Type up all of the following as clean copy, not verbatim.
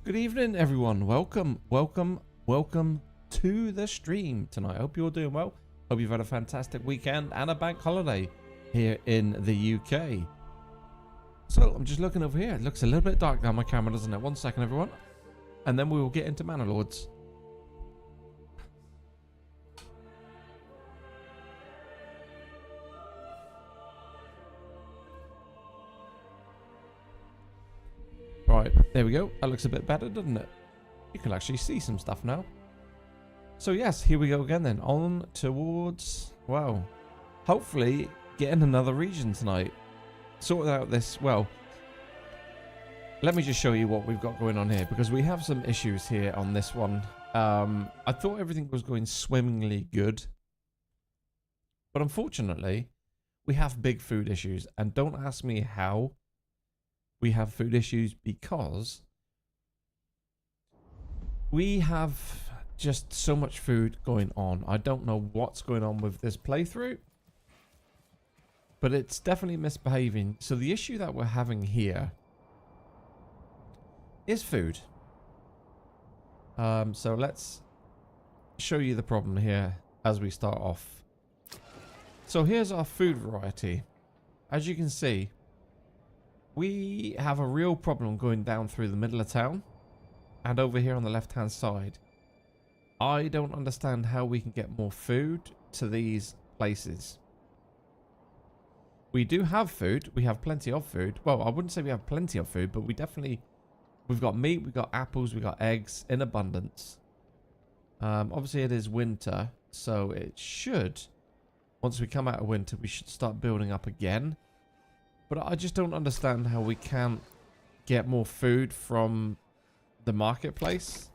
Good evening, everyone. Welcome to the stream tonight. Hope you're all doing well. Hope you've had a fantastic weekend and a bank holiday here in the UK. So I'm just looking over here. It looks a little bit dark down my camera, doesn't it? 1 second, everyone. And then we will get into Manor Lords. Right, there we go. That looks a bit better, doesn't it? You can actually see some stuff now. So yes, here we go again then. On towards, well, hopefully getting another region tonight. Sorting out this, well, let me just show you what we've got going on here, because we have some issues here on this one. I thought everything was going swimmingly good, but unfortunately we have big food issues. And don't ask me how we have food issues, because we have just so much food going on. I don't know what's going on with this playthrough, but it's definitely misbehaving. So the issue that we're having here is food. So let's show you the problem here as we start off. So here's our food variety. As you can see, we have a real problem going down through the middle of town and over here on the left hand side. I don't understand how we can get more food to these places. We do have food. We have plenty of food. Well, I wouldn't say we have plenty of food, but we've got meat, we've got apples, we've got eggs in abundance. Obviously it is winter, so it should, once we come out of winter, we should start building up again. But I just don't understand how we can't get more food from the marketplace.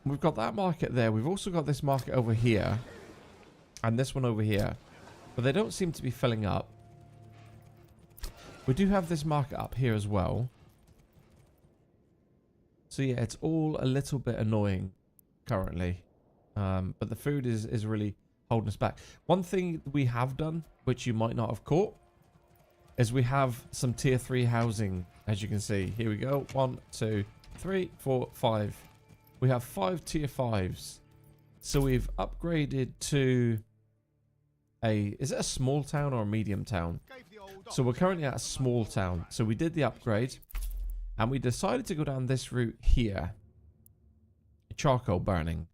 We've got that market there. We've also got this market over here. And this one over here. But they don't seem to be filling up. We do have this market up here as well. So yeah, it's all a little bit annoying currently. But the food is really holding us back. One thing we have done, which you might not have caught, is we have some tier 3 housing. As you can see, here we go. 1, 2, 3, 4, 5. We have 5 tier 5s. So we've upgraded to is it a small town or a medium town? So we're currently at a small town. So we did the upgrade and we decided to go down this route here. Charcoal burning.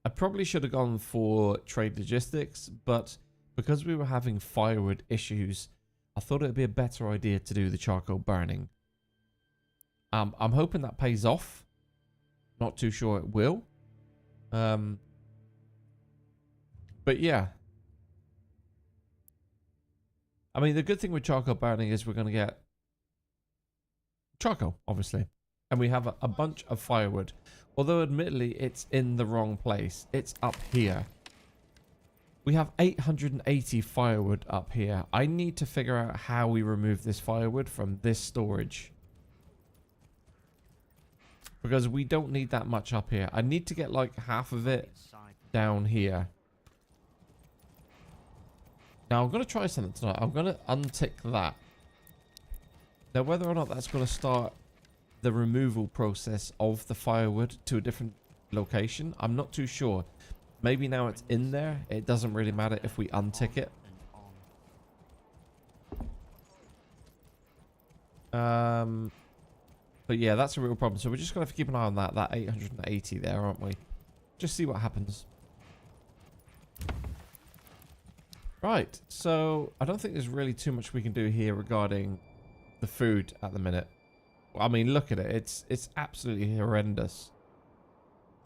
I probably should have gone for trade logistics, but because we were having firewood issues, I thought it would be a better idea to do the charcoal burning. I'm hoping that pays off. Not too sure it will. But yeah. I mean, the good thing with charcoal burning is we're going to get charcoal, obviously. And we have a bunch of firewood. Although, admittedly, it's in the wrong place. It's up here. We have 880 firewood up here. I need to figure out how we remove this firewood from this storage. Because we don't need that much up here. I need to get like half of it down here. Now I'm going to try something tonight. I'm going to untick that. Now whether or not that's going to start the removal process of the firewood to a different location, I'm not too sure. Maybe now it's in there. It doesn't really matter if we untick it. But yeah, that's a real problem. So we're just going to have to keep an eye on that 880 there, aren't we? Just see what happens. Right, so I don't think there's really too much we can do here regarding the food at the minute. I mean, look at it. It's absolutely horrendous.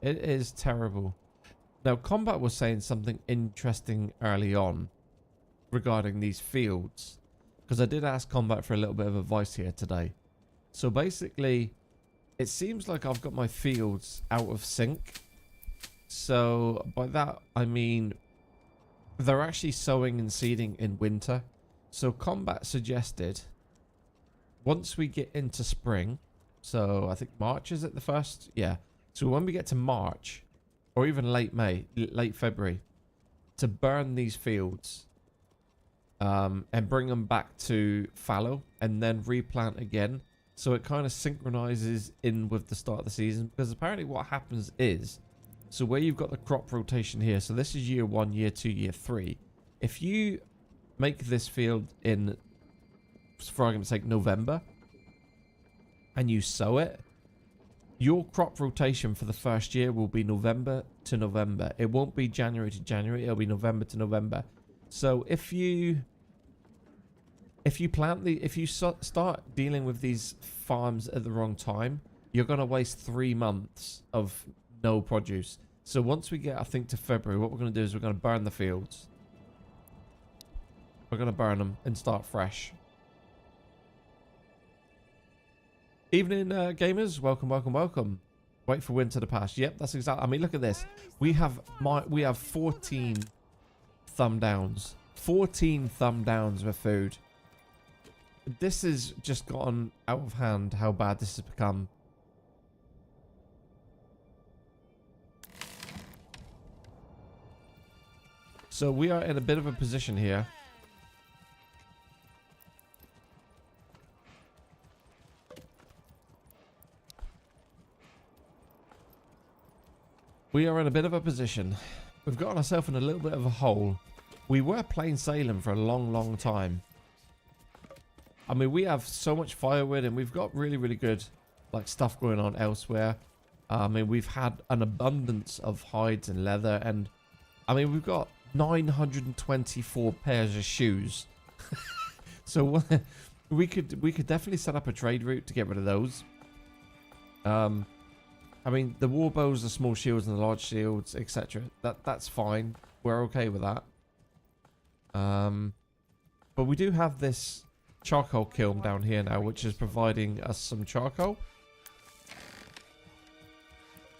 It is terrible. Now, Combat was saying something interesting early on regarding these fields, because I did ask Combat for a little bit of advice here today. So basically, it seems like I've got my fields out of sync. So by that, I mean they're actually sowing and seeding in winter. So Combat suggested once we get into spring, so I think March, is it the first? Yeah. So when we get to March, or even late May, late February, to burn these fields and bring them back to fallow and then replant again So it kind of synchronizes in with the start of the season, because apparently what happens is, so where you've got the crop rotation here, so this is year 1, year 2, year 3. If you make this field in, for argument's sake, November, and you sow it, your crop rotation for the first year will be November to November. It won't be January to January, it'll be November to November. So if you start dealing with these farms at the wrong time, you're going to waste 3 months of no produce. So once we get, I think, to February, what we're going to do is we're going to burn the fields. We're going to burn them and start fresh. Evening, gamers. Welcome, welcome, welcome. Wait for winter to pass. Yep, that's exactly. I mean, look at this. We have 14 thumb downs. 14 thumb downs with food. This has just gotten out of hand how bad this has become. So we are in a bit of a position here. We are in a bit of a position. We've gotten ourselves in a little bit of a hole. We were plain sailing for a long, long time. I mean, we have so much firewood and we've got really, really good like stuff going on elsewhere. I mean, we've had an abundance of hides and leather, and I mean, we've got 924 pairs of shoes. So we could definitely set up a trade route to get rid of those. I mean, the war bows, the small shields and the large shields, etc. That's fine. We're okay with that. But we do have this charcoal kiln down here now, which is providing us some charcoal.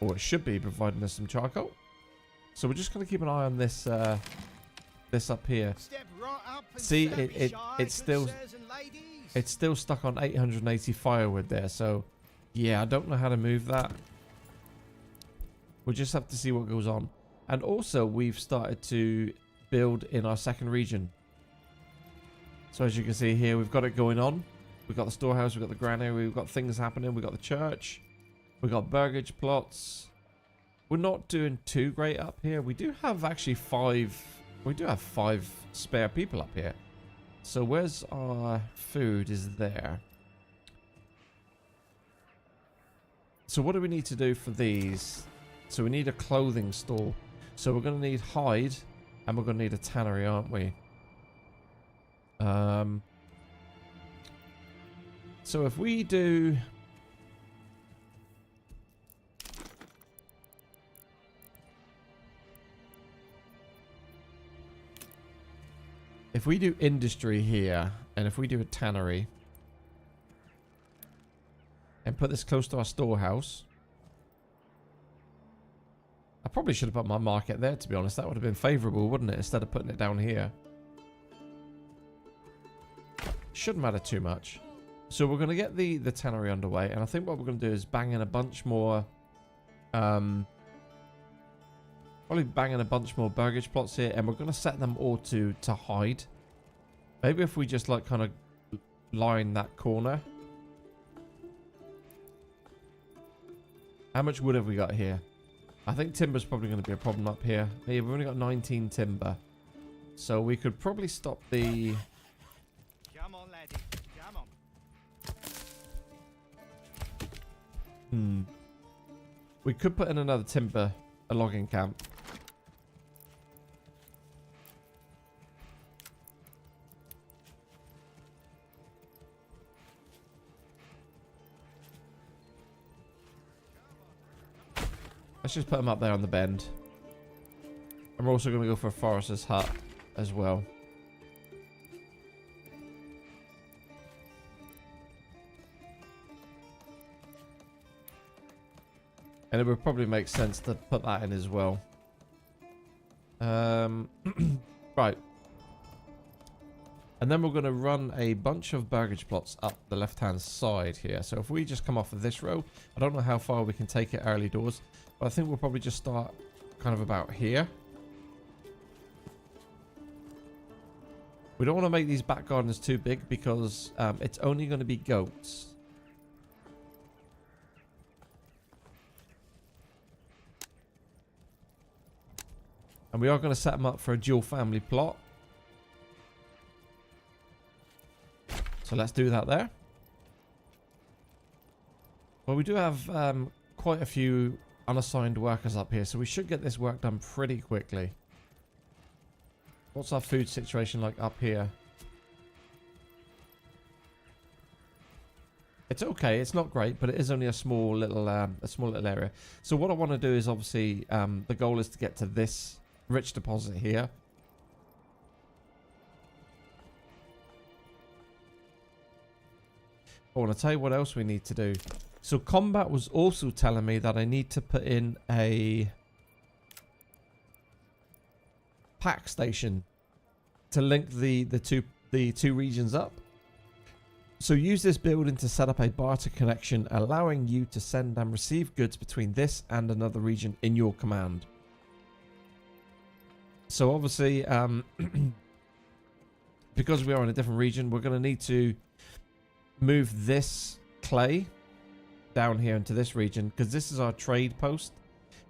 Or it should be providing us some charcoal. So we're just going to keep an eye on this this up here. See, it's still stuck on 880 firewood there. So yeah, I don't know how to move that. We'll just have to see what goes on. And also, we've started to build in our second region. So as you can see here, we've got it going on. We've got the storehouse, we've got the granary, we've got things happening, we've got the church, we've got burgage plots. We're not doing too great up here. We do have actually 5 spare people up here. So where's our food? Is there. So what do we need to do for these? So we need a clothing store. So we're going to need hide, and we're going to need a tannery, aren't we? So if we do... If we do industry here, and if we do a tannery, and put this close to our storehouse... I probably should have put my market there, to be honest. That would have been favourable, wouldn't it? Instead of putting it down here. Shouldn't matter too much. So we're going to get the tannery underway. And I think what we're going to do is bang in a bunch more... probably bang in a bunch more burgage plots here. And we're going to set them all to hide. Maybe if we just like kind of line that corner. How much wood have we got here? I think timber's probably going to be a problem up here. Hey, we've only got 19 timber. So we could probably stop the... Come on, laddie. Come on. We could put in another timber, a logging camp. Let's just put them up there on the bend. And we're also going to go for a forester's hut as well. And it would probably make sense to put that in as well. Right. And then we're going to run a bunch of burgage plots up the left-hand side here. So if we just come off of this row, I don't know how far we can take it early doors, but I think we'll probably just start kind of about here. We don't want to make these back gardens too big because it's only going to be goats. And we are going to set them up for a dual family plot. So let's do that there. Well, we do have quite a few unassigned workers up here, so we should get this work done pretty quickly. What's our food situation like up here? It's okay. It's not great, but it is only a small little area. So what I want to do is obviously the goal is to get to this rich deposit here. I want to tell you what else we need to do. So Combat was also telling me that I need to put in a pack station to link the two regions up. So use this building to set up a barter connection, allowing you to send and receive goods between this and another region in your command. So obviously, because we are in a different region, we're going to need to move this clay down here into this region, because this is our trade post.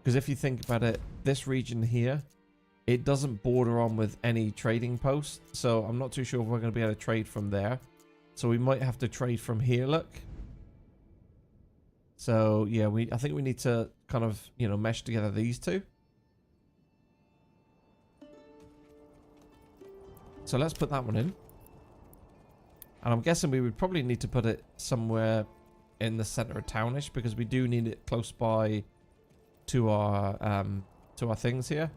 Because if you think about it, this region here, it doesn't border on with any trading post. So I'm not too sure if we're going to be able to trade from there. So we might have to trade from here, look. So yeah, I think we need to kind of, you know, mesh together these two. So let's put that one in. And I'm guessing we would probably need to put it somewhere in the center of townish, because we do need it close by to our things here.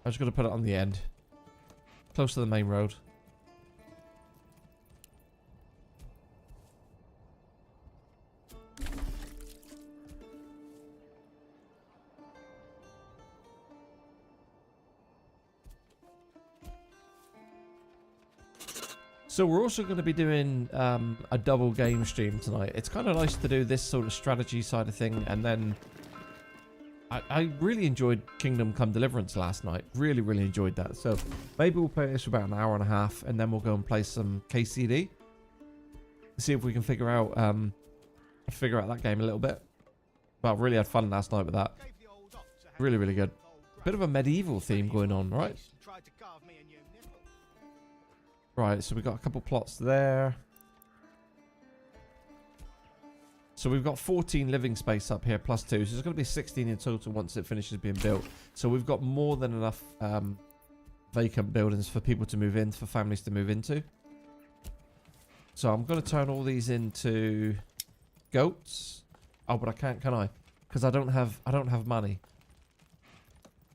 I'm just going to put it on the end, close to the main road. So we're also going to be doing a double game stream tonight. It's kind of nice to do this sort of strategy side of thing, and then I really enjoyed Kingdom Come Deliverance last night. Really, really enjoyed that. So maybe we'll play this for about an hour and a half, and then we'll go and play some KCD. See if we can figure out that game a little bit. But I really had fun last night with that. Really, really good. Bit of a medieval theme going on, right? Right, so we've got a couple plots there. So we've got 14 living space up here, plus 2. So there's going to be 16 in total once it finishes being built. So we've got more than enough vacant buildings for people to move in, for families to move into. So I'm going to turn all these into goats. Oh, but I can't, can I? Because I don't have money.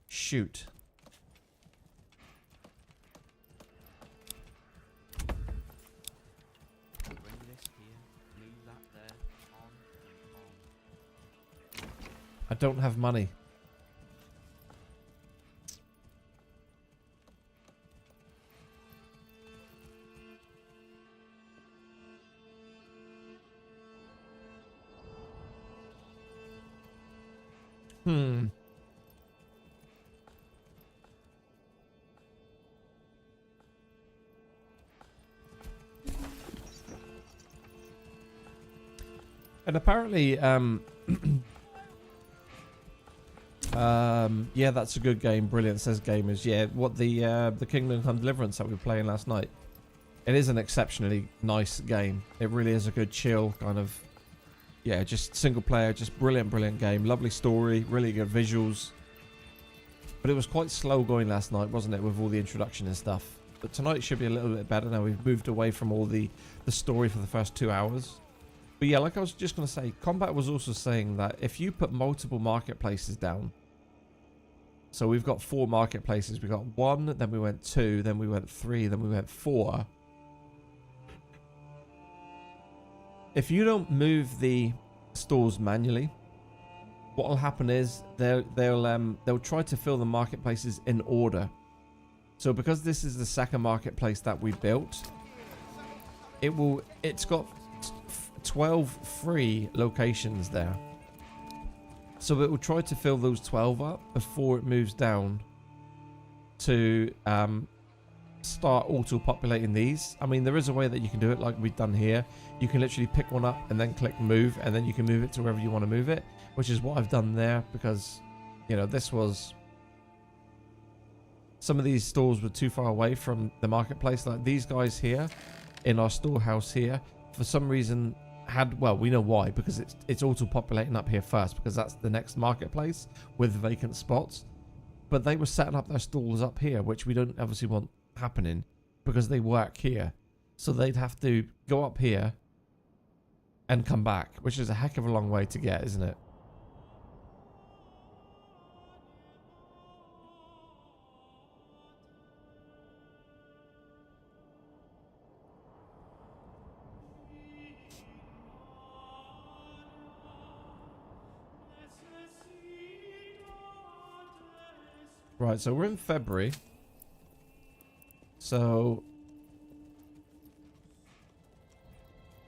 Shoot. I don't have money. And apparently, yeah, that's a good game. Brilliant, says gamers. Yeah, what the Kingdom Come Deliverance that we were playing last night. It is an exceptionally nice game. It really is a good chill kind of, yeah, just single player, just brilliant game. Lovely story, really good visuals. But it was quite slow going last night, wasn't it, with all the introduction and stuff. But tonight should be a little bit better now. We've moved away from all the story for the first 2 hours. But yeah, like I was just going to say, Combat was also saying that if you put multiple marketplaces down, so we've got 4 marketplaces. We got 1, then we went 2, then we went 3, then we went 4. If you don't move the stores manually, what will happen is they'll try to fill the marketplaces in order. So because this is the second marketplace that we built, it's got 12 free locations there. So it will try to fill those 12 up before it moves down to start auto-populating these. I mean, there is a way that you can do it like we've done here. You can literally pick one up and then click move, and then you can move it to wherever you want to move it, which is what I've done there because, you know, this was... Some of these stores were too far away from the marketplace. Like these guys here in our storehouse here, for some reason had, well, we know why, because it's auto-populating up here first because that's the next marketplace with vacant spots. But they were setting up their stalls up here, which we don't obviously want happening because they work here. So they'd have to go up here and come back, which is a heck of a long way to get, isn't it? Right, so we're in February. So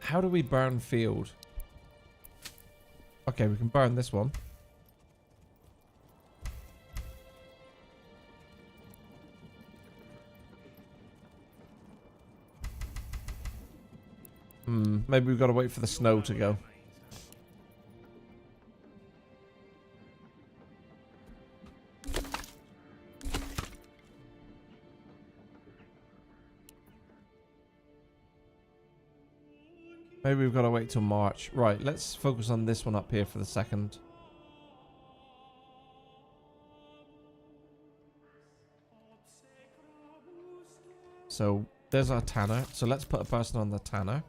how do we burn field? Okay, we can burn this one. Maybe we've got to wait for the snow to go. Maybe we've got to wait till March. Right, let's focus on this one up here for the second. So there's our tanner. So let's put a person on the tanner.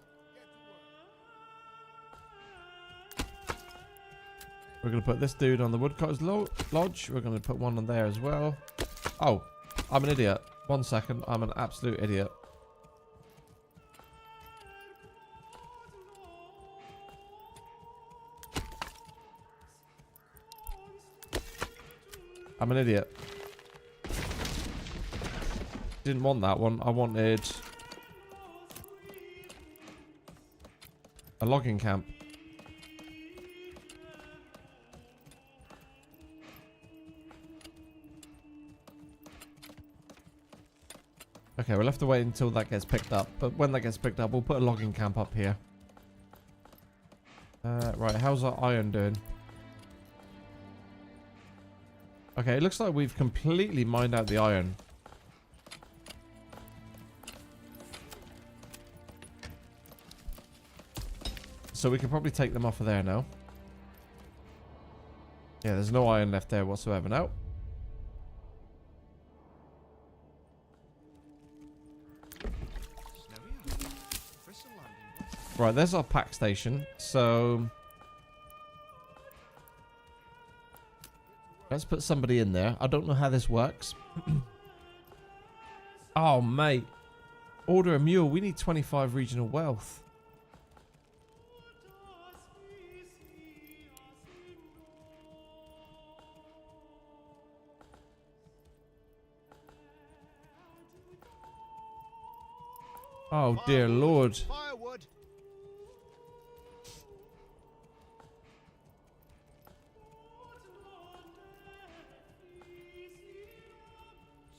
We're going to put this dude on the woodcutter's lodge. We're going to put one on there as well. Oh, I'm an idiot. 1 second. I'm an absolute idiot. I'm an idiot. Didn't want that one. I wanted a logging camp. Okay, we'll have to wait until that gets picked up. But when that gets picked up, we'll put a logging camp up here. Right, how's our iron doing? Okay, it looks like we've completely mined out the iron. So we can probably take them off of there now. Yeah, there's no iron left there whatsoever now. Right, there's our pack station. So let's put somebody in there. I don't know how this works. Oh, mate. Order a mule. We need 25 regional wealth. Oh, dear Lord. Firewood.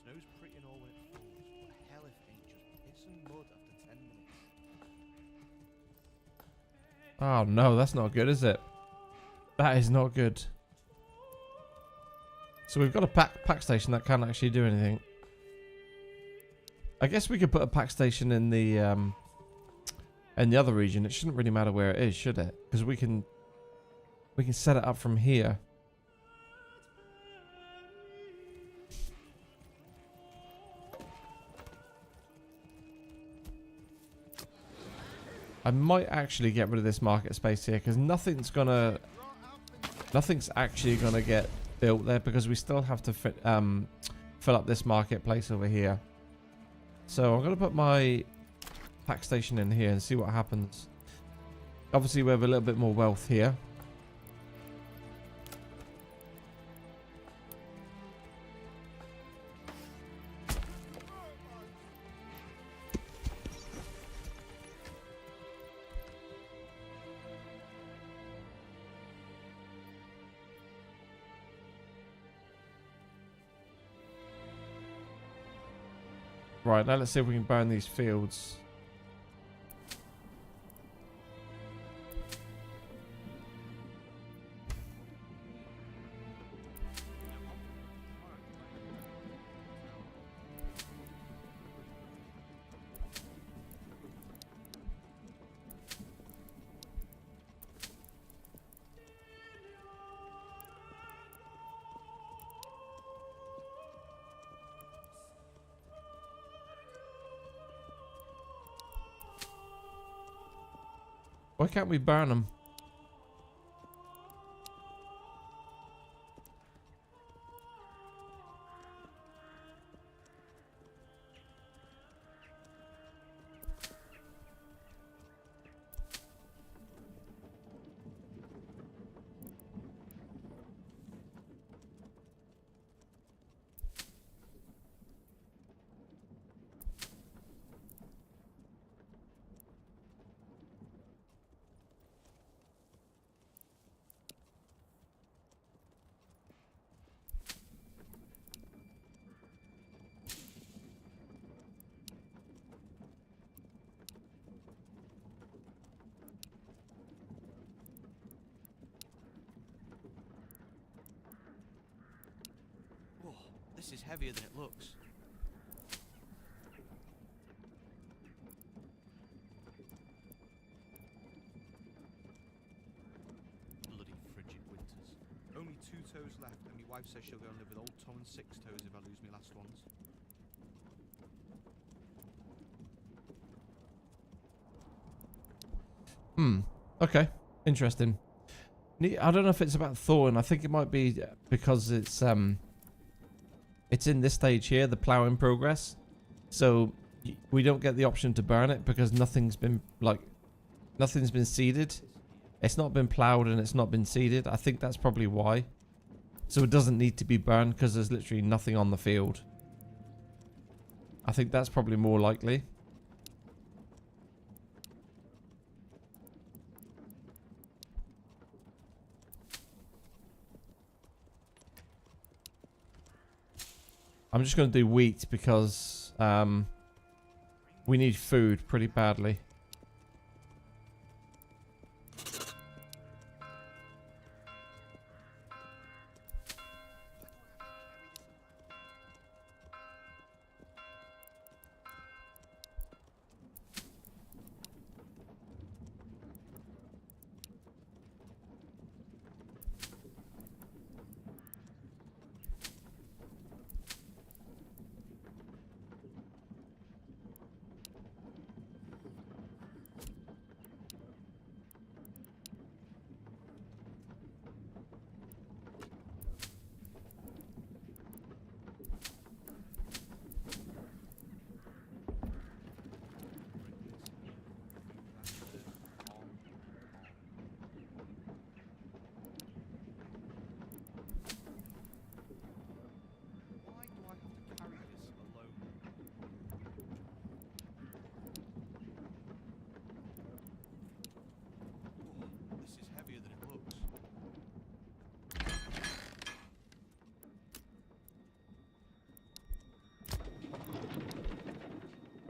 Snow's pretty and all when it falls, but hell if it ain't just piss and mud after 10 minutes. Oh, no, that's not good, is it? That is not good. So we've got a pack station that can't actually do anything. I guess we could put a pack station in the other region. It shouldn't really matter where it is, should it? Because we can set it up from here. I might actually get rid of this market space here because nothing's actually gonna get built there because we still have to fill up this marketplace over here. So I'm going to put my pack station in here and see what happens. Obviously we have a little bit more wealth here. Right, now let's see if we can burn these fields. Why can't we burn them? Oh, this is heavier than it looks. Bloody frigid winters. Only 2 toes left, and my wife says she'll go and live with old Tom and 6 toes if I lose my last ones. Okay. Interesting. I don't know if it's about thawing. I think it might be because it's in this stage here, the plow in progress. So we don't get the option to burn it because nothing's been seeded. It's not been plowed and it's not been seeded. I think that's probably why. So it doesn't need to be burned because there's literally nothing on the field. I think that's probably more likely. I'm just going to do wheat because we need food pretty badly.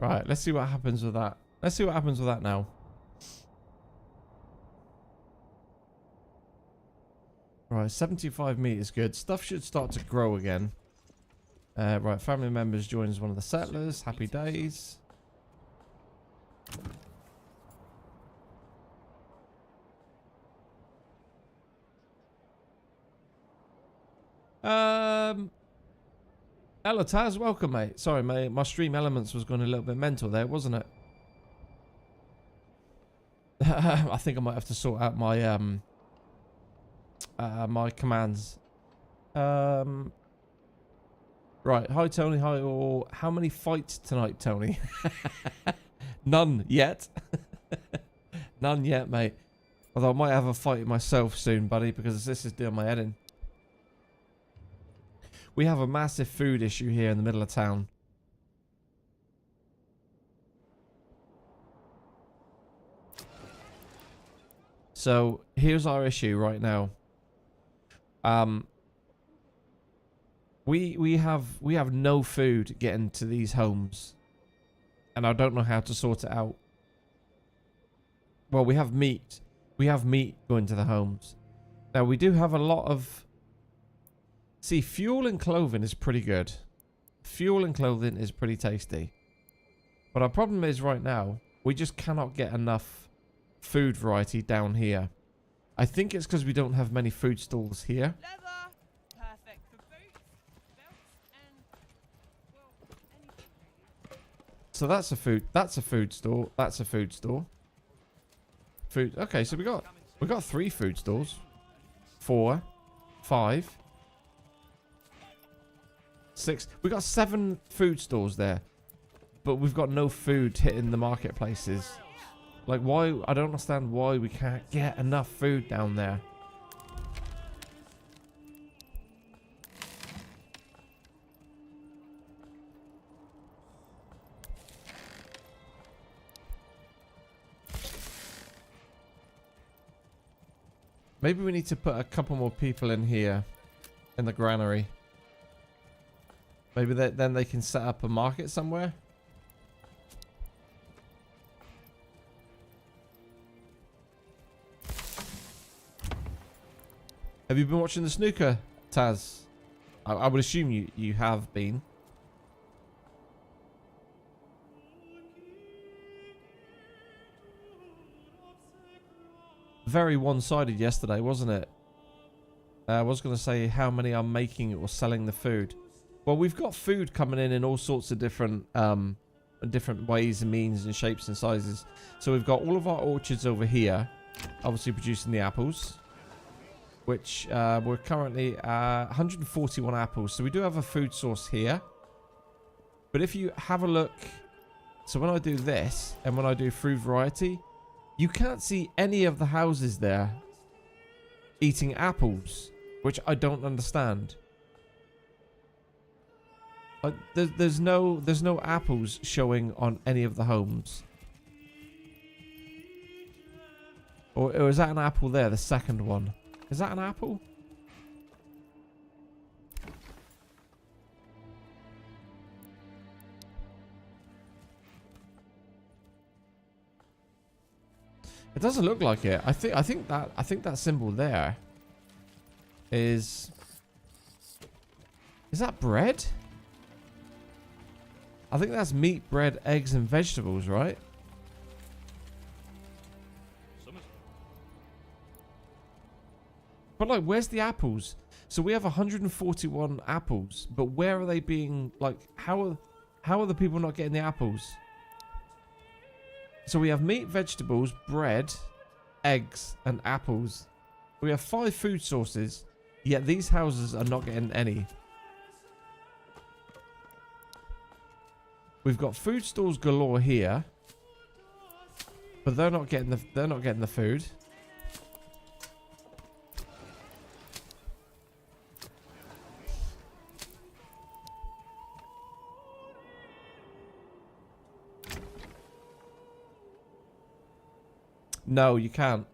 Right, let's see what happens with that. Let's see what happens with that now. Right, 75 meters good. Stuff should start to grow again. Right, family members joins one of the settlers. Happy days. Hello Taz, welcome mate. Sorry mate, my stream elements was going a little bit mental there, wasn't it? I think I might have to sort out my my commands. Right, hi Tony, hi all. How many fights tonight, Tony? None yet. None yet, mate. Although I might have a fight myself soon, buddy, because this is doing my head in. We have a massive food issue here in the middle of town. So here's our issue right now. We have no food getting to these homes. And I don't know how to sort it out. Well, we have meat. We have meat going to the homes. Now, we do have a lot of... See, fuel and clothing is pretty good. Fuel and clothing is pretty tasty. But our problem is right now, we just cannot get enough food variety down here. I think it's because we don't have many food stalls here. Leather, perfect for boots, belts, and well, anything really. So that's a food store. That's a food store. Food. Okay, so we got 3 food stores. 4, 5, 6. We got 7 food stores there. But we've got no food hitting the marketplaces. Like, why? I don't understand why we can't get enough food down there. Maybe we need to put a couple more people in here in the granary. Maybe then they can set up a market somewhere. Have you been watching the snooker, Taz? I would assume you have been. Very one-sided yesterday, wasn't it? I was going to say how many are making or selling the food. Well, we've got food coming in all sorts of different ways and means and shapes and sizes. So we've got all of our orchards over here, obviously producing the apples. Which we're currently 141 apples. So we do have a food source here. But if you have a look... So when I do this, and when I do fruit variety, you can't see any of the houses there eating apples. Which I don't understand. There's no apples showing on any of the homes. Or is that an apple there, the second one? Is that an apple? It doesn't look like it. I think that symbol there is that bread? I think that's meat, bread, eggs, and vegetables, right? But like, where's the apples? So we have 141 apples, but where are they being, like, how are the people not getting the apples? So we have meat, vegetables, bread, eggs, and apples. We have 5 food sources, yet these houses are not getting any. We've got food stalls galore here, but they're not getting the food. No, you can't.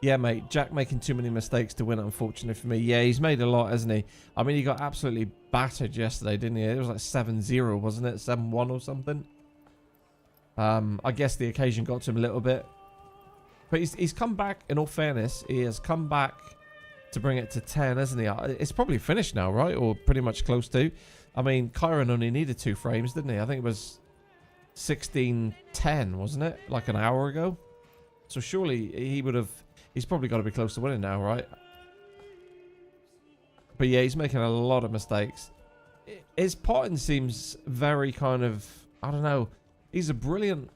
Yeah, mate. Jack making too many mistakes to win, unfortunately for me. Yeah, he's made a lot, hasn't he? I mean, he got absolutely battered yesterday, didn't he? It was like 7-0, wasn't it? 7-1 or something. I guess the occasion got to him a little bit. But he's come back, in all fairness. He has come back to bring it to 10, hasn't he? It's probably finished now, right? Or pretty much close to. I mean, Kyron only needed 2 frames, didn't he? I think it was 16:10, wasn't it? Like an hour ago. So surely he would have... He's probably got to be close to winning now, right? But yeah, he's making a lot of mistakes. His potting seems very kind of... I don't know. He's a brilliant...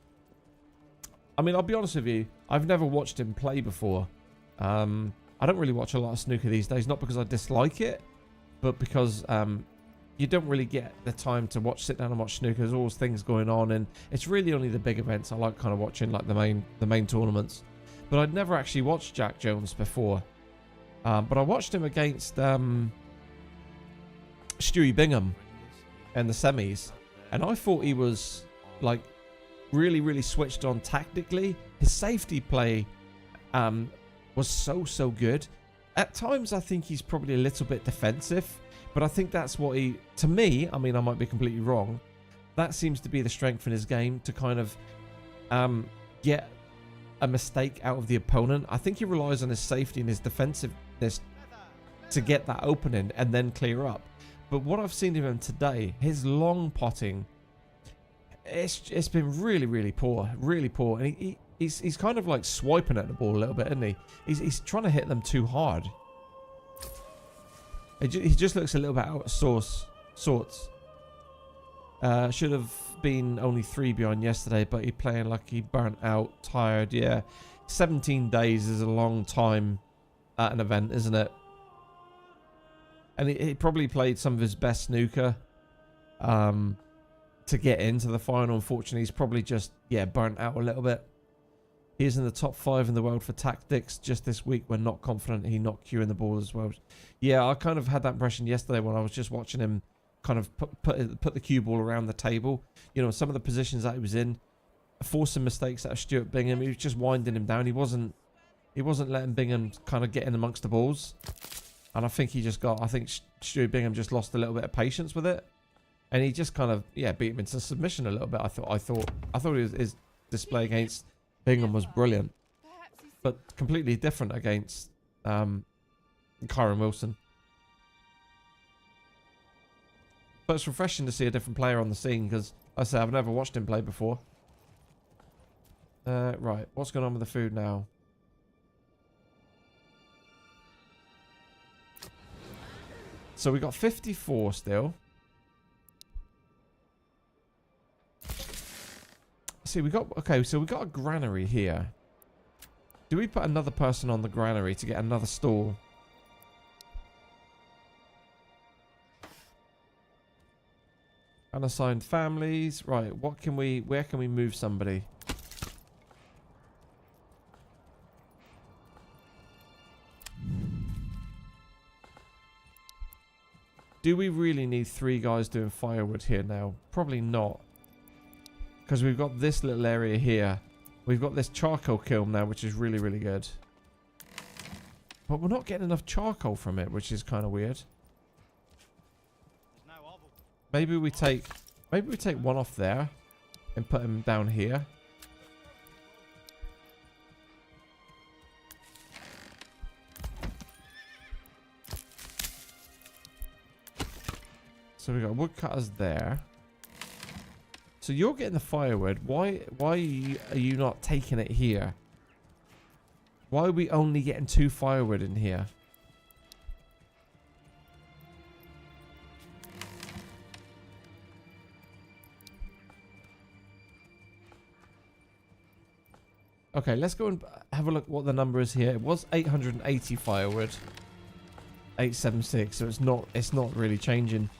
I mean, I'll be honest with you. I've never watched him play before. I don't really watch a lot of snooker these days. Not because I dislike it, but because you don't really get the time to sit down and watch snooker. There's always things going on, and it's really only the big events I like kind of watching, like the main tournaments. But I'd never actually watched Jack Jones before. But I watched him against Stewie Bingham in the semis, and I thought he was like really, really switched on tactically. His safety play was so good. At times, I think he's probably a little bit defensive, but I think that's what he, to me, I mean, I might be completely wrong, that seems to be the strength in his game, to kind of get a mistake out of the opponent. I think he relies on his safety and his defensiveness to get that opening and then clear up. But what I've seen of him today, his long potting, it's been really, really poor, and he's kind of like swiping at the ball a little bit, isn't he? He's trying to hit them too hard. He just looks a little bit out of sorts. Should have been only 3 behind yesterday, but he playing like he burnt out, tired. Yeah, 17 days is a long time at an event, isn't it? And he probably played some of his best snooker to get into the final. Unfortunately, he's probably just, yeah, burnt out a little bit. He's in the top 5 in the world for tactics. Just this week, we're not confident he not queuing the ball as well. Yeah, I kind of had that impression yesterday when I was just watching him kind of put the cue ball around the table. You know, some of the positions that he was in, forcing mistakes out of Stuart Bingham. He was just winding him down. He wasn't letting Bingham kind of get in amongst the balls. And I think Stuart Bingham just lost a little bit of patience with it, and he just kind of, yeah, beat him into submission a little bit. I thought his display against Bingham was brilliant, but completely different against Kyron Wilson. But it's refreshing to see a different player on the scene, because I say I've never watched him play before. Right, what's going on with the food now? So we got 54 still. See, we got a granary here. Do we put another person on the granary to get another stall? Unassigned families. Right, where can we move somebody? Do we really need 3 guys doing firewood here now? Probably not. Because we've got this little area here. We've got this charcoal kiln now, which is really, really good. But we're not getting enough charcoal from it, which is kind of weird. Maybe we take one off there and put him down here. So we got woodcutters there. So you're getting the firewood. Why are you not taking it here? Why are we only getting 2 firewood in here? Okay, let's go and have a look what the number is here. It was 880 firewood. 876, so it's not really changing.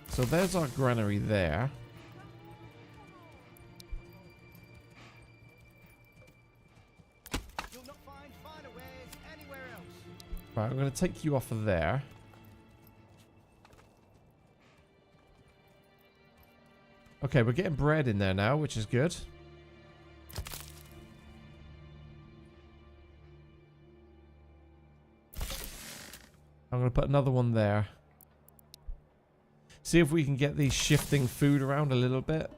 So there's our granary there. You'll not find finer ways anywhere else. Right, I'm going to take you off of there. Okay, we're getting bread in there now, which is good. I'm going to put another one there. See if we can get these shifting food around a little bit.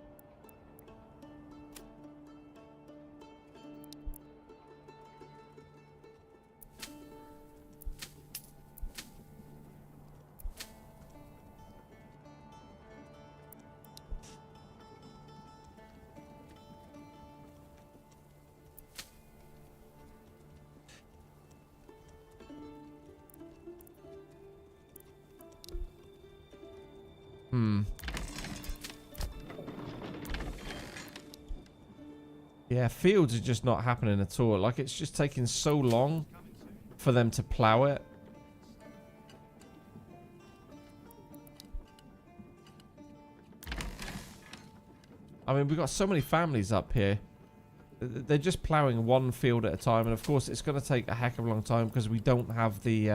Yeah, fields are just not happening at all. Like, it's just taking so long for them to plow it. I mean, we've got so many families up here. They're just plowing one field at a time, and of course it's going to take a heck of a long time because we don't have the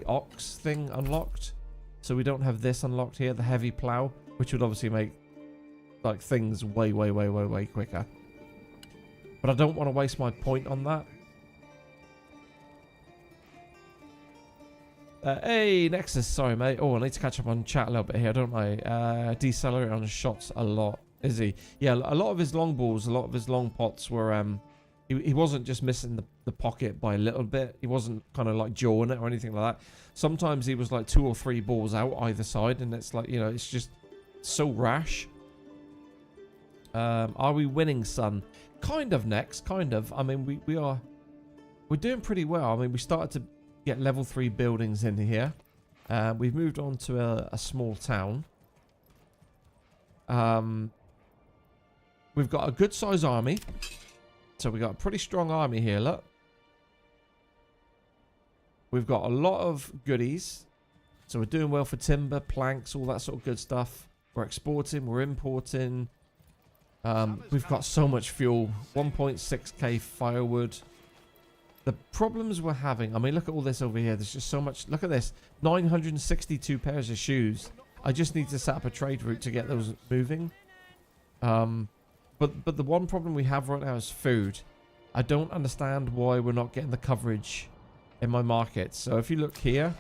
ox thing unlocked. So we don't have this unlocked here, the heavy plow, which would obviously make like things way quicker. But I don't want to waste my point on that. Hey, Nexus. Sorry, mate. Oh, I need to catch up on chat a little bit here, don't I? Decelerate on his shots a lot. Is he? Yeah, a lot of his long balls, a lot of his long pots were... He wasn't just missing the pocket by a little bit. He wasn't kind of like jawing it or anything like that. Sometimes he was like 2 or 3 balls out either side. And it's like, you know, it's just so rash. Are we winning, son? Kind of, Next. Kind of. I mean, we're doing pretty well. I mean, we started to get level 3 buildings in here. We've moved on to a small town. We've got a good size army. So we've got a pretty strong army here, look. We've got a lot of goodies. So we're doing well for timber, planks, all that sort of good stuff. We're exporting, we're importing. We've got so much fuel. 1.6k firewood. The problems we're having, I mean, look at all this over here. There's just so much. Look at this. 962 pairs of shoes. I just need to set up a trade route to get those moving. But the one problem we have right now is food. I don't understand why we're not getting the coverage in my market. So if you look here,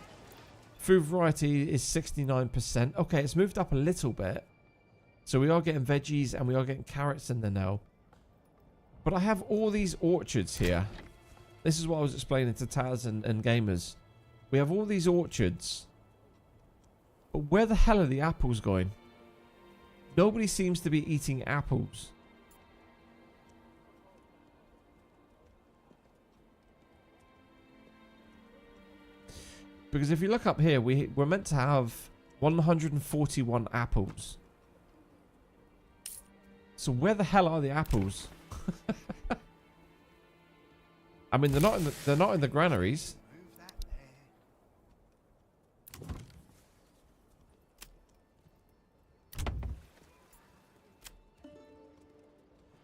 food variety is 69%. Okay, it's moved up a little bit. So we are getting veggies and we are getting carrots in there now. But I have all these orchards here. This is what I was explaining to Taz and gamers. We have all these orchards. But where the hell are the apples going? Nobody seems to be eating apples. Because if you look up here, we're meant to have 141 apples. So where the hell are the apples? I mean, they're not in the granaries.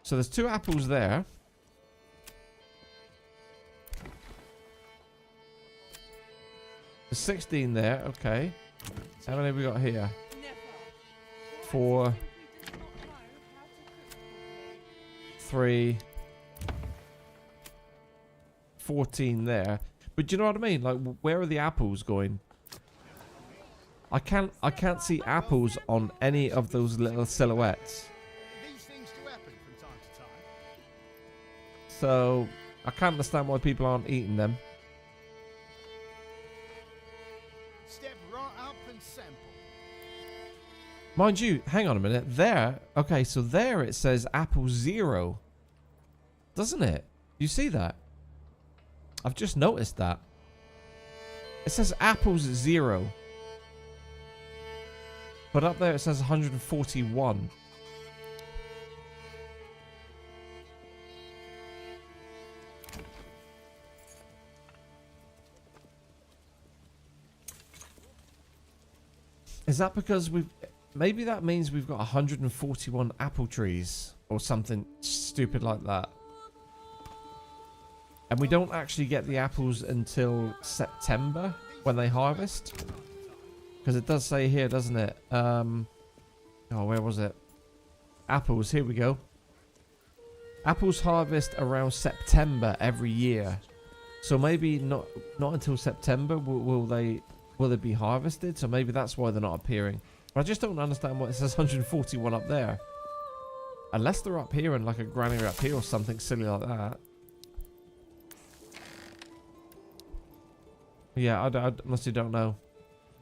So there's 2 apples there. There's 16 there. Okay. How many have we got here? 4, 3, 14 there. But do you know what I mean? Like, where are the apples going? I can't see apples on any of those little silhouettes. These things do happen from time to time. So I can't understand why people aren't eating them. Step right up and sample. Mind you, hang on a minute. There, okay, so there it says apple 0. Doesn't it? You see that? I've just noticed that. It says apples 0. But up there it says 141. Is that because we've... Maybe that means we've got 141 apple trees. Or something stupid like that. And we don't actually get the apples until September when they harvest. Because it does say here, doesn't it? Oh, where was it? Apples, here we go. Apples harvest around September every year. So maybe not until September will they be harvested. So maybe that's why they're not appearing. But I just don't understand why it says 141 up there. Unless they're up here in like a granary up here or something silly like that. Yeah, I honestly don't know.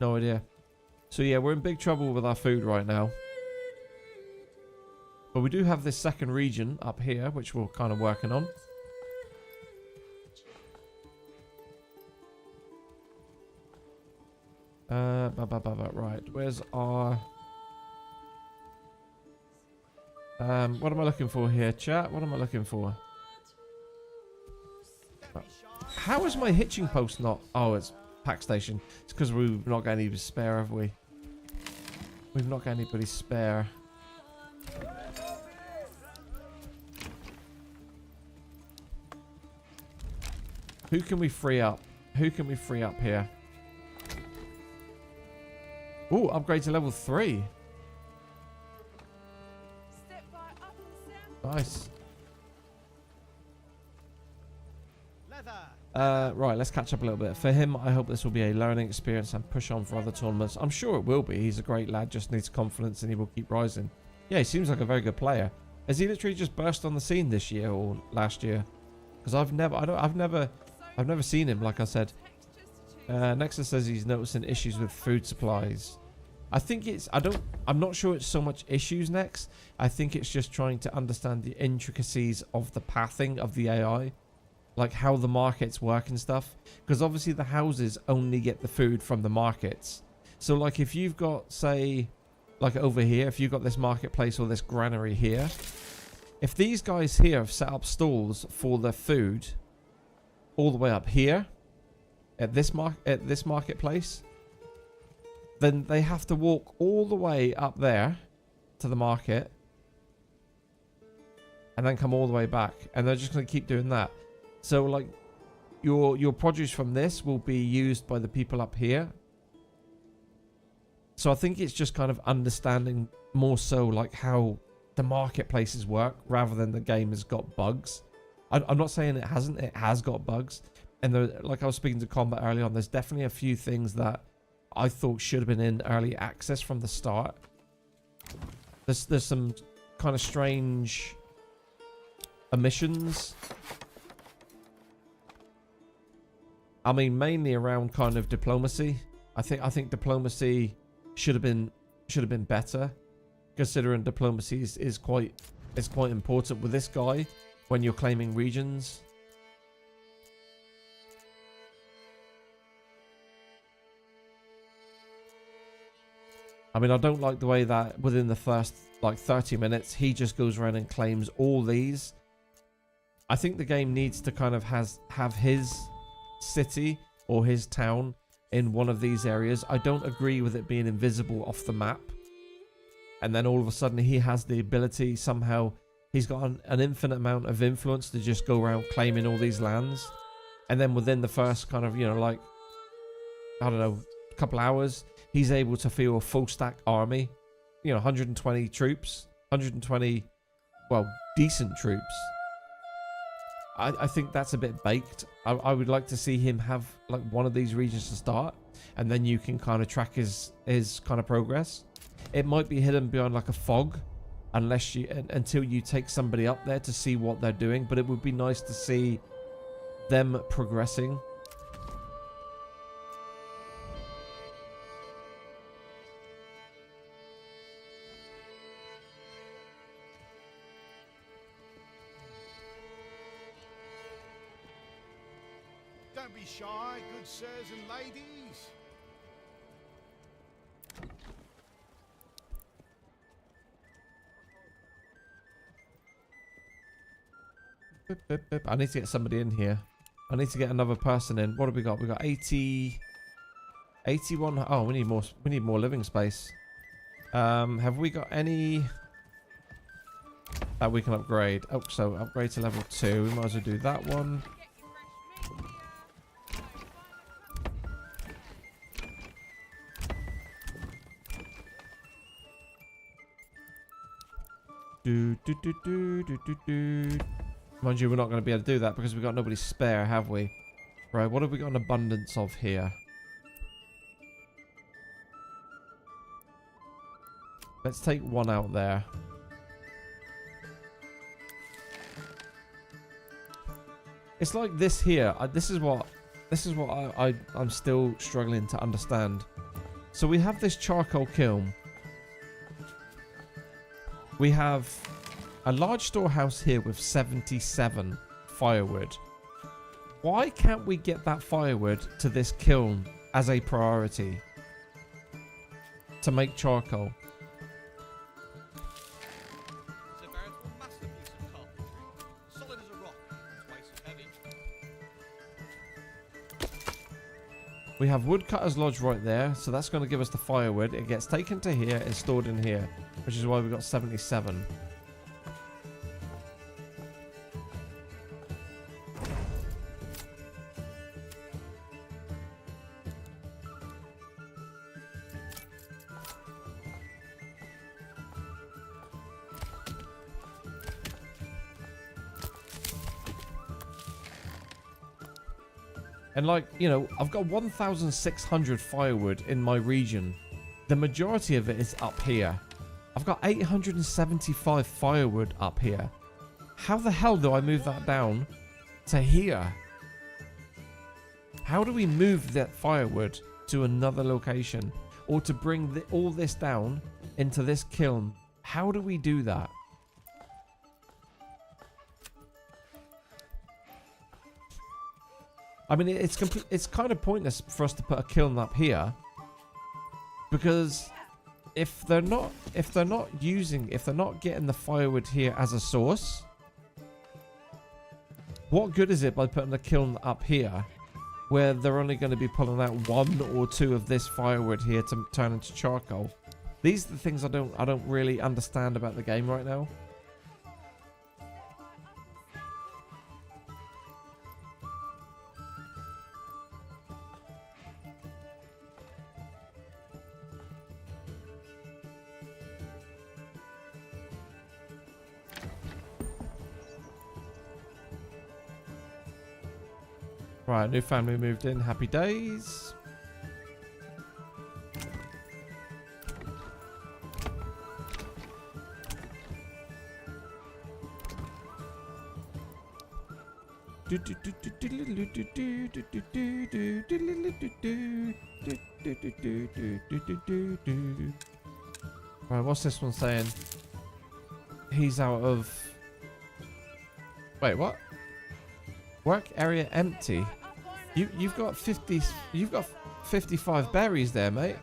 No idea. So yeah, we're in big trouble with our food right now. But we do have this second region up here, which we're kind of working on. Right, where's our... what am I looking for here, chat? What am I looking for? How is my hitching post not... Oh, it's pack station. It's because we've not got any spare, have we? We've not got anybody spare. Who can we free up? Who can we free up here? Oh, upgrade to level 3. Nice. Leather. Right, let's catch up a little bit. For him, I hope this will be a learning experience and push on for other tournaments. I'm sure it will be. He's a great lad, just needs confidence and he will keep rising. Yeah, he seems like a very good player. Has he literally just burst on the scene this year or last year? Because I've never seen him, like I said. Nexus says he's noticing issues with food supplies. I think I'm not sure it's so much issues, Next. I think it's just trying to understand the intricacies of the pathing of the AI. Like how the markets work and stuff. Because obviously the houses only get the food from the markets. So like if you've got, say, like over here, if you've got this marketplace or this granary here. If these guys here have set up stalls for their food all the way up here at this marketplace, then they have to walk all the way up there to the market and then come all the way back. And they're just going to keep doing that. So like your produce from this will be used by the people up here. So I think it's just kind of understanding more so like how the marketplaces work rather than the game has got bugs. I'm not saying it hasn't. It has got bugs. And there, like I was speaking to Combat early on, there's definitely a few things that I thought should have been in early access from the start. There's some kind of strange omissions. I mean, mainly around kind of diplomacy. I think diplomacy should have been better, considering diplomacy is quite important with this guy when you're claiming regions. I mean, I don't like the way that within the first like 30 minutes he just goes around and claims all these. I think the game needs to kind of have his city or his town in one of these areas. I don't agree with it being invisible off the map. And then all of a sudden he has the ability, somehow he's got an infinite amount of influence to just go around claiming all these lands. And then within the first kind of, you know, like, I don't know, couple hours, he's able to field a full stack army. You know, 120 troops, 120, well, decent troops. I think that's a bit baked. I would like to see him have like one of these regions to start, and then you can kind of track his kind of progress. It might be hidden behind like a fog, until you take somebody up there to see what they're doing. But it would be nice to see them progressing. Don't be shy, good sirs and ladies. I need to get somebody in here. I need to get another person in. What have we got? We got 80, 81. Oh, we need more living space. Have we got any that we can upgrade? Oh, so upgrade to level 2. We might as well do that one. Mind you, we're not going to be able to do that because we've got nobody spare, have we? Right, what have we got an abundance of here? Let's take one out there. It's like this here. This is what I'm still struggling to understand. So we have this charcoal kiln. We have a large storehouse here with 77 firewood. Why can't we get that firewood to this kiln as a priority to make charcoal? It's a veritable masterpiece of carpentry. Solid as a rock, twice as heavy. We have Woodcutter's Lodge right there, so that's going to give us the firewood. It gets taken to here and stored in here, which is why we've got 77. And like, you know, I've got 1,600 firewood in my region. The majority of it is up here. I've got 875 firewood up here. How the hell do I move that down to here? How do we move that firewood to another location? Or to bring all this down into this kiln? How do we do that? I mean, it's kind of pointless for us to put a kiln up here, because if they're not getting the firewood here as a source, what good is it by putting the kiln up here, where they're only going to be pulling out 1 or 2 of this firewood here to turn into charcoal? These are the things I don't really understand about the game right now. Right, new family moved in. Happy days. Right, what's this one saying? He's out of... Wait, what? Work area empty. You've got 50. You've got 55 berries there, mate.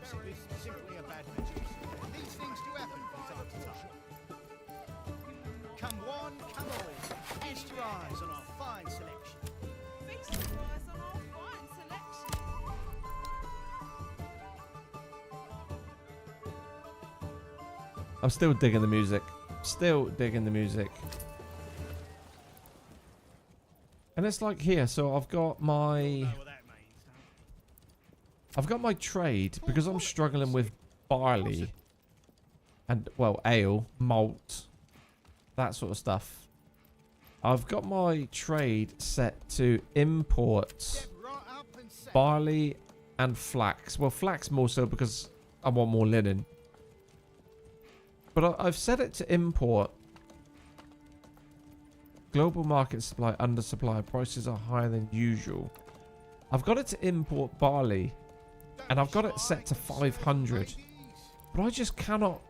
Simply a bad match. These things do happen from time to time. Come one, come all. Feast your eyes on our fine selection. Feast your eyes on our fine selection. I'm still digging the music. Still digging the music. And it's like here, so I've got my trade, because I'm struggling with barley and, well, ale, malt, that sort of stuff. I've got my trade set to import barley and flax. Well, flax more so because I want more linen. But I've set it to import. Global market supply undersupply. Prices are higher than usual. I've got it to import barley, and I've got it set to 500. But I just cannot.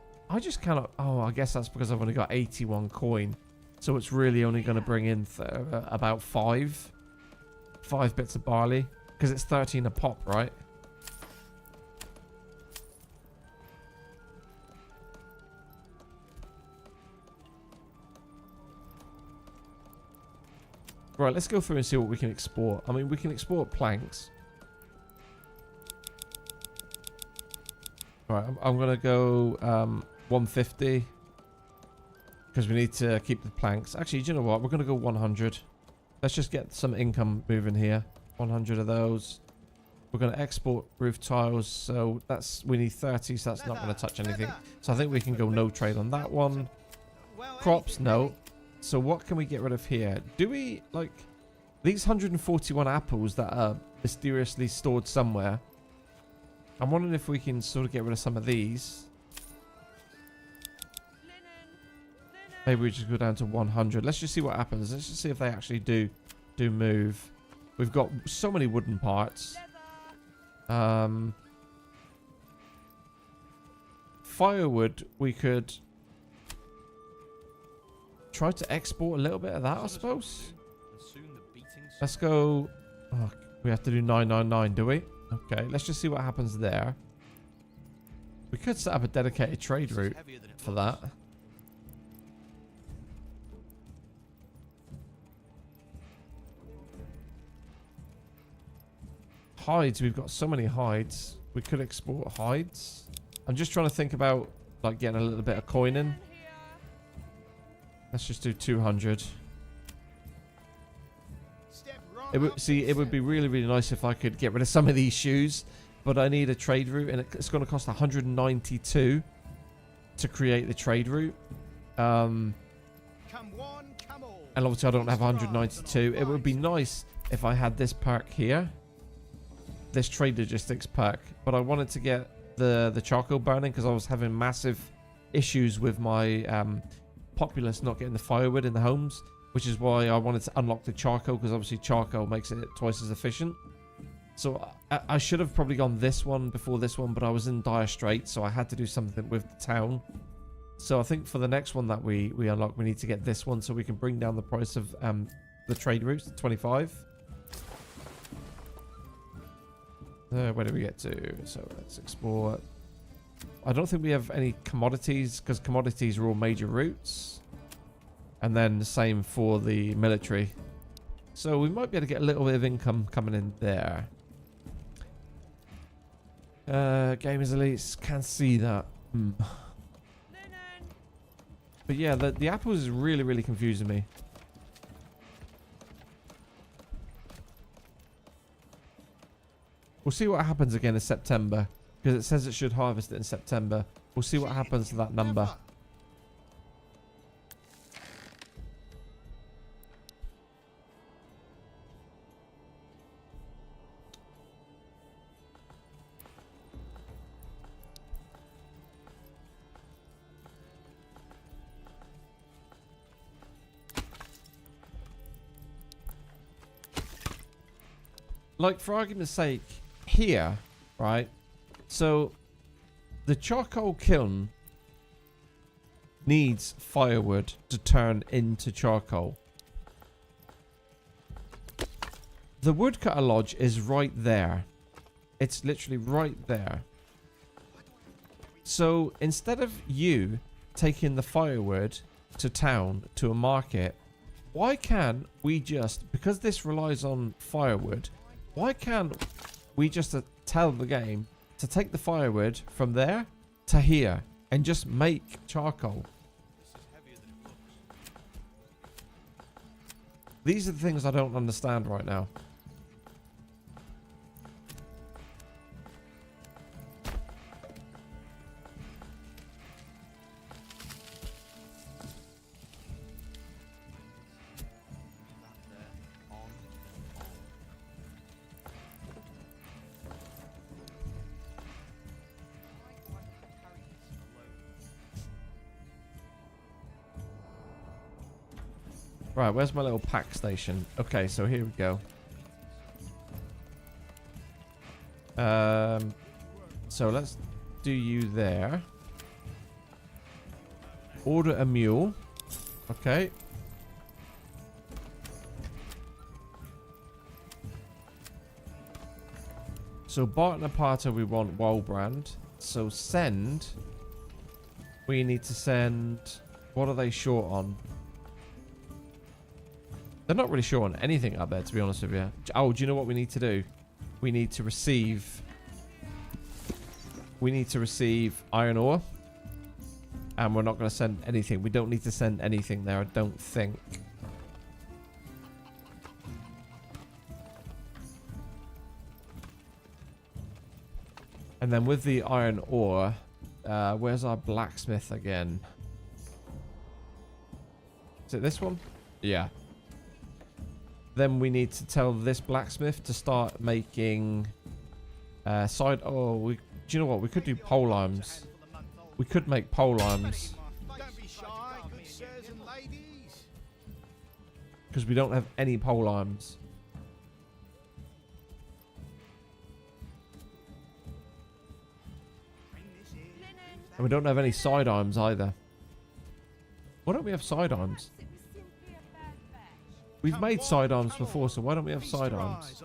Oh, I guess that's because I've only got 81 coin. So it's really only going to bring in about 5 bits of barley, because it's 13 a pop, right? Right, let's go through and see what we can export. I mean, we can export planks. Alright, I'm going to go 150. Because we need to keep the planks. Actually, do you know what? We're going to go 100. Let's just get some income moving here. 100 of those. We're going to export roof tiles. So we need 30, so that's not going to touch anything. So I think we can go no trade on that one. Crops, no. So what can we get rid of here? Do we, like, these 141 apples that are mysteriously stored somewhere? I'm wondering if we can sort of get rid of some of these. Maybe we just go down to 100. Let's just see what happens. Let's just see if they actually do move. We've got so many wooden parts. Firewood, we could try to export a little bit of that, I suppose. Let's go. Oh, we have to do 999, do we? Okay, let's just see what happens there. We could set up a dedicated trade route for that. Hides, we've got so many hides. We could export hides. I'm just trying to think about, like, getting a little bit of coin in. Let's just do 200. It would be really, really nice if I could get rid of some of these shoes, but I need a trade route, and it's going to cost 192 to create the trade route. And obviously I don't have 192. It would be nice if I had this perk here, this trade logistics perk, but I wanted to get the charcoal burning because I was having massive issues with my populace not getting the firewood in the homes, which is why I wanted to unlock the charcoal, because obviously charcoal makes it twice as efficient. So I should have probably gone this one before this one, but I was in dire straits, so I had to do something with the town. So I think for the next one that we unlock, we need to get this one so we can bring down the price of the trade routes to 25. Where do we get to? So let's export. I don't think we have any commodities, because commodities are all major routes. And then the same for the military. So we might be able to get a little bit of income coming in there. Gamers Elites, can't see that. But yeah, the apples is really, really confusing me. We'll see what happens again in September, because it says it should harvest it in September. We'll see what happens to that number. Like, for argument's sake, here, right? So, the charcoal kiln needs firewood to turn into charcoal. The woodcutter lodge is right there. It's literally right there. So, instead of you taking the firewood to town, to a market, why can't we just, because this relies on firewood, why can't we just tell the game to take the firewood from there to here and just make charcoal? These are the things I don't understand right now. Right, where's my little pack station? Okay, so here we go. So let's do you there. Order a mule. Okay. So Barton Aparta we want Wildbrand. So send. We need to send. What are they short on? They're not really short on anything up there, to be honest with you. Oh, do you know what we need to do? We need to receive. We need to receive iron ore. And we're not going to send anything. We don't need to send anything there, I don't think. And then with the iron ore, where's our blacksmith again? Is it this one? Yeah. Then we need to tell this blacksmith to start making do you know what? We could do pole arms. We could make pole arms. Don't be shy, good sirs and ladies. Because we don't have any pole arms. And we don't have any sidearms either. Why don't we have sidearms? We've made sidearms before, so why don't we have sidearms?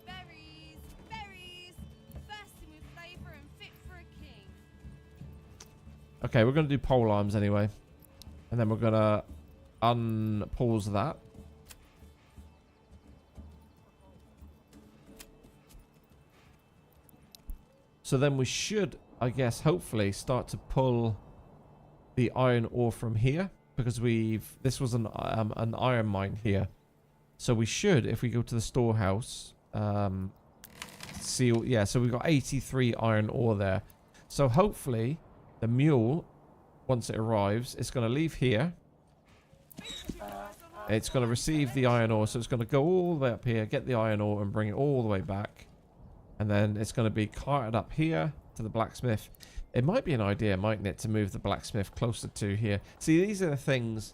Berries, berries, bursting with flavour and fit for a king. Okay, we're going to do pole arms anyway. And then we're going to unpause that. So then we should, I guess, hopefully start to pull the iron ore from here, because this was an iron mine here. So we should, if we go to the storehouse, yeah, so we've got 83 iron ore there. So hopefully the mule, once it arrives, it's going to leave here. It's going to receive the iron ore, so it's going to go all the way up here, get the iron ore, and bring it all the way back. And then it's going to be carted up here to the blacksmith. It might be an idea, mightn't it, to move the blacksmith closer to here. See, these are the things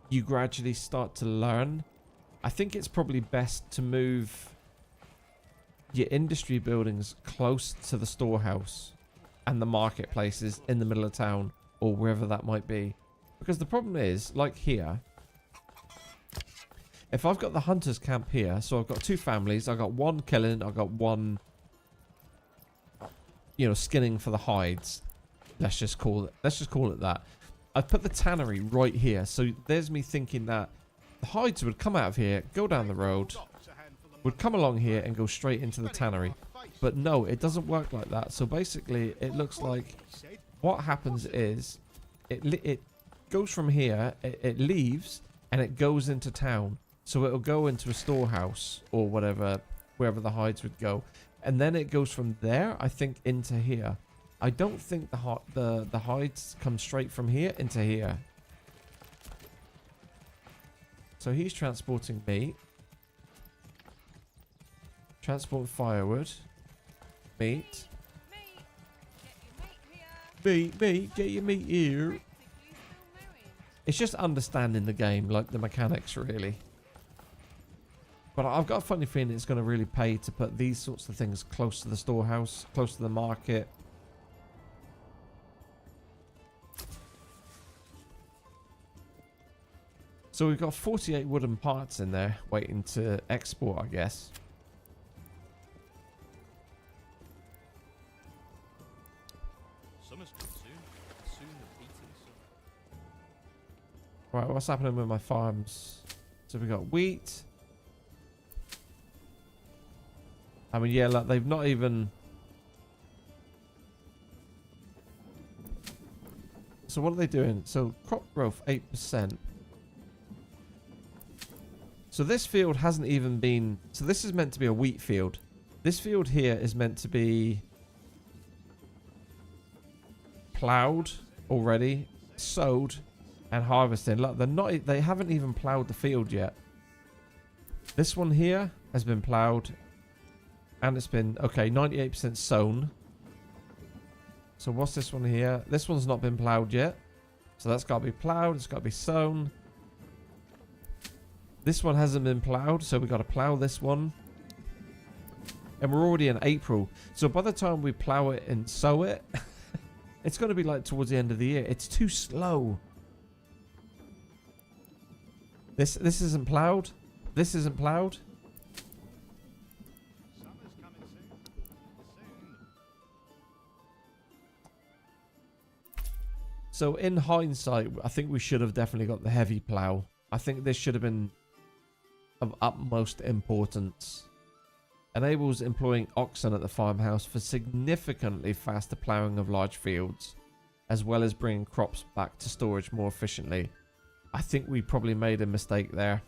you gradually start to learn. I think it's probably best to move your industry buildings close to the storehouse and the marketplaces in the middle of town, or wherever that might be. Because the problem is, like here, if I've got the hunters camp here, so I've got two families, I've got one killing, I've got one, you know, skinning for the hides. Let's just call it that. I've put the tannery right here, so there's me thinking that the hides would come out of here, go down the road, would come along here and go straight into the tannery. But no, it doesn't work like that. So basically, it looks like what happens is it goes from here, it leaves, and it goes into town. So it'll go into a storehouse or whatever, wherever the hides would go. And then it goes from there, I think, into here. I don't think the hides come straight from here into here. So he's transporting meat. Transport firewood. Meat. Meat, get your meat here. It's just understanding the game, like the mechanics, really. But I've got a funny feeling it's going to really pay to put these sorts of things close to the storehouse, close to the market. So we've got 48 wooden parts in there waiting to export, I guess. Summer's coming soon. Soon the beating summer. Right, what's happening with my farms? So we got wheat. I mean, yeah, like they've not even... So what are they doing? So crop growth 8%. So this field hasn't even been... So this is meant to be a wheat field. This field here is meant to be ploughed already, sowed, and harvested. Look, they haven't even ploughed the field yet. This one here has been ploughed. And it's been, okay, 98% sown. So what's this one here? This one's not been ploughed yet. So that's got to be ploughed. It's got to be sown. This one hasn't been ploughed. So we've got to plough this one. And we're already in April. So by the time we plough it and sow it, it's going to be like towards the end of the year. It's too slow. This isn't ploughed. This isn't ploughed. So in hindsight, I think we should have definitely got the heavy plow. I think this should have been of utmost importance. Enables employing oxen at the farmhouse for significantly faster ploughing of large fields, as well as bringing crops back to storage more efficiently. I think we probably made a mistake there.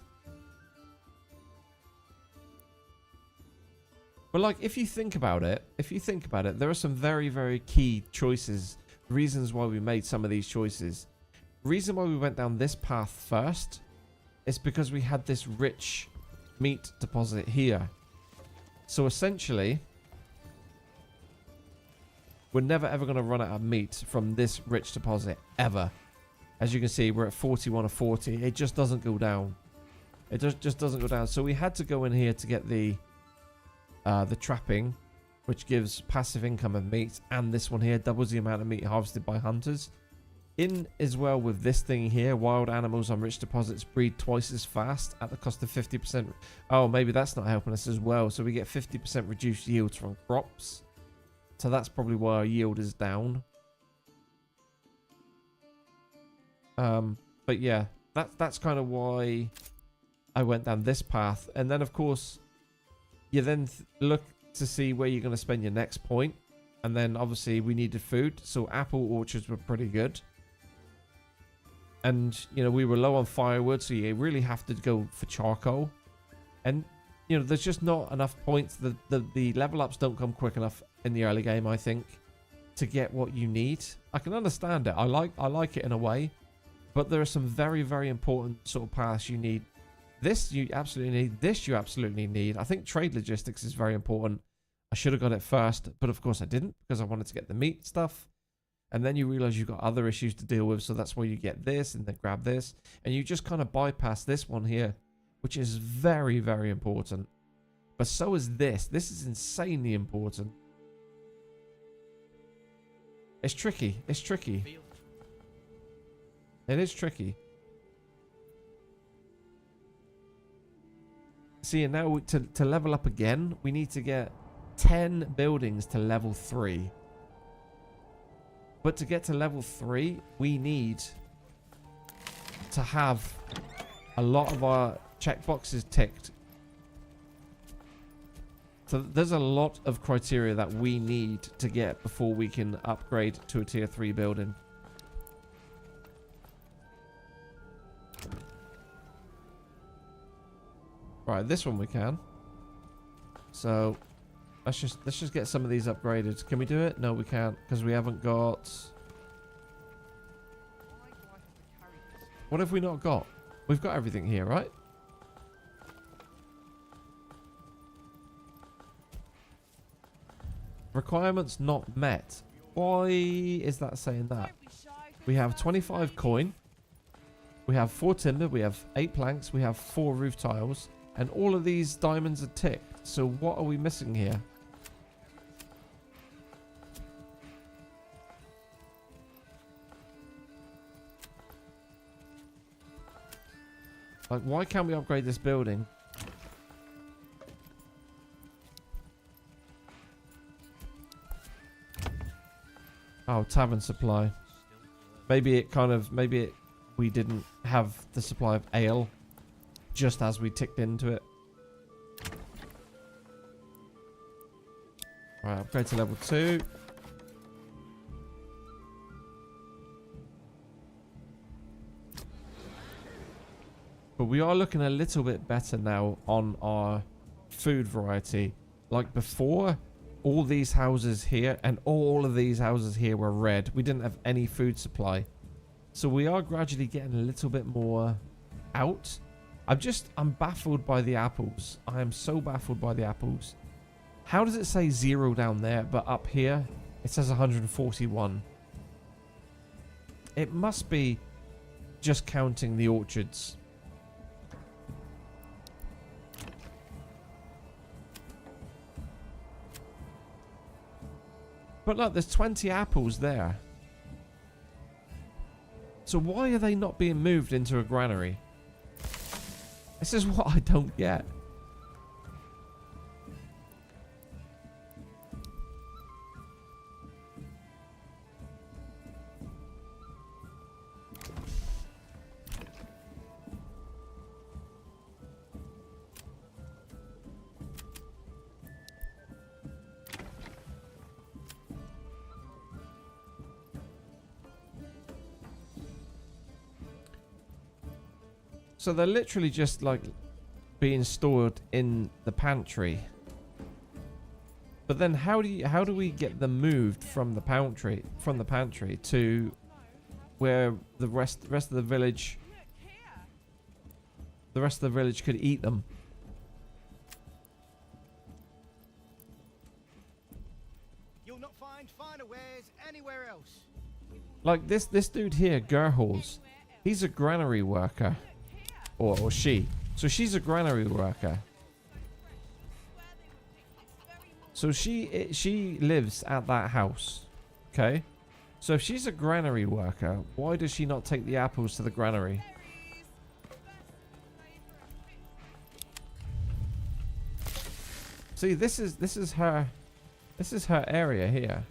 But like, if you think about it, there are some very, very key choices, reasons why we made some of these choices. The reason why we went down this path first is because we had this rich meat deposit here. So essentially, we're never ever going to run out of meat from this rich deposit, ever. As you can see, we're at 41 of 40. It just doesn't go down. It just doesn't go down. So we had to go in here to get the trapping, which gives passive income of meat, and this one here doubles the amount of meat harvested by hunters. In as well with this thing here, wild animals on rich deposits breed twice as fast at the cost of 50%. Oh, maybe that's not helping us as well. So we get 50% reduced yields from crops. So that's probably why our yield is down. But yeah, that's kind of why I went down this path. And then of course, you then look to see where you're going to spend your next point. And then obviously we needed food, so apple orchards were pretty good. And you know, we were low on firewood, so you really have to go for charcoal. And you know, there's just not enough points. The level ups don't come quick enough in the early game, I think, to get what you need. I can understand it. I like it in a way, But there are some very, very important sort of paths you need. This you absolutely need. This you absolutely need. I think trade logistics is very important. I should have got it first, but of course I didn't because I wanted to get the meat stuff. And then you realize you've got other issues to deal with, so that's why you get this and then grab this. And you just kind of bypass this one here, which is very, very important. But so is this. This is insanely important. It's tricky. It's tricky. It is tricky. See, and now to level up again, we need to get 10 buildings to level 3. But to get to level 3, we need to have a lot of our checkboxes ticked. So there's a lot of criteria that we need to get before we can upgrade to a tier 3 building. Right, this one we can. So let's just get some of these upgraded. Can we do it? No, we can't because we haven't got. What have we not got? We've got everything here, right? Requirements not met. Why is that saying that? We have 25 coin. We have 4 timber. We have 8 planks. We have 4 roof tiles. And all of these diamonds are ticked. So what are we missing here? Like, why can't we upgrade this building? Oh, tavern supply. Maybe it kind of, we didn't have the supply of ale just as we ticked into it. Right, upgrade to level 2. But we are looking a little bit better now on our food variety. Like before, all these houses here and all of these houses here were red. We didn't have any food supply. So we are gradually getting a little bit more out. I'm baffled by the apples. I am so baffled by the apples. How does it say 0 down there, but up here it says 141? It must be just counting the orchards. But look, there's 20 apples there. So why are they not being moved into a granary? This is what I don't get. So they're literally just like being stored in the pantry. But then how do we get them moved from the pantry to where the rest of the village could eat them? You'll not find finer wares anywhere else. Like this dude here, Gerhals, he's a granary worker. Or she. So she's a granary worker. So she lives at that house. Okay? So if she's a granary worker, why does she not take the apples to the granary? See, this is her area here.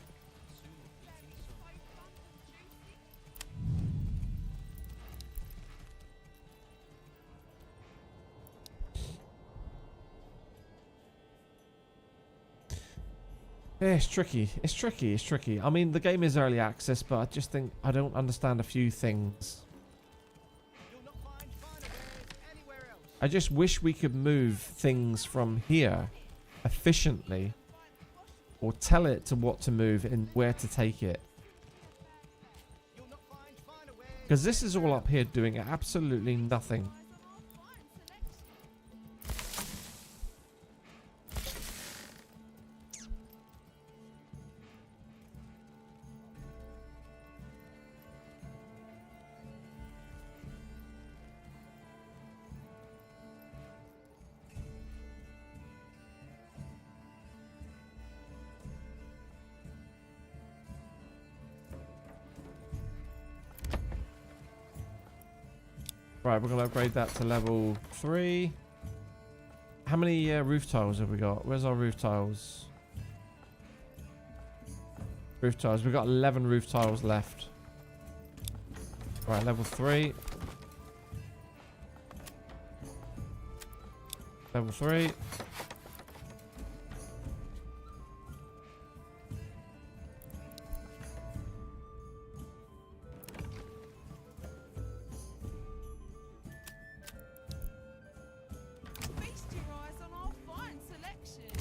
Yeah, it's tricky. It's tricky. It's tricky. I mean, the game is early access, but I just think I don't understand a few things. I just wish we could move things from here efficiently, or tell it to what to move and where to take it. Because this is all up here doing absolutely nothing. Right, we're going to upgrade that to level 3. How many roof tiles have we got? Where's our roof tiles? Roof tiles. We've got 11 roof tiles left. Right, level 3. Level 3. Feast your eyes on our fine selection.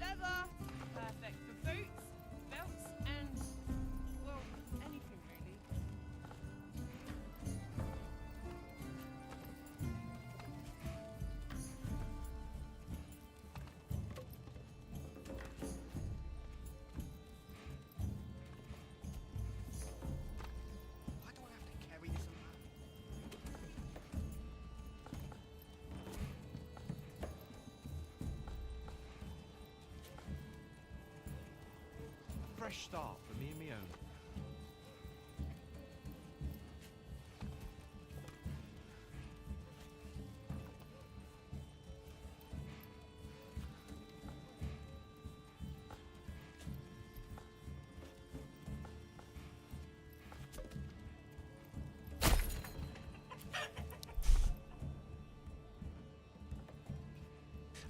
Leather, perfect for boots, belts, and, well, anything really. Why do I have to carry this alone? Fresh start for me and me own.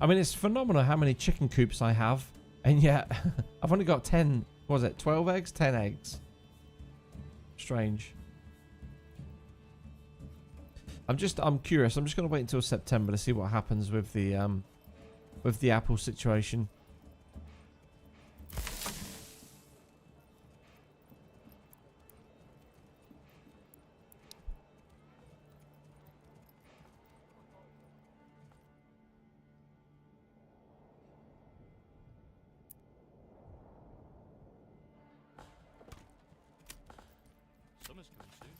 I mean, it's phenomenal how many chicken coops I have. And yet, I've only got 10, what was it, 12 eggs? 10 eggs. Strange. I'm curious. I'm just going to wait until September to see what happens with the Apple situation. Summer's coming soon.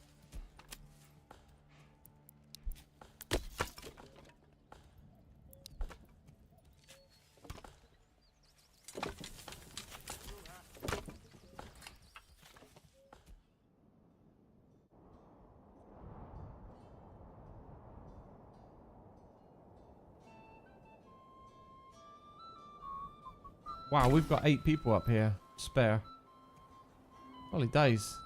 Wow, we've got 8 people up here. Spare. Holy days.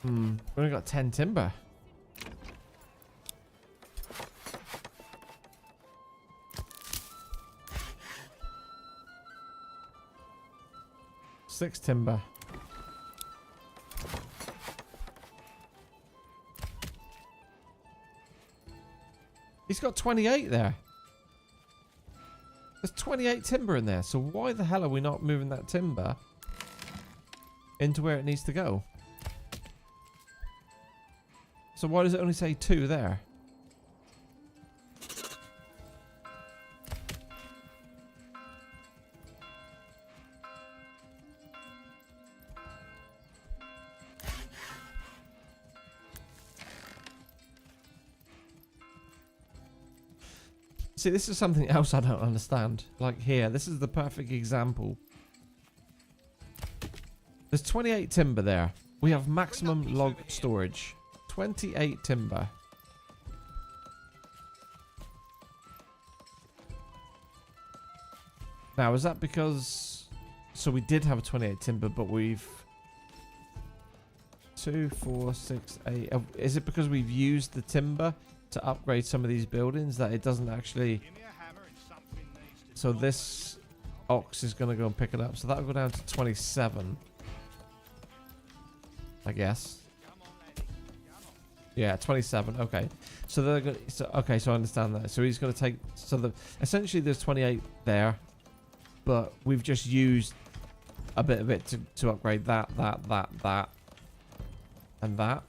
We've only got 10 timber. Six timber. He's got 28 there. There's 28 timber in there. So why the hell are we not moving that timber into where it needs to go? So why does it only say 2 there? See, this is something else I don't understand. Like here, this is the perfect example. There's 28 timber there. We have maximum log storage. 28 timber. Now, is that because... So we did have a 28 timber, but we've... 2, 4, 6, 8... Is it because we've used the timber to upgrade some of these buildings that it doesn't actually... Give me a hammer and something needs to So drop. this... Ox is going to go and pick it up. So that'll go down to 27. I guess. Yeah, 27. Okay. So they're going okay, so I understand that. So he's going to take, so essentially there's 28 there, but we've just used a bit of it to upgrade that, and that.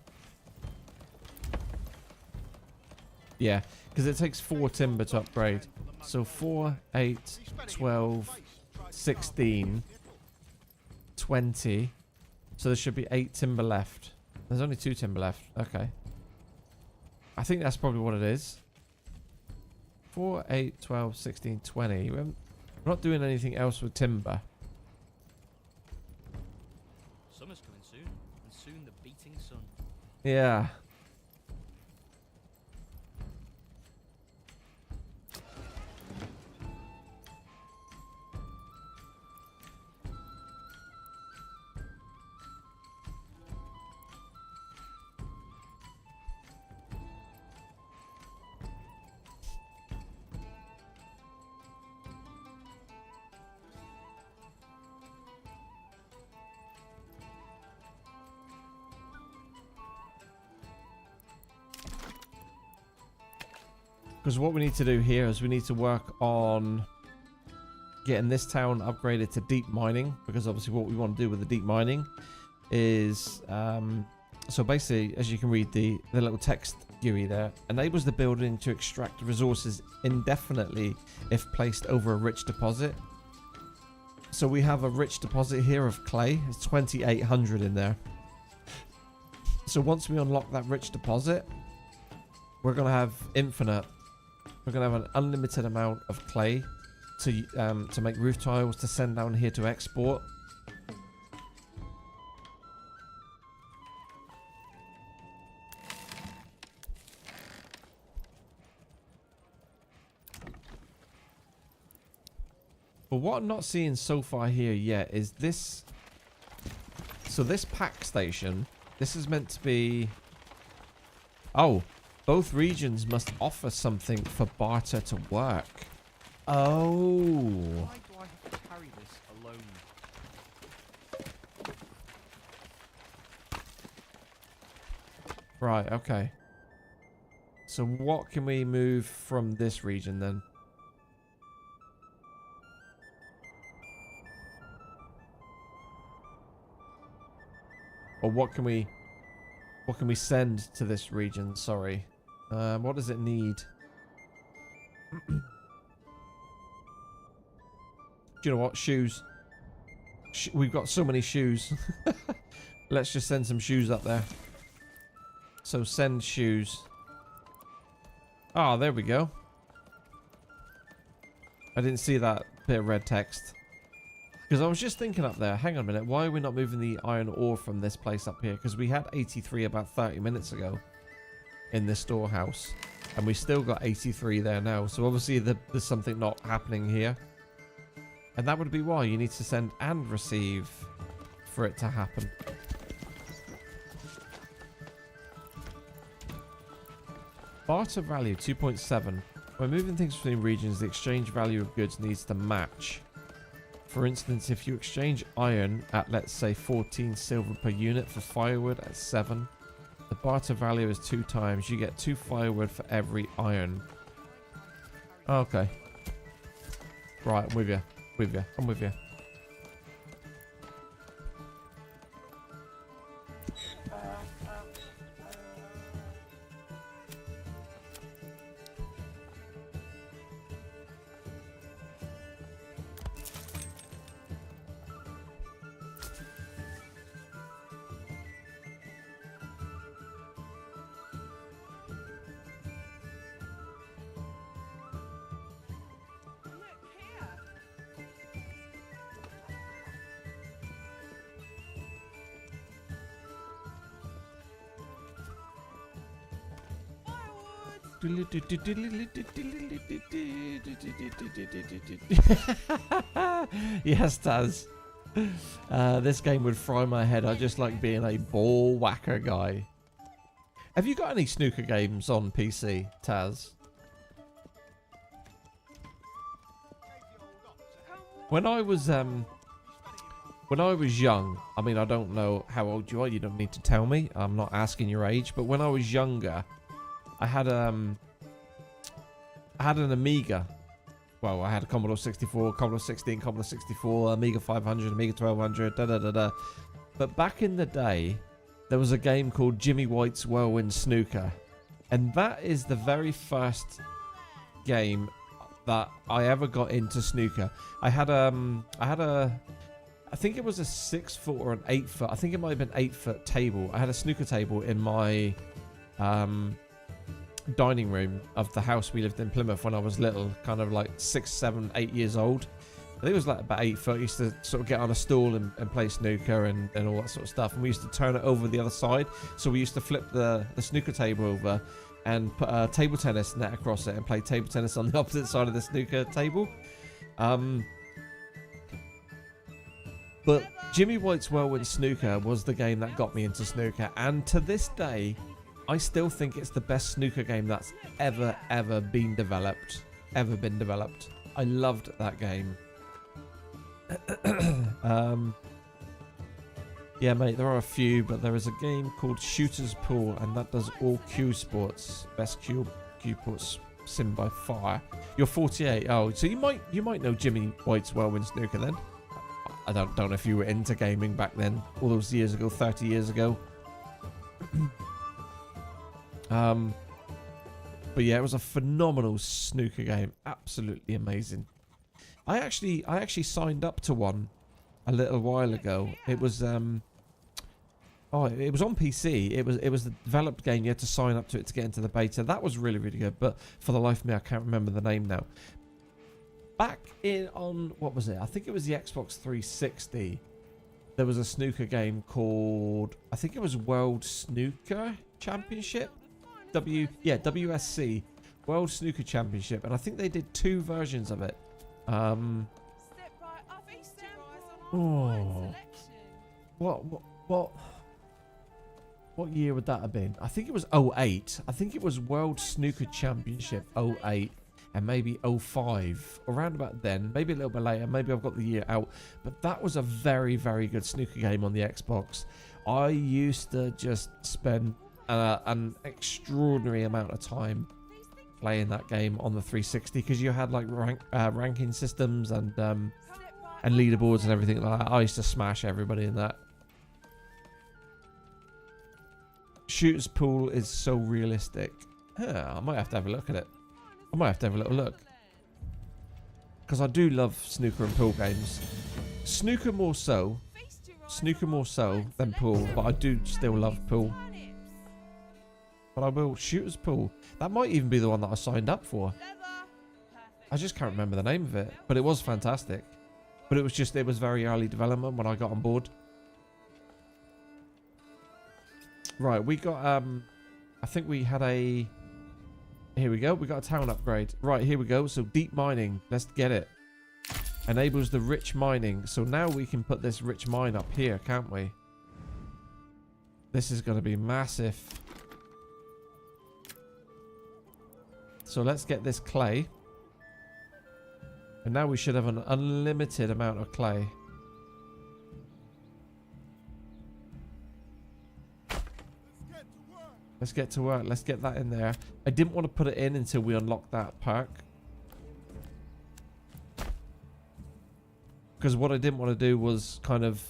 Yeah, because it takes 4 timber to upgrade. So 4, 8, 12, 16, 20. So there should be 8 timber left. There's only 2 timber left. Okay. I think that's probably what it is. 4, 8, 12, 16, 20. We're not doing anything else with timber. Summer's coming soon, and soon the beating sun. Yeah. Because what we need to do here is we need to work on getting this town upgraded to deep mining. Because obviously what we want to do with the deep mining is... so basically, as you can read the little text GUI there, enables the building to extract resources indefinitely if placed over a rich deposit. So we have a rich deposit here of clay. It's 2,800 in there. So once we unlock that rich deposit, we're going to have infinite... We're going to have an unlimited amount of clay to make roof tiles to send down here to export. But what I'm not seeing so far here yet is this. So this pack station, this is meant to be... Oh. Both regions must offer something for barter to work. Oh. Why do I have to carry this alone? Right, okay. So what can we move from this region then? Or what can we send to this region? Sorry. What does it need? Do you know what? Shoes. We've got so many shoes. Let's just send some shoes up there. So send shoes. Ah, there we go. I didn't see that bit of red text. Because I was just thinking up there, hang on a minute, why are we not moving the iron ore from this place up here? Because we had 83 about 30 minutes ago in this storehouse. And we still got 83 there now. So obviously there's something not happening here. And that would be why you need to send and receive for it to happen. Barter value 2.7. When moving things between regions, the exchange value of goods needs to match. For instance, if you exchange iron at, let's say, 14 silver per unit for firewood at 7, the barter value is 2 times. You get 2 firewood for every iron. Okay. Right, I'm with you. I'm with you. Yes, Taz. This game would fry my head. I just like being a ball whacker guy. Have you got any snooker games on PC, Taz? When I was young, I mean, I don't know how old you are. You don't need to tell me. I'm not asking your age. But when I was younger, I had an Amiga. Well, I had a Commodore 64, Commodore 16, Commodore 64, Amiga 500, Amiga 1200, da da da da. But back in the day, there was a game called Jimmy White's Whirlwind Snooker, and that is the very first game that I ever got into snooker. I think it was a 6 foot or an 8 foot. I think it might have been 8 foot table. I had a snooker table in my dining room of the house we lived in Plymouth when I was little, kind of like 6, 7, 8 years old. I think it was like about 8 foot. I used to sort of get on a stool and play snooker and all that sort of stuff. And we used to turn it over the other side. So we used to flip the snooker table over and put a table tennis net across it and play table tennis on the opposite side of the snooker table. But Jimmy White's Whirlwind Snooker was the game that got me into snooker. And to this day, I still think it's the best snooker game that's ever been developed. I loved that game. Yeah, mate, there are a few, but there is a game called Shooter's Pool, and that does all Q sports. Best Q sports sim by far. You're 48. Oh, so you might know Jimmy White's Whirlwind Snooker then. I don't know if you were into gaming back then, all those years ago, 30 years ago. But yeah, it was a phenomenal snooker game. Absolutely amazing. I actually signed up to one a little while ago. It was it was on PC. It was the developed game. You had to sign up to it to get into the beta. That was really good. But for the life of me, I can't remember the name now. Back on what was it? I think it was the Xbox 360. There was a snooker game called, I think it was World Snooker Championship. WSC, World Snooker Championship, and I think they did 2 versions of it. What year would that have been? I think it was 08. I think it was World Snooker Championship 08 and maybe 05, around about then, maybe a little bit later, maybe I've got the year out, but that was a very good snooker game on the Xbox. I used to just spend an extraordinary amount of time playing that game on the 360 because you had like ranking systems and leaderboards and everything like that. I used to smash everybody in that. Shooter's Pool is so realistic. I might have to have a look at it. I might have to have a little look, because I do love snooker and pool games. Snooker more so than pool, but I do still love pool. But I will. Shooter's Pool. That might even be the one that I signed up for. I just can't remember the name of it, but it was fantastic. But it was very early development when I got on board. Right, we got I think we had a, here we go, we got a town upgrade. Right, here we go. So deep mining, let's get it. Enables the rich mining. So now we can put this rich mine up here, can't we? This is going to be massive. So let's get this clay. And now we should have an unlimited amount of clay. Let's get to work. Let's get that in there. I didn't want to put it in until we unlock that perk. Because what I didn't want to do was kind of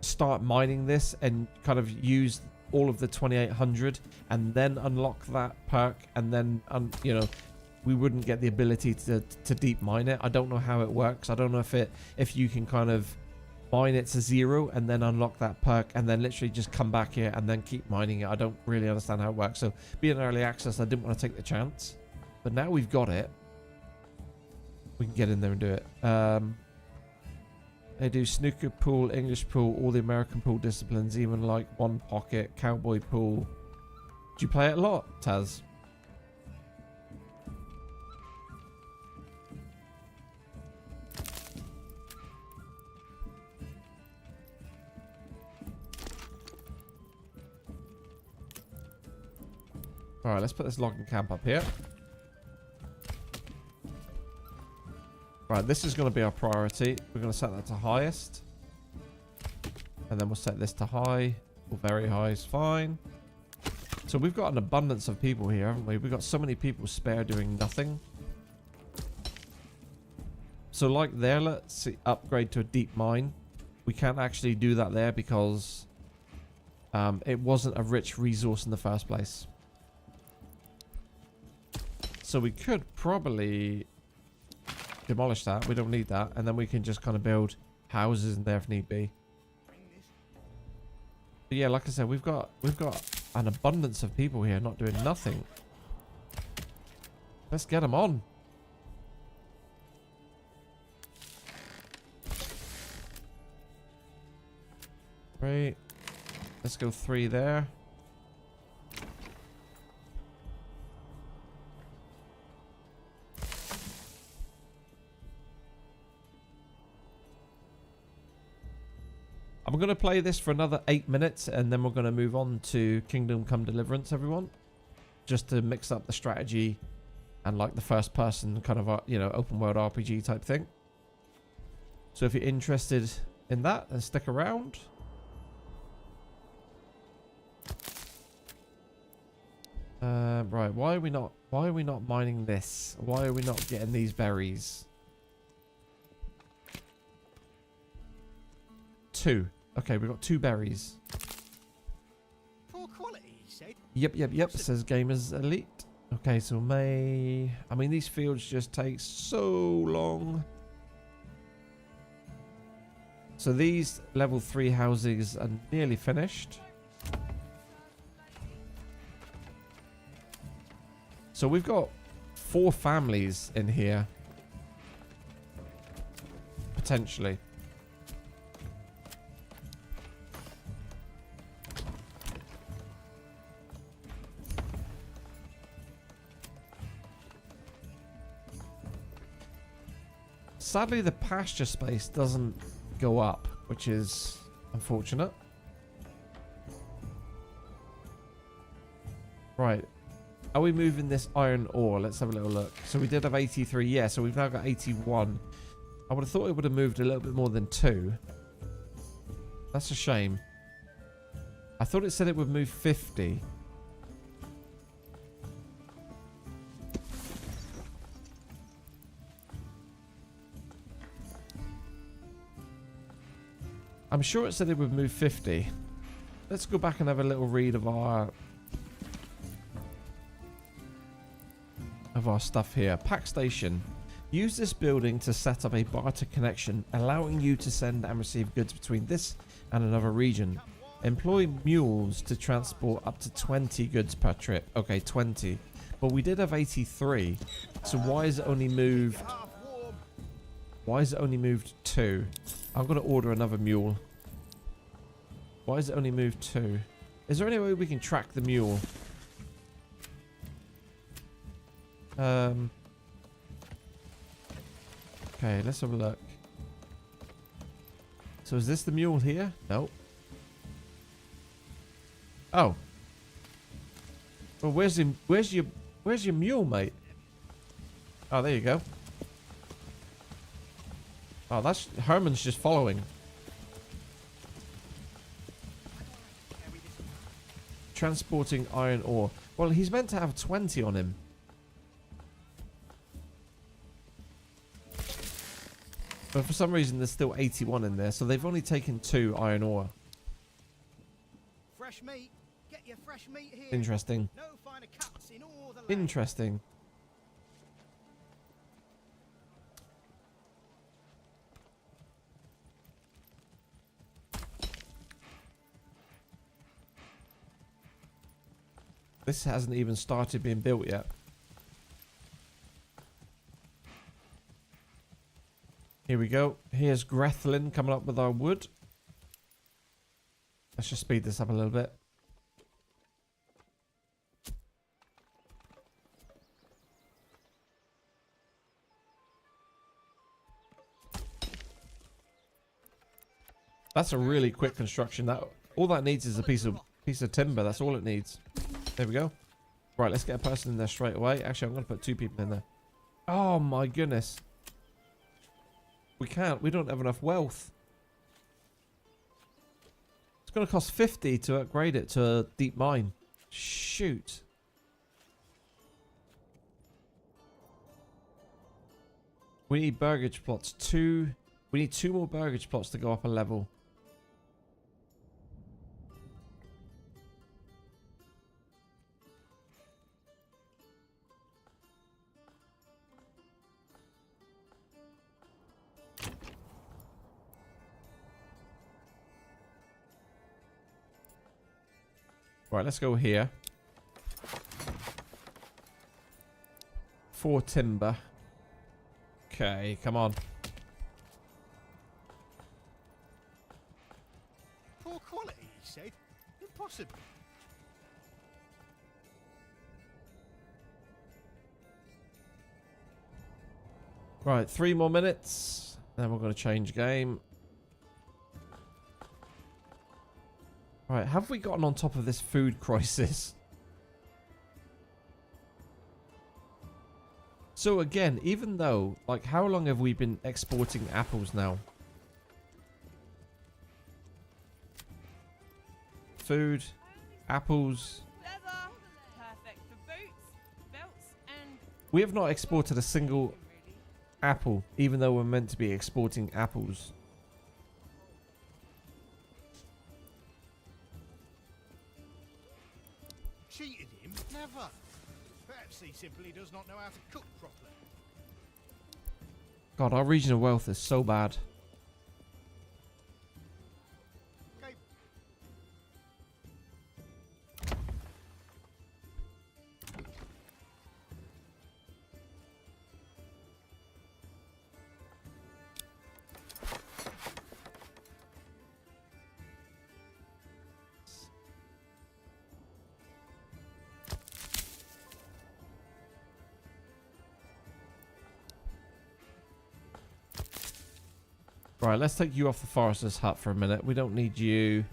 start mining this and kind of use all of the 2800 and then unlock that perk, and then you know, we wouldn't get the ability to deep mine it. I don't know how it works. I don't know if you can kind of mine it to 0 and then unlock that perk and then literally just come back here and then keep mining it. I don't really understand how it works. So being early access, I didn't want to take the chance, but now we've got it, we can get in there and do it. They do snooker, pool, English pool, all the American pool disciplines, even like one pocket, cowboy pool. Do you play it a lot, Taz? Alright, let's put this logging camp up here. Right, this is going to be our priority. We're going to set that to highest. And then we'll set this to high. Or very high is fine. So we've got an abundance of people here, haven't we? We've got so many people spare doing nothing. So like there, let's see, upgrade to a deep mine. We can't actually do that there because it wasn't a rich resource in the first place. So we could probably demolish that. We don't need that. And then we can just kind of build houses in there if need be. But yeah, like I said, we've got an abundance of people here not doing nothing. Let's get them on. Right. Let's go 3 there. I'm going to play this for another 8 minutes and then we're going to move on to Kingdom Come Deliverance, everyone. Just to mix up the strategy and like the first person kind of, you know, open world RPG type thing. So if you're interested in that, then stick around. Right, why are we not mining this? Why are we not getting these berries? 2. Okay, we've got 2 berries. Poor quality, he said. Yep, says Gamers Elite. Okay, so I mean, these fields just take so long. So these level 3 houses are nearly finished. So we've got 4 families in here. Potentially. Sadly, the pasture space doesn't go up, which is unfortunate. Right. Are we moving this iron ore? Let's have a little look. So we did have 83. Yeah, so we've now got 81. I would have thought it would have moved a little bit more than 2. That's a shame. I thought it said it would move 50. I'm sure it said it would move 50. Let's go back and have a little read of our stuff here. Pack station. Use this building to set up a barter connection, allowing you to send and receive goods between this and another region. Employ mules to transport up to 20 goods per trip. Okay, 20. But we did have 83. So why is it only moved? Why is it only moved 2? I'm going to order another mule. Why is it only moved 2? Is there any way we can track the mule? Okay, let's have a look. So is this the mule here? No. Oh. Well, where's your mule, mate? Oh, there you go. Oh, that's Herman's just following. Transporting iron ore. Well, he's meant to have 20 on him. But for some reason, there's still 81 in there, so they've only taken 2 iron ore. Fresh meat. Get your fresh meat here. Interesting. No finer cuts in all the land. Interesting. This hasn't even started being built yet. Here we go. Here's Grethlin coming up with our wood. Let's just speed this up a little bit. That's a really quick construction. That all that needs is a piece of timber. That's all it needs. There we go. Right, let's get a person in there straight away. Actually, I'm going to put 2 people in there. Oh my goodness. We can't. We don't have enough wealth. It's going to cost 50 to upgrade it to a deep mine. Shoot. We need burgage plots. We need 2 more burgage plots to go up a level. Right, let's go here. 4 timber. Okay, come on. Poor quality, he said. Impossible. Right, 3 more minutes. Then we're going to change game. Right, have we gotten on top of this food crisis? So again, even though, like, how long have we been exporting apples now? Food, apples. Leather. Perfect for boots, belts, and We have not exported a single apple, even though we're meant to be exporting apples. Cheated him? Never. Perhaps he simply does not know how to cook properly. God, our regional wealth is so bad. Okay. Right, let's take you off the forester's hut for a minute. We don't need you.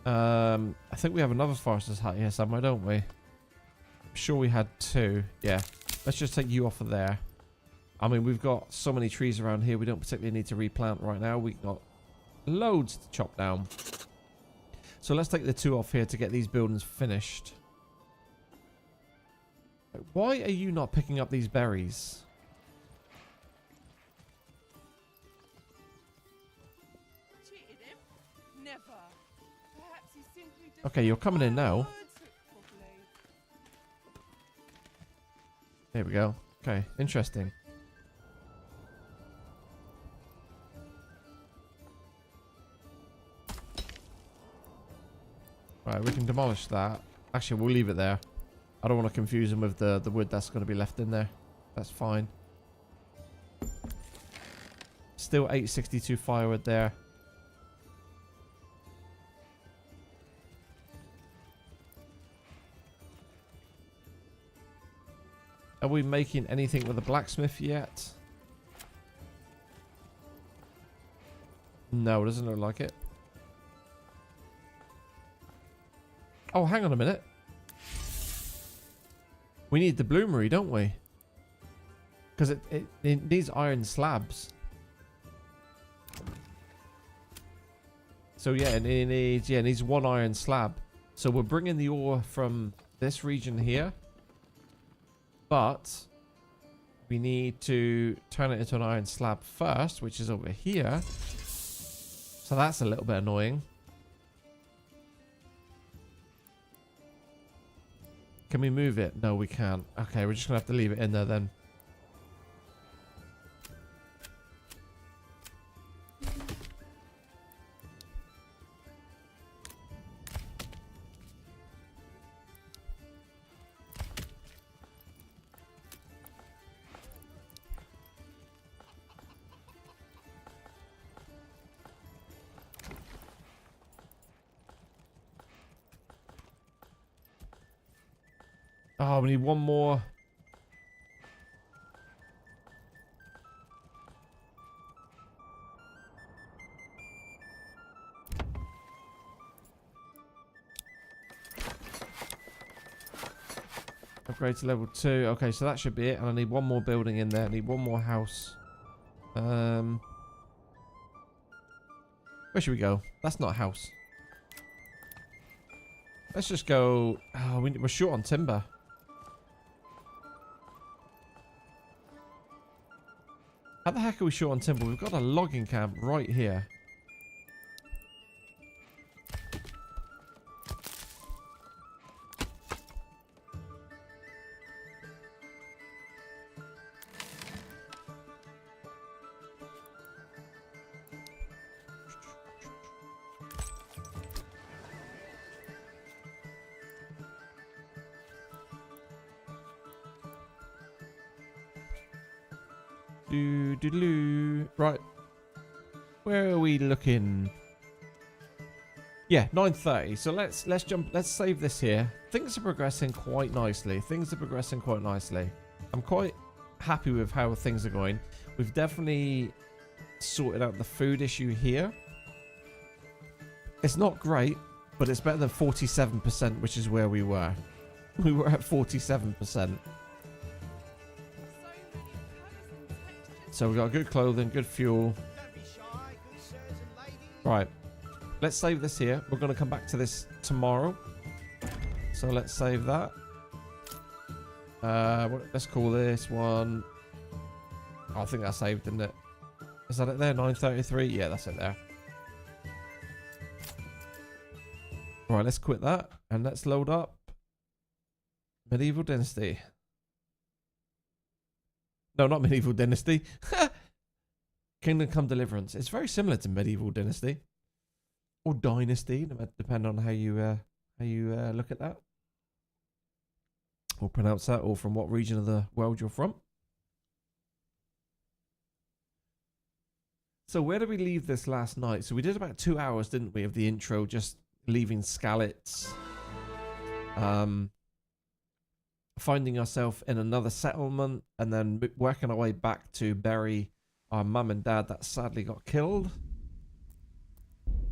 I think we have another forester's hut here somewhere, don't we? I'm sure we had 2. Yeah. Let's just take you off of there. I mean, we've got so many trees around here. We don't particularly need to replant right now. We've got loads to chop down. So let's take the 2 off here to get these buildings finished. Why are you not picking up these berries? cheated him. Never. Perhaps he simply doesn't Okay, you're coming in now. words properly. There we go. Okay, interesting. Right, we can demolish that. Actually, we'll leave it there. I don't want to confuse him with the wood that's going to be left in there. That's fine. Still 862 firewood there. Are we making anything with a blacksmith yet? No, it doesn't look like it. Oh, hang on a minute. We need the bloomery, don't we? Because it needs iron slabs. So yeah, it needs 1 iron slab. So we're bringing the ore from this region here. But we need to turn it into an iron slab first, which is over here. So that's a little bit annoying. Can we move it? No, we can't. Okay, we're just going to have to leave it in there then. Oh, we need 1 more. Upgrade to level 2. Okay, so that should be it. And I need 1 more building in there. I need 1 more house. Where should we go? That's not a house. Let's just go... Oh, we're short on timber. How the heck are we short on timber? We've got a logging camp right here. Right. Where are we looking? Yeah, 9:30. So let's jump. Let's save this here. Things are progressing quite nicely. I'm quite happy with how things are going. We've definitely sorted out the food issue here. It's not great, but it's better than 47%, which is where we were. We were at 47%. So we got good clothing, good fuel. Don't be shy, good sirs and ladies. Right. Let's save this here. We're going to come back to this tomorrow. So let's save that. Let's call this one. Oh, I think that's saved, didn't it? Is that it there? 9:33? Yeah, that's it there. Right, let's quit that. And let's load up Medieval Dynasty. No, not Medieval Dynasty. Kingdom Come Deliverance. It's very similar to Medieval Dynasty. Or Dynasty, depending on how you look at that. Or pronounce that, or from what region of the world you're from. So where did we leave this last night? So we did about 2 hours, didn't we, of the intro, just leaving Skalitz. Finding ourselves in another settlement, and then working our way back to bury our mum and dad that sadly got killed.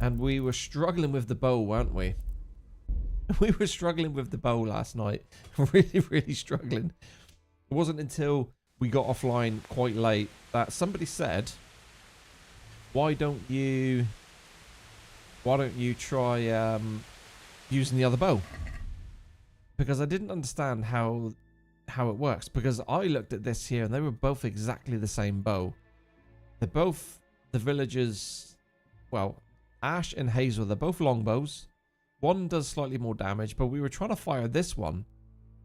And we were struggling with the bow, weren't we? We were struggling with the bow last night. Really struggling. It wasn't until we got offline quite late that somebody said, why don't you try using the other bow? Because I didn't understand how it works. Because I looked at this here and they were both exactly the same bow. They're both the villagers. Well, Ash and Hazel, they're both longbows. One does slightly more damage, but we were trying to fire this one,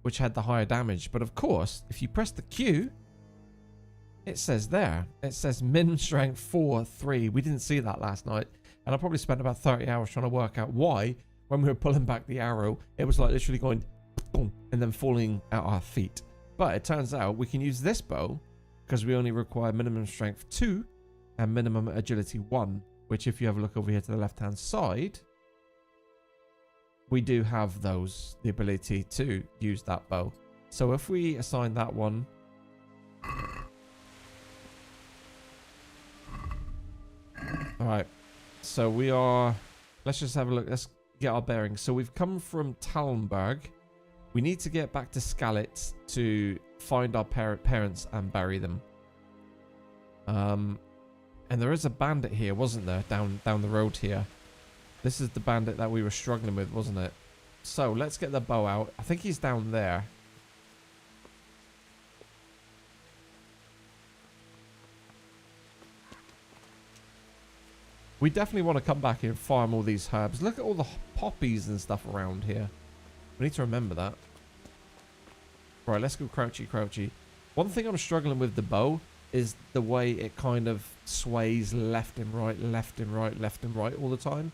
which had the higher damage. But of course, if you press the Q, it says there. It says min strength 4, 3. We didn't see that last night. And I probably spent about 30 hours trying to work out why, when we were pulling back the arrow, it was like literally going boom, and then falling at our feet. But it turns out we can use this bow because we only require minimum strength 2 and minimum agility 1, which if you have a look over here to the left hand side, we do have those, the ability to use that bow. So if we assign that one, all right, so we are, let's just have a look, let's get our bearings. So we've come from Talmberg. We need to get back to Skalitz to find our parents and bury them. And there is a bandit here, wasn't there? Down the road here. This is the bandit that we were struggling with, wasn't it? So let's get the bow out. I think he's down there. We definitely want to come back and farm all these herbs. Look at all the poppies and stuff around here. We need to remember that. Right, let's go crouchy. One thing I'm struggling with the bow is the way it kind of sways left and right, left and right, left and right all the time.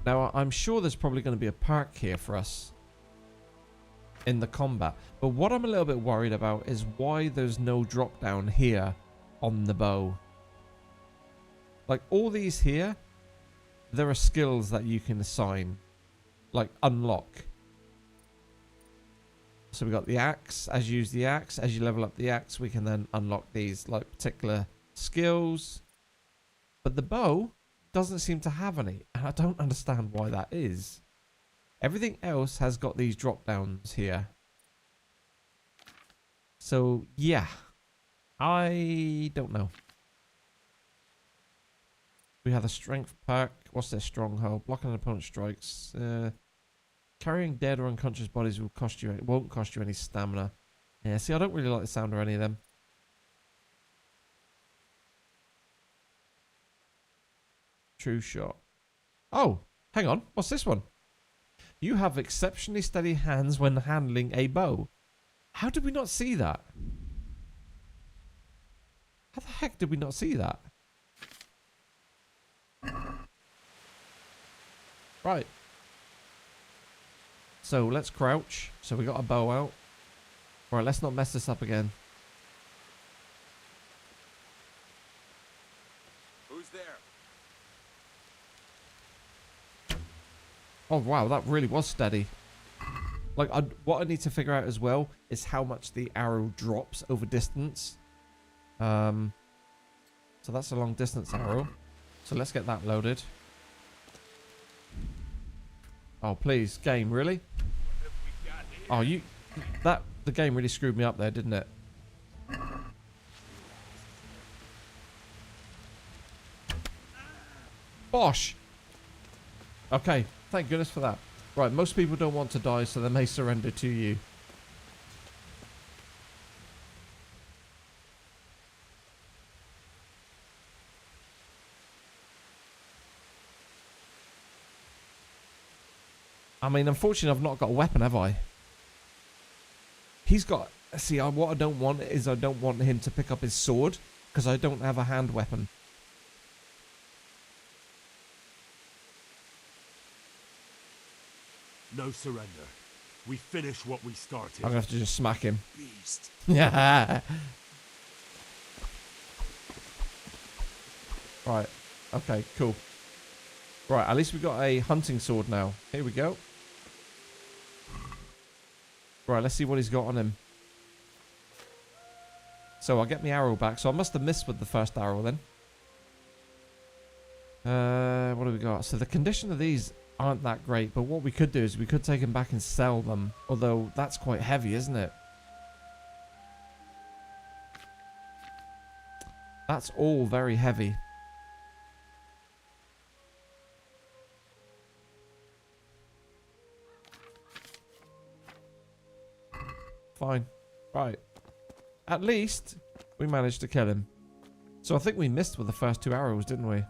Now, I'm sure there's probably going to be a perk here for us in the combat. But what I'm a little bit worried about is why there's no drop down here on the bow. Like all these here, there are skills that you can assign, like unlock. So we got the axe. As you use the axe, as you level up the axe, we can then unlock these like particular skills. But the bow doesn't seem to have any, and I don't understand why that is. Everything else has got these drop downs here. So yeah, I don't know. We have the strength perk. What's this? Stronghold. Blocking an opponent's strikes. Carrying dead or unconscious bodies will cost you. It won't cost you any stamina. Yeah, see, I don't really like the sound of any of them. True shot. Oh, hang on. What's this one? You have exceptionally steady hands when handling a bow. How did we not see that? How the heck did we not see that? Right. So let's crouch. So we got a bow out. Alright, let's not mess this up again. Who's there? Oh wow, that really was steady. Like, what I need to figure out as well is how much the arrow drops over distance. So that's a long distance arrow. So let's get that loaded. Oh please, game, really? Oh, the game really screwed me up there, didn't it? Bosh! Okay, thank goodness for that. Right, most people don't want to die, so they may surrender to you. I mean, unfortunately, I've not got a weapon, have I? He's got... See, what I don't want is I don't want him to pick up his sword, because I don't have a hand weapon. No surrender. We finish what we started. I'm going to have to just smack him. Beast. Yeah. Right. Okay, cool. Right, at least we got a hunting sword now. Here we go. Right, let's see what he's got on him. So I'll get my arrow back. So I must have missed with the first arrow then. What do we got? So the condition of these aren't that great, but what we could do is we could take them back and sell them. Although that's quite heavy, isn't it? That's all very heavy. Fine. Right. At least we managed to kill him. So I think we missed with the first two arrows, didn't we?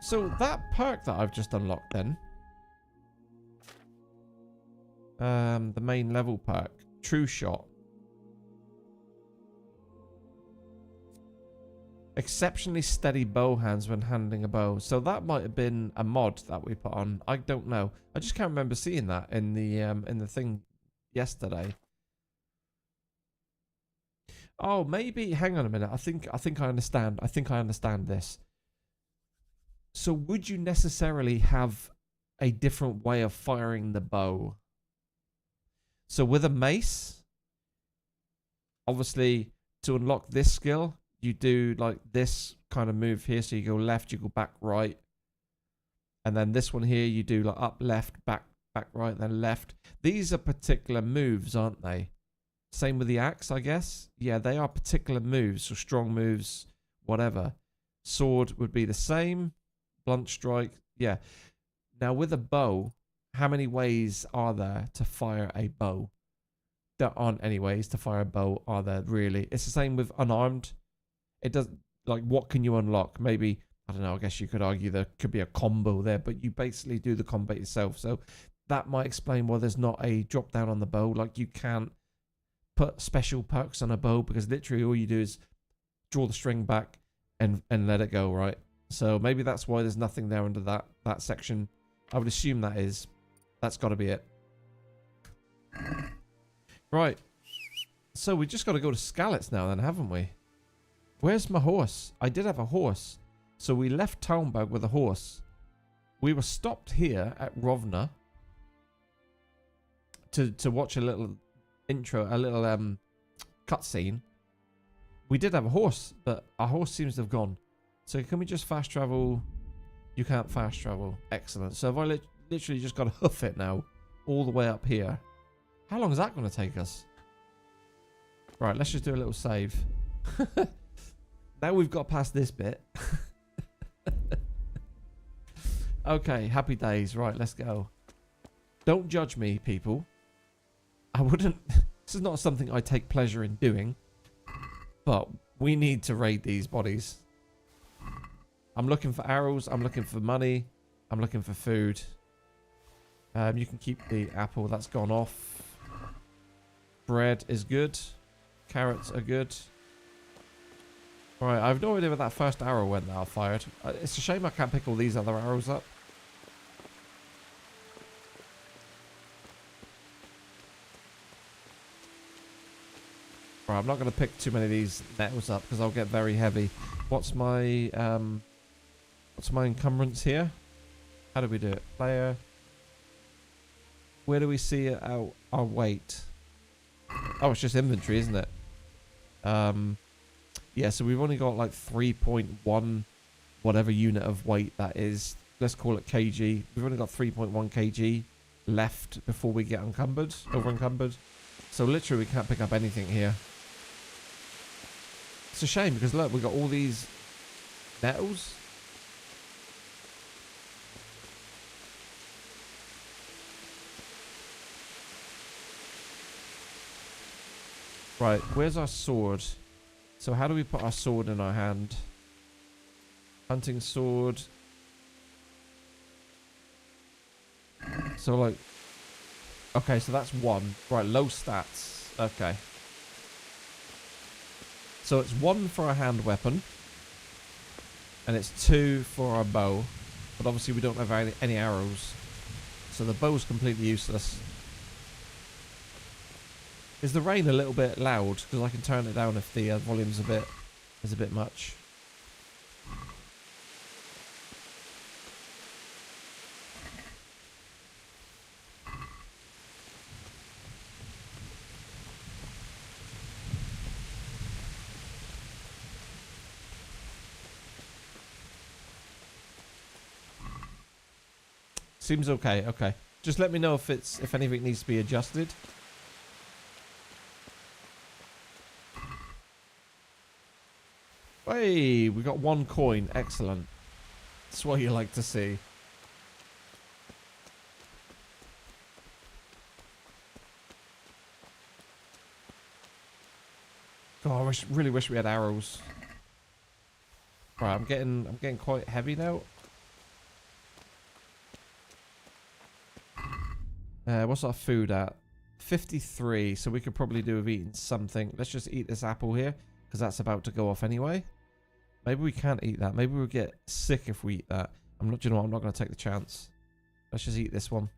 So that perk that I've just unlocked then. The main level perk. True shot. Exceptionally steady bow hands when handling a bow. So that might have been a mod that we put on. I don't know. I just can't remember seeing that in the thing yesterday. Oh, maybe. Hang on a minute. I think I understand. I think I understand this. So would you necessarily have a different way of firing the bow? So with a mace, obviously to unlock this skill, you do like this kind of move here. So you go left, you go back, right. And then this one here, you do like up, left, back, right, then left. These are particular moves, aren't they? Same with the axe, I guess. Yeah, they are particular moves. So strong moves, whatever. Sword would be the same. Blunt strike. Yeah. Now with a bow, how many ways are there to fire a bow? There aren't any ways to fire a bow, are there really? It's the same with unarmed. It does, like, what can you unlock? Maybe, I don't know, I guess you could argue there could be a combo there, but you basically do the combat yourself. So that might explain why there's not a drop down on the bow. Like, you can't put special perks on a bow because literally all you do is draw the string back and let it go, right? So maybe that's why there's nothing there under that section. I would assume that's got to be it. Right. So we just got to go to Skalitz now then, haven't we? Where's my horse? I did have a horse. So we left Talmberg with a horse. We were stopped here at Rovna to watch a little intro, a little cutscene. We did have a horse, but our horse seems to have gone. So can we just fast travel? You can't fast travel. Excellent. So have I literally just got to hoof it now all the way up here? How long is that going to take us? Right, let's just do a little save. Now we've got past this bit. Okay, happy days. Right, let's go. Don't judge me, people. I wouldn't... This is not something I take pleasure in doing. But we need to raid these bodies. I'm looking for arrows. I'm looking for money. I'm looking for food. You can keep the apple. That's gone off. Bread is good. Carrots are good. Right, I have no idea where that first arrow went that I fired. It's a shame I can't pick all these other arrows up. Right, I'm not going to pick too many of these nettles up because I'll get very heavy. What's my encumbrance here? How do we do it? Player. Where do we see our weight? Oh, it's just inventory, isn't it? Yeah, so we've only got like 3.1 whatever unit of weight that is. Let's call it kg. We've only got 3.1 kg left before we get encumbered, over encumbered. So literally we can't pick up anything here. It's a shame because look, we've got all these nettles. Right, where's our sword? So how do we put our sword in our hand? Hunting sword. So like... Okay, so that's 1. Right, low stats. Okay. So it's 1 for a hand weapon. And it's 2 for our bow. But obviously we don't have any arrows. So the bow's completely useless. Is the rain a little bit loud? Because I can turn it down if the volume's is a bit much. Seems okay. Okay, just let me know if anything needs to be adjusted. Hey, we got 1 coin. Excellent. That's what you like to see. God, I really wish we had arrows. Right, I'm getting quite heavy now. What's our food at? 53. So we could probably do with eating something. Let's just eat this apple here because that's about to go off anyway. Maybe we can't eat that. Maybe we'll get sick if we eat that. I'm not, you know what? I'm not going to take the chance. Let's just eat this one.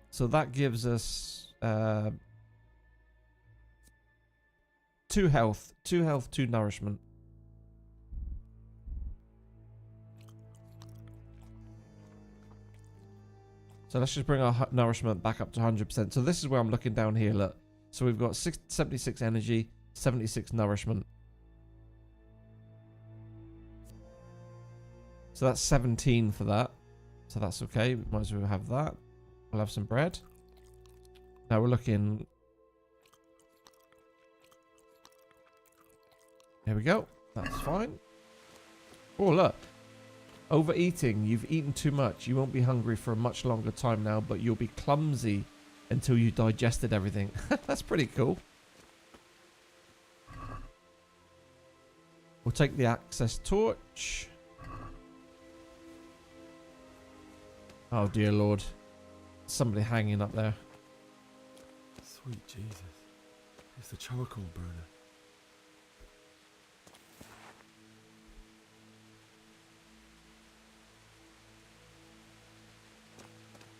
So that gives us 2 health. 2 health, 2 nourishment. So let's just bring our nourishment back up to 100%. So this is where I'm looking down here, look. So we've got 76 energy, 76 nourishment. So that's 17 for that. So that's okay. We might as well have that. We'll have some bread. Now we're looking... There we go. That's fine. Oh, look. Overeating. You've eaten too much. You won't be hungry for a much longer time now, but you'll be clumsy until you digested everything. That's pretty cool. We'll take the access torch. Oh dear Lord. Somebody hanging up there. Sweet Jesus. It's the charcoal burner.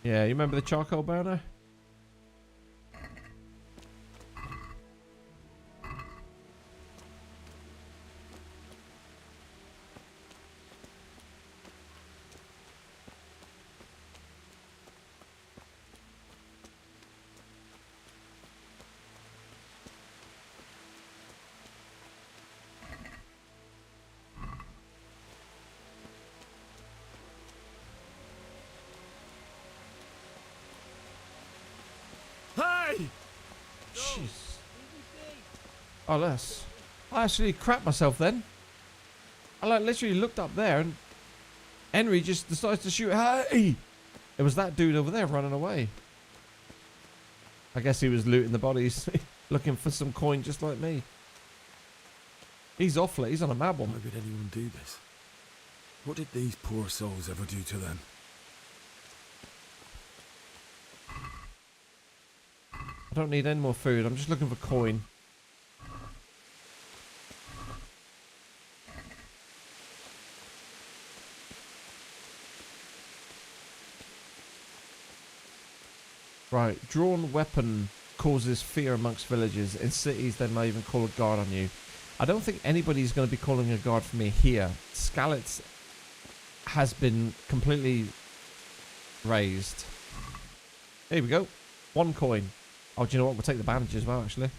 Yeah, you remember the charcoal burner? Hey! Jeez. Oh, that's... I actually crapped myself then. I like literally looked up there and Henry just decides to shoot. Hey! It was that dude over there running away. I guess he was looting the bodies. Looking for some coin just like me. He's off late. He's on a mad one. Why would anyone do this? What did these poor souls ever do to them? I don't need any more food. I'm just looking for coin. Right, drawn weapon causes fear amongst villagers. In cities, they may even call a guard on you. I don't think anybody's going to be calling a guard for me here. Skalitz has been completely raised. Here we go. 1 coin. Oh, do you know what? We'll take the bandage as well, actually.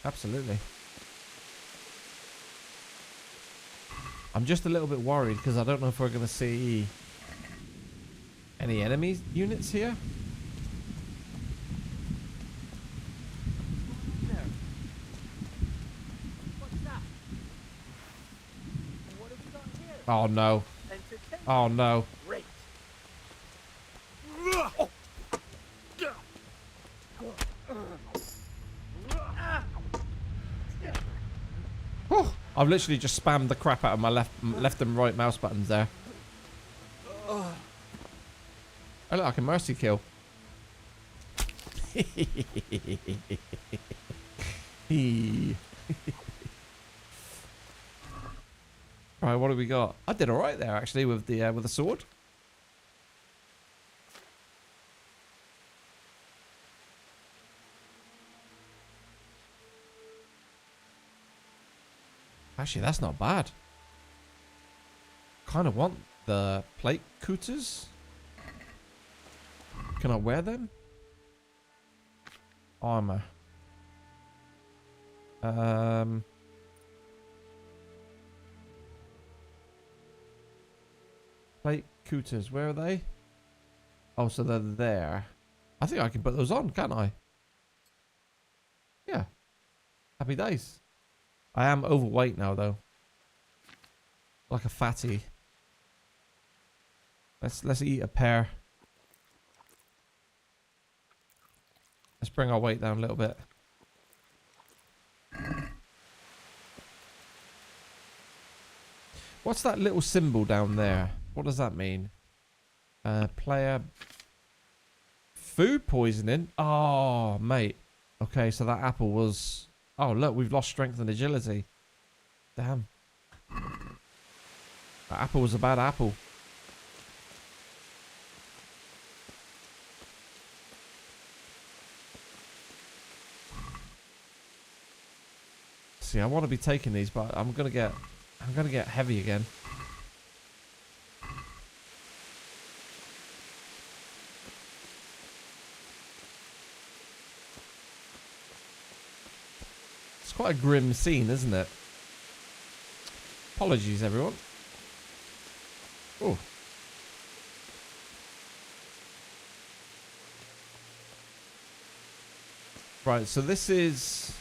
Absolutely. I'm just a little bit worried because I don't know if we're going to see any enemy units here. Oh no. Oh no. Oh, I've literally just spammed the crap out of my left and right mouse buttons there. Oh look, I can mercy kill. Right, what do we got? I did all right there actually with the sword. Actually, that's not bad. Kind of want the plate cooters. Can I wear them? Armor. Plate cooters, where are they? Oh, so they're there. I think I can put those on, can't I? Yeah. Happy days. I am overweight now, though. Like a fatty. Let's eat a pear. Let's bring our weight down a little bit. What's that little symbol down there? What does that mean? Player... Food poisoning? Oh, mate. Okay, so that apple was... Oh, look, we've lost strength and agility. Damn. That apple was a bad apple. See, I want to be taking these, but I'm gonna get heavy again. It's quite a grim scene, isn't it? Apologies, everyone. Oh. Right, so this is...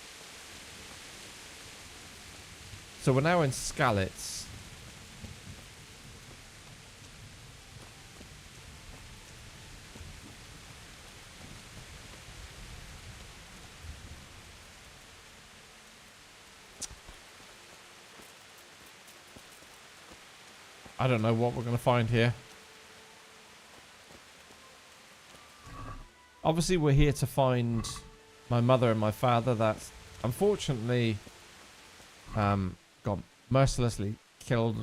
So we're now in Skalitz. I don't know what we're going to find here. Obviously, we're here to find my mother and my father that unfortunately got mercilessly killed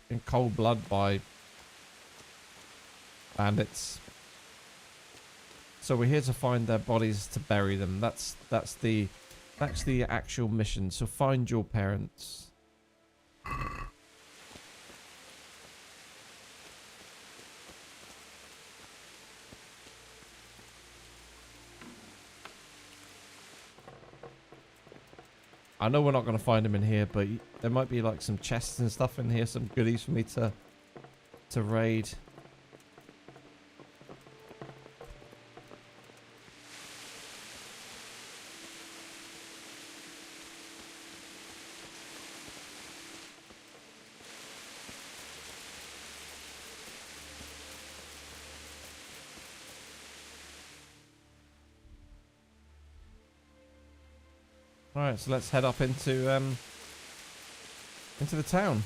in cold blood by bandits. So we're here to find their bodies to bury them. That's the actual mission. So find your parents. I know we're not going to find him in here, but there might be like some chests and stuff in here, some goodies for me to raid. All right, so let's head up into the town.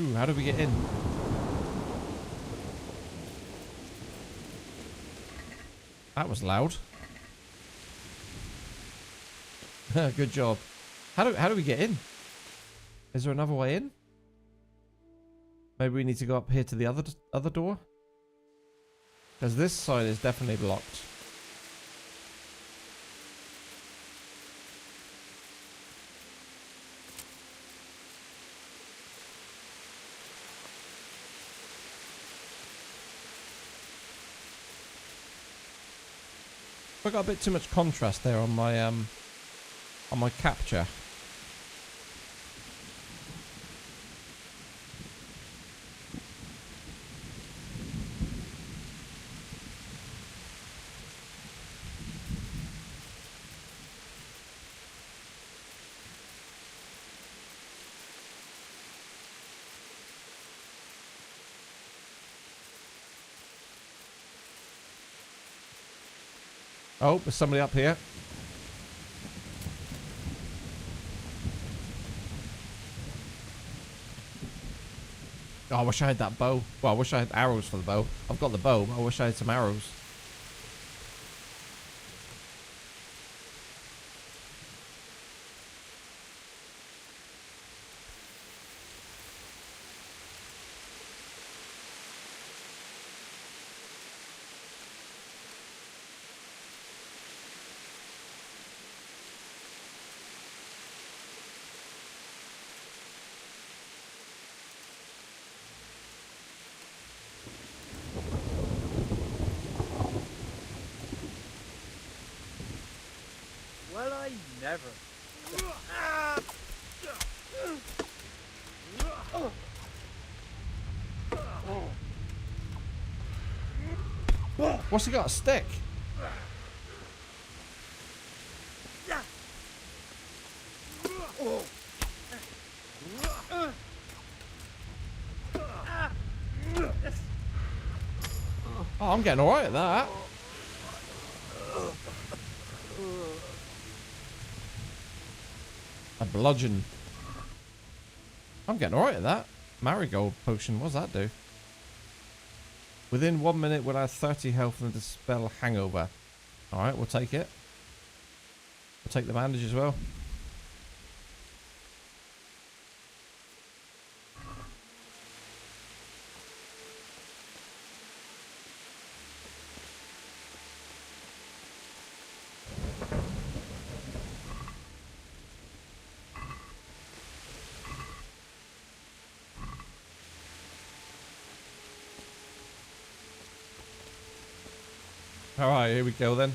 Ooh, how do we get in? That was loud. Good job. How do we get in? Is there another way in? Maybe we need to go up here to the other door? Because this side is definitely blocked. I got a bit too much contrast there on my capture. Oh, there's somebody up here. Oh, I wish I had that bow. Well, I wish I had arrows for the bow. I've got the bow, but I wish I had some arrows. Well, I never. What's he got? A stick? Oh, I'm getting alright at that. A bludgeon. I'm getting alright at that. Marigold potion. What does that do? Within 1 minute, we'll have 30 health and dispel hangover. Alright, we'll take it. We'll take the bandage as well. Alright, here we go then.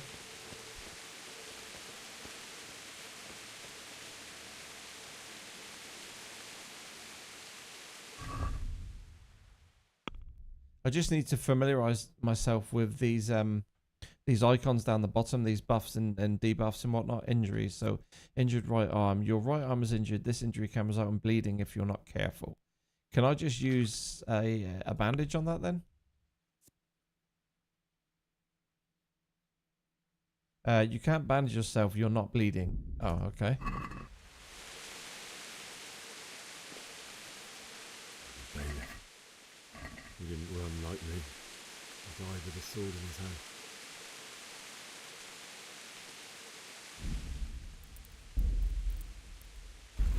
I just need to familiarize myself with these icons down the bottom, these buffs and debuffs and whatnot, injuries. So, injured right arm. Your right arm is injured. This injury can result in bleeding if you're not careful. Can I just use a bandage on that then? You can't bandage yourself. You're not bleeding. Oh, okay. He didn't run like me. He died with a sword in his hand.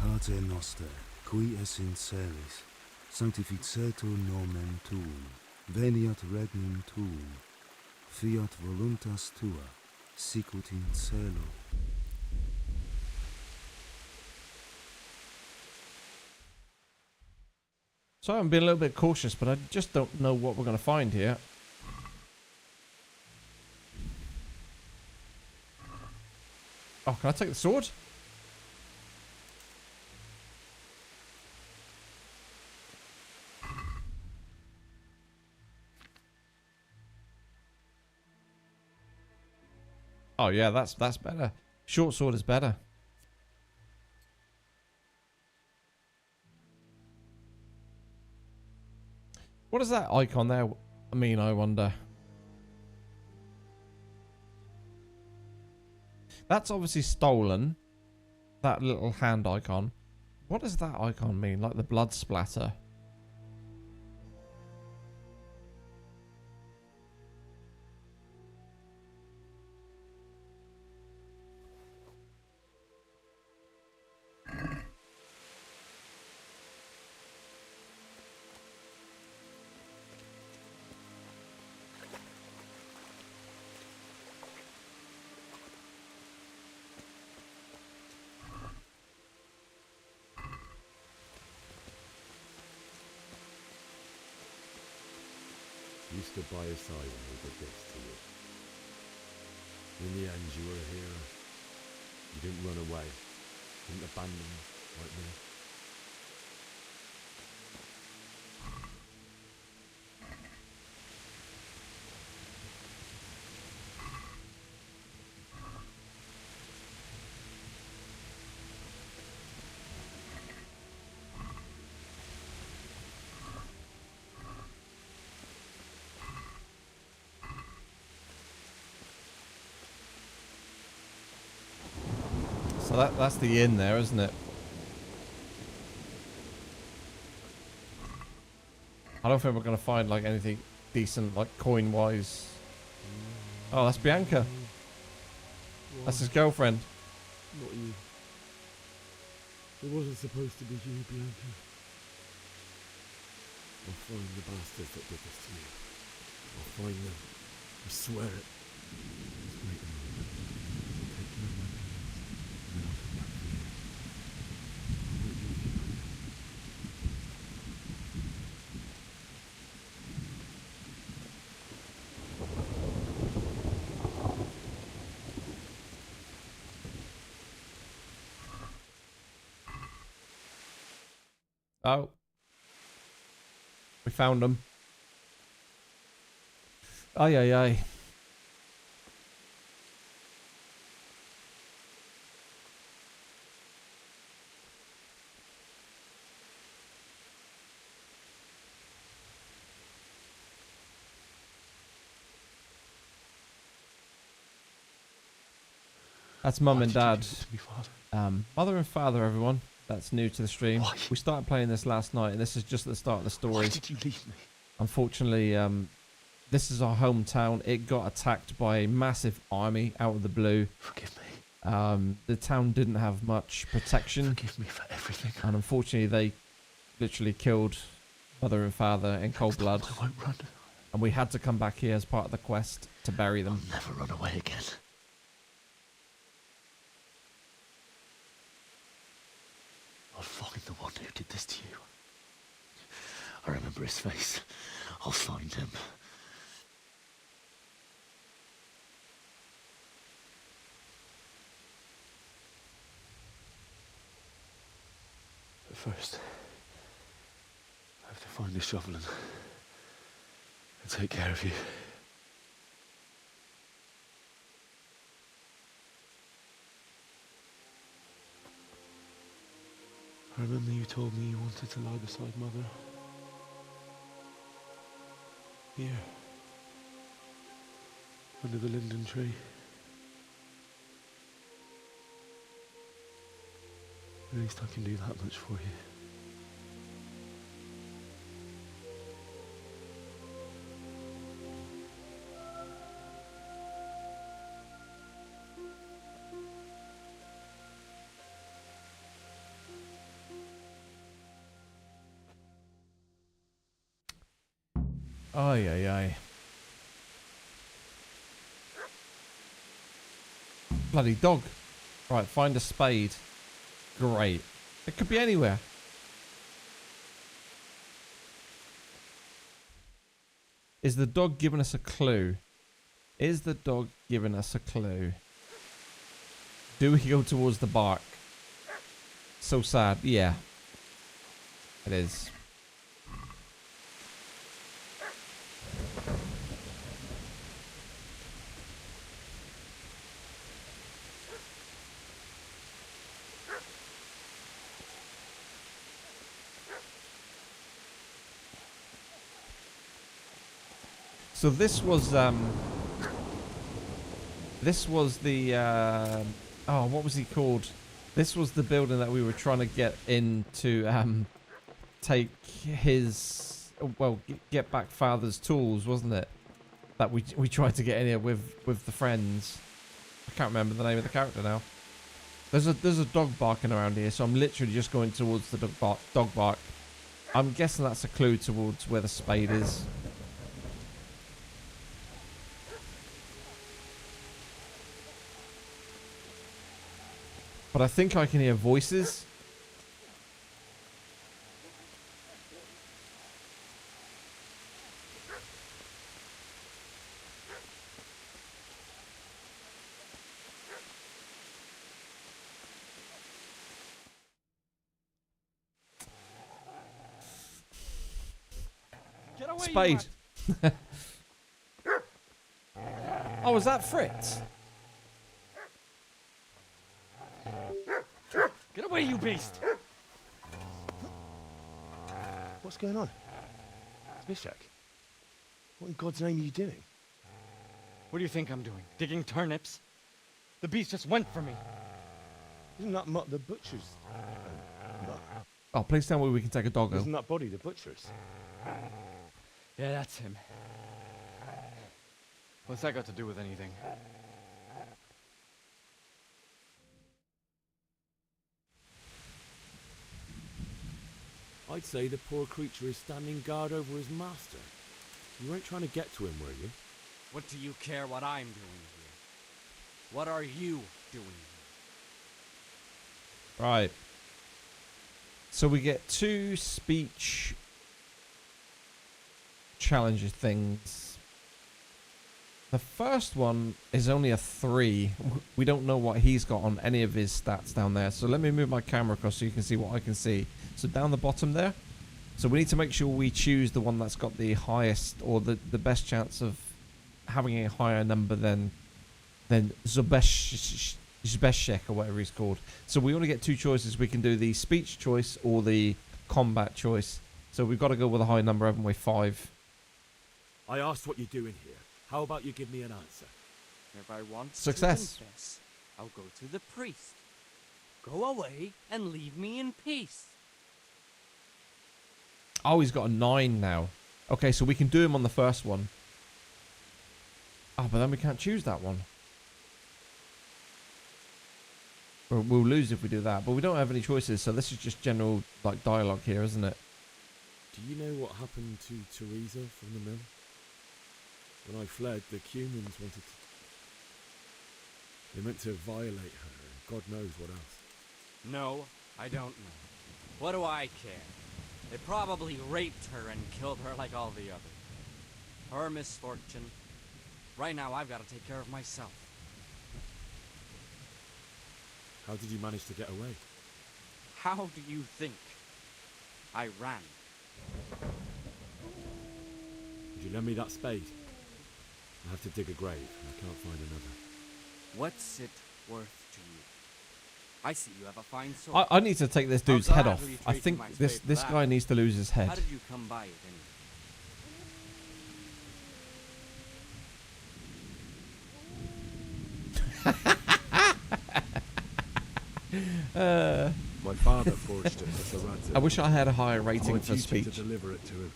Pater noster, qui es in celis, sanctificetur nomen tuum, veniat regnum tuum, fiat voluntas tua, sicut in cielo. So I'm being a little bit cautious, but I just don't know what we're going to find here. Oh, can I take the sword? Oh yeah, that's better. Short sword is better. What does that icon there mean, I wonder? That's obviously stolen. That little hand icon. What does that icon mean? Like the blood splatter. You stood by his side when he did this to you. In the end, you were a hero. You didn't run away. Didn't abandon him like me. So that's the inn there, isn't it? I don't think we're going to find like anything decent, like coin-wise. Oh, that's Bianca. That's his girlfriend. Not you. It wasn't supposed to be you, Bianca. I'll find the bastards that did this to you. I'll find them. I swear it. Just wait a moment. I'll take care of my parents, and then I'll come back for you. I'll wait with you, Bianca. Oh. We found them. Ay, ay, ay. That's mum and dad. Mother and father, everyone. That's new to the stream. Why? We started playing this last night, and this is just the start of the story. Why did you leave me? Unfortunately, this is our hometown. It got attacked by a massive army out of the blue. Forgive me. The town didn't have much protection. Forgive me for everything. And unfortunately, they literally killed mother and father in cold blood. I won't run. And we had to come back here as part of the quest to bury them. I'll never run away again. I'll find the one who did this to you. I remember his face. I'll find him. But first, I have to find the shovel and take care of you. I remember you told me you wanted to lie beside Mother. Here. Under the linden tree. At least I can do that much for you. Ay, ay, ay. Bloody dog. Right, find a spade. Great. It could be anywhere. Is the dog giving us a clue? Is the dog giving us a clue? Do we go towards the bark? So sad. Yeah. It is. So this was This was the oh, what was he called? This was the building that we were trying to get in to take his, well, get back father's tools, wasn't it? That we tried to get in here with the friends. I can't remember the name of the character now. There's a dog barking around here, so I'm literally just going towards the dog bark. I'm guessing that's a clue towards where the spade is. But I think I can hear voices. Get away, Spade. Oh, was that Fritz? Get away, you beast! What's going on? Zbyszek, what in God's name are you doing? What do you think I'm doing? Digging turnips? The beast just went for me. Isn't that the butcher's? Mutt? Oh, please tell me we can take a doggo. Isn't that body the butcher's? Yeah, that's him. What's that got to do with anything? I'd say the poor creature is standing guard over his master. You weren't trying to get to him, were you? What do you care what I'm doing here? What are you doing here? Right. So we get 2 speech challenger things. The first one is only a 3. We don't know what he's got on any of his stats down there. So let me move my camera across so you can see what I can see. So down the bottom there. So we need to make sure we choose the one that's got the highest or the best chance of having a higher number than Zbyszek or whatever he's called. So we only get 2 choices. We can do the speech choice or the combat choice. So we've got to go with a high number, haven't we? 5. I asked what you're doing here. How about you give me an answer? If I want Success. to confess, I'll go to the priest. Go away and leave me in peace. Oh, he's got a 9 now. Okay, so we can do him on the first one. Oh, but then we can't choose that one. We'll lose if we do that. But we don't have any choices, so this is just general like dialogue here, isn't it? Do you know what happened to Teresa from the mill? When I fled, the Cumans wanted to... They meant to violate her, and God knows what else. No, I don't know. What do I care? They probably raped her and killed her like all the others. Her misfortune. Right now, I've got to take care of myself. How did you manage to get away? How do you think? I ran. Would you lend me that spade? I have to dig a grave, and I can't find another. What's it worth to you? I see you have a fine sword. I need to take this dude's I'll head off. gladly I trade think you my this spade for this that. guy needs to lose his head. How did you come by it anyway? My father forged it for Sabrant. I wish I had a higher It's rating my for duty speech. to deliver it to him.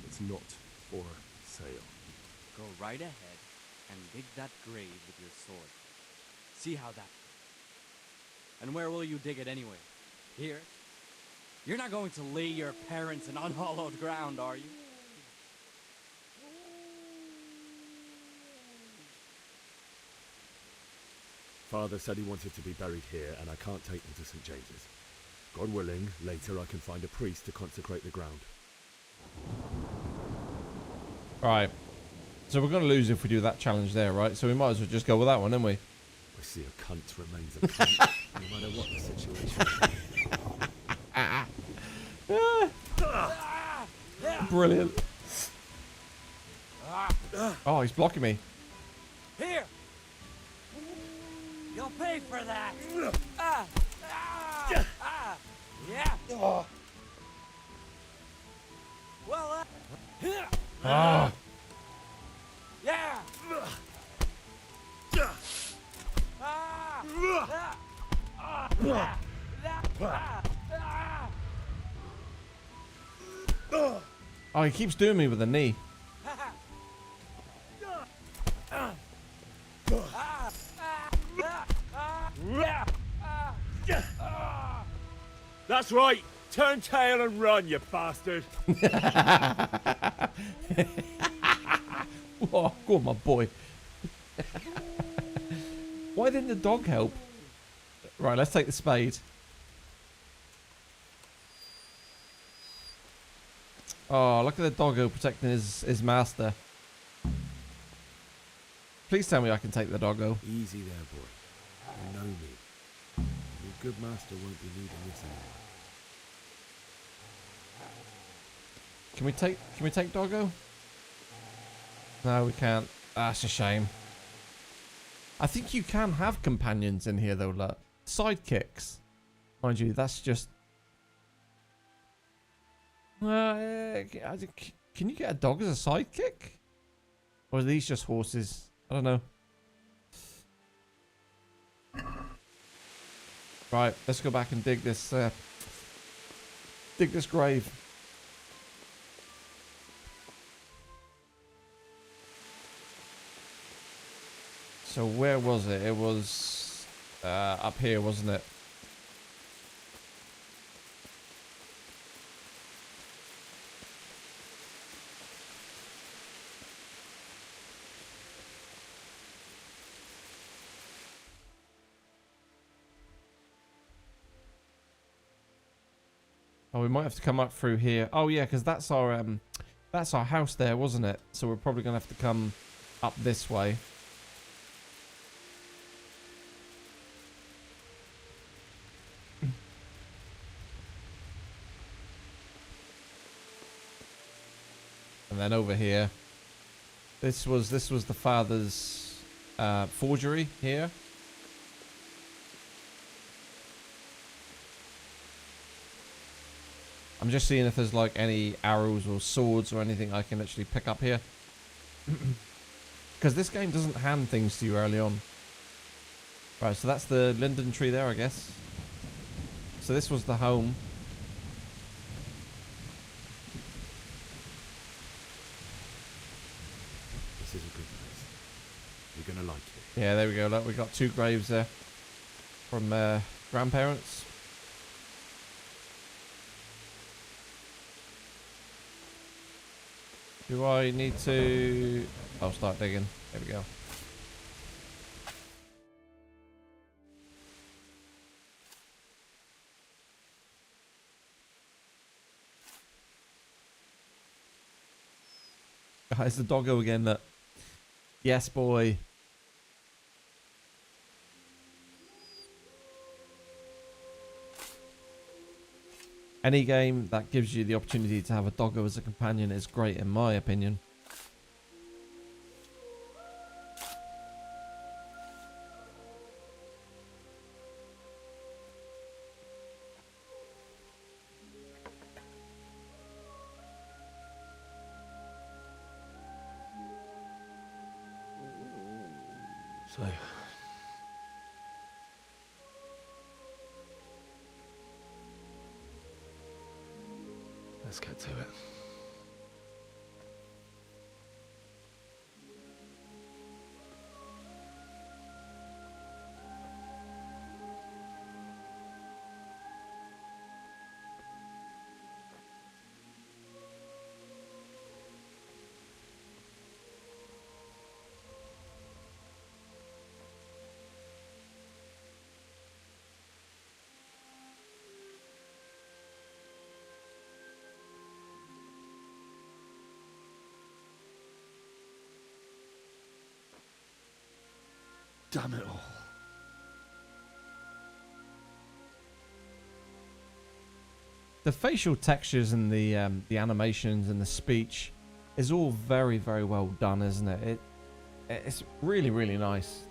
It's not for sale. Go right ahead and dig that grave with your sword. See how that... And where will you dig it anyway? Here? You're not going to lay your parents in unhallowed ground, are you? Father said he wanted to be buried here, and I can't take them to St. James's. God willing, later I can find a priest to consecrate the ground. Right. So we're going to lose if we do that challenge there, right? So we might as well just go with that one, don't we? I see a cunt remains a cunt, no matter what the situation. Brilliant. Oh, he's blocking me. Here! You'll pay for that! Yeah! Well, Ah. yeah! Oh, he keeps doing me with a knee. That's right. Turn tail and run, you bastard. Oh, go on, my boy. Why didn't the dog help? Right, let's take the spade. Oh, look at the doggo protecting his master. Please tell me I can take the doggo. Easy there, boy. You know me. Your good master won't be needing this anymore. Can we take doggo? No, we can't. That's a shame. I think you can have companions in here though, look. Sidekicks. Mind you, that's just... can you get a dog as a sidekick? Or are these just horses? I don't know. Right, let's go back and dig this grave. So where was it? It was up here, wasn't it? Oh, we might have to come up through here. Oh yeah, because that's our house there, wasn't it? So we're probably gonna have to come up this way. And then over here, this was the father's forgery here. I'm just seeing if there's like any arrows or swords or anything I can actually pick up here. Because this game doesn't hand things to you early on. Right, so that's the linden tree there, I guess. So this was the home. This is a good place. You're gonna like it. Yeah, there we go. Look, we got 2 graves there from grandparents. Do I need to... I'll start digging. There we go. It's the doggo again. That. Yes, boy. Any game that gives you the opportunity to have a doggo as a companion is great, in my opinion. So, let's get to it. Damn it all. The facial textures and the animations and the speech is all very, very well done, isn't it? It's really, really nice.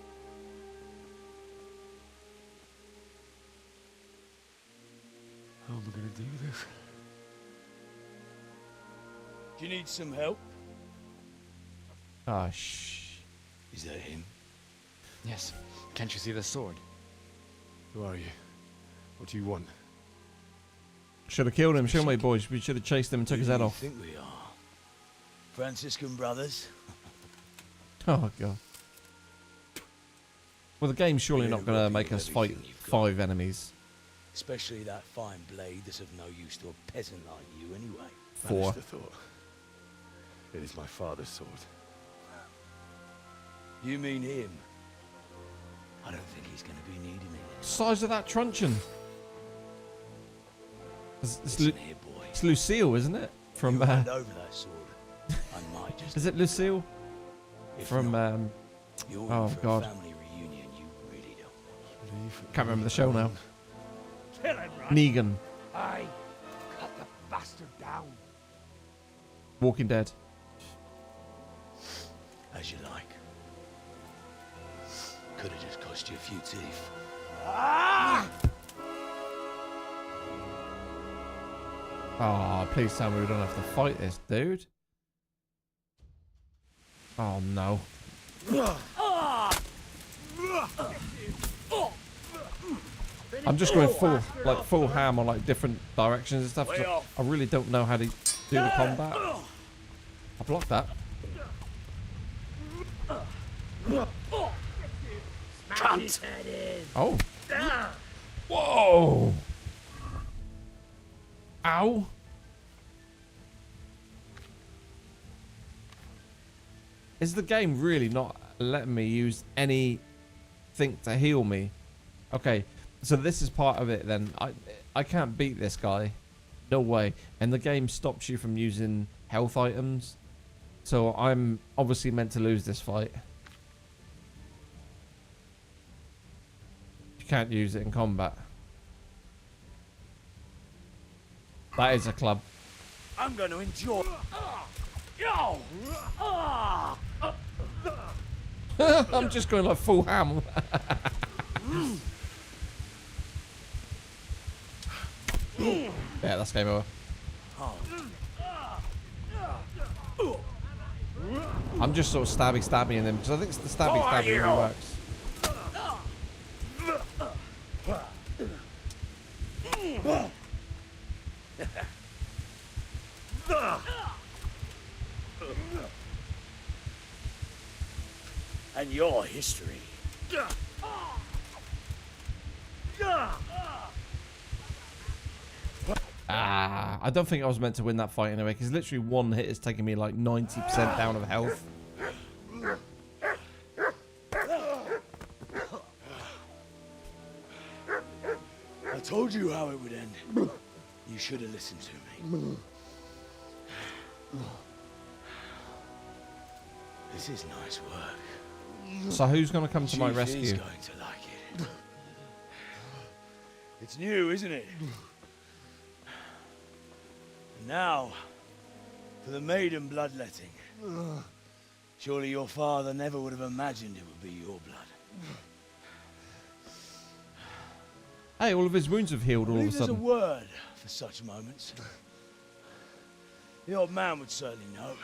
How am I going to do this? Do you need some help? Oh, shh. Is that him? Yes. Can't you see the sword? Who are you? What do you want? Should have killed him, shouldn't we, boys? We should have chased him and took his head Who do off. you think we are? Franciscan brothers? Oh, God. Well, the game's surely We're not going to robbing make of us fight everything you've got. 5 enemies. Especially that fine blade that's of no use to a peasant like you anyway. 4. Banish the thought. It is my father's sword. You mean him? I don't think he's going to be needing it. Size of that truncheon. It's Listen here, boy. It's Lucille, isn't it? From You hand over that sword. I might just. is it Lucille? If From not, you're in oh, for God. a family reunion you really don't. Can't remember the show now. Kill him, Ron. Negan. Aye. Cut the bastard down. Walking Dead. As you like. Could have just cost you a few teeth. Ah! Oh, please tell me we don't have to fight this dude. Oh no. I'm just going full ham on like different directions and stuff. 'Cause I really don't know how to do the combat. I blocked that. Cunt. Oh. Whoa. Ow. Is the game really not letting me use anything to heal me? Okay, so this is part of it then. I can't beat this guy. No way. And the game stops you from using health items. So I'm obviously meant to lose this fight. You can't use it in combat. That is a club. I'm going to enjoy. I'm just going like full ham. Yeah, that's game over. I'm just sort of stabbing in them because I think it's the stabbing really works. And your history. Ah, I don't think I was meant to win that fight anyway because literally one hit is taking me like 90% down of health. I told you how it would end. You should have listened to me. This is nice work. So who's going to come to my Chief is rescue? going to like it. It's new, isn't it? And now, for the maiden bloodletting. Surely your father never would have imagined it would be your blood. Hey, all of his wounds have healed all of a There's a sudden. word for such moments. The old man would certainly know.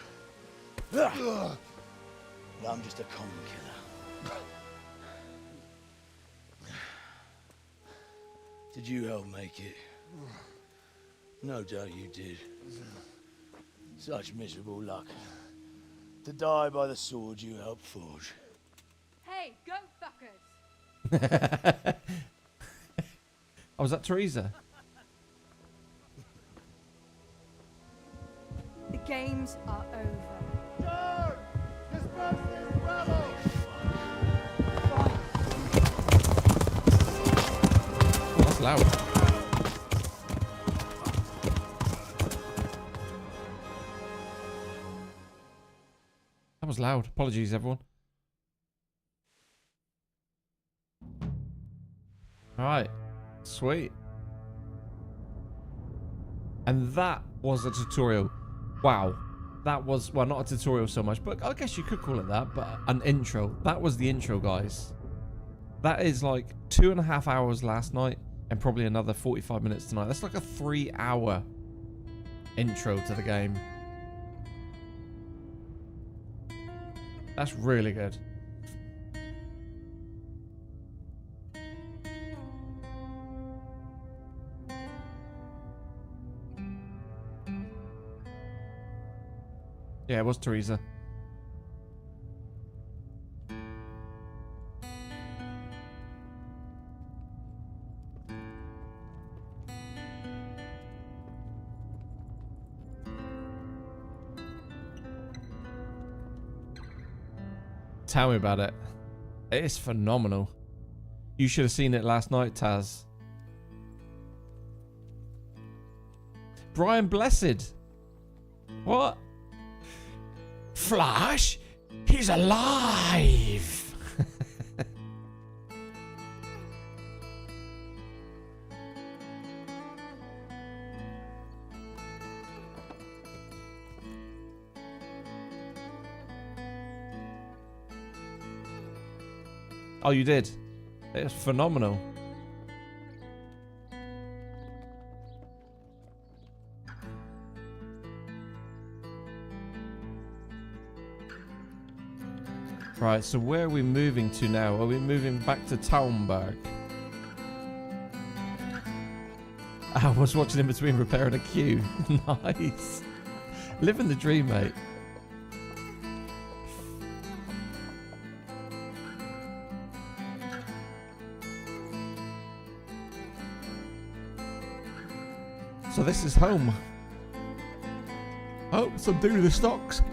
But I'm just a common killer. Did you help make it? No doubt you did. Such miserable luck. To die by the sword you helped forge. Hey, go fuckers! Oh, was that Teresa? The games are over. Oh, that's loud. That was loud. Apologies, everyone. All right. Sweet. And that was a tutorial. Wow. That was, well, not a tutorial so much, but I guess you could call it that, but an intro. That was the intro, guys. That is like 2.5 hours last night and probably another 45 minutes tonight. That's like a 3-hour intro to the game. That's really good. Yeah, it was Teresa. Tell me about it. It's phenomenal. You should have seen it last night, Taz. Brian Blessed. What? Flash? He's alive! Oh, you did? It's phenomenal. Right, so where are we moving to now? Are we moving back to Talmberg? I was watching in between repairing a queue. Nice. Living the dream, mate. So this is home. Oh, subdue the stocks.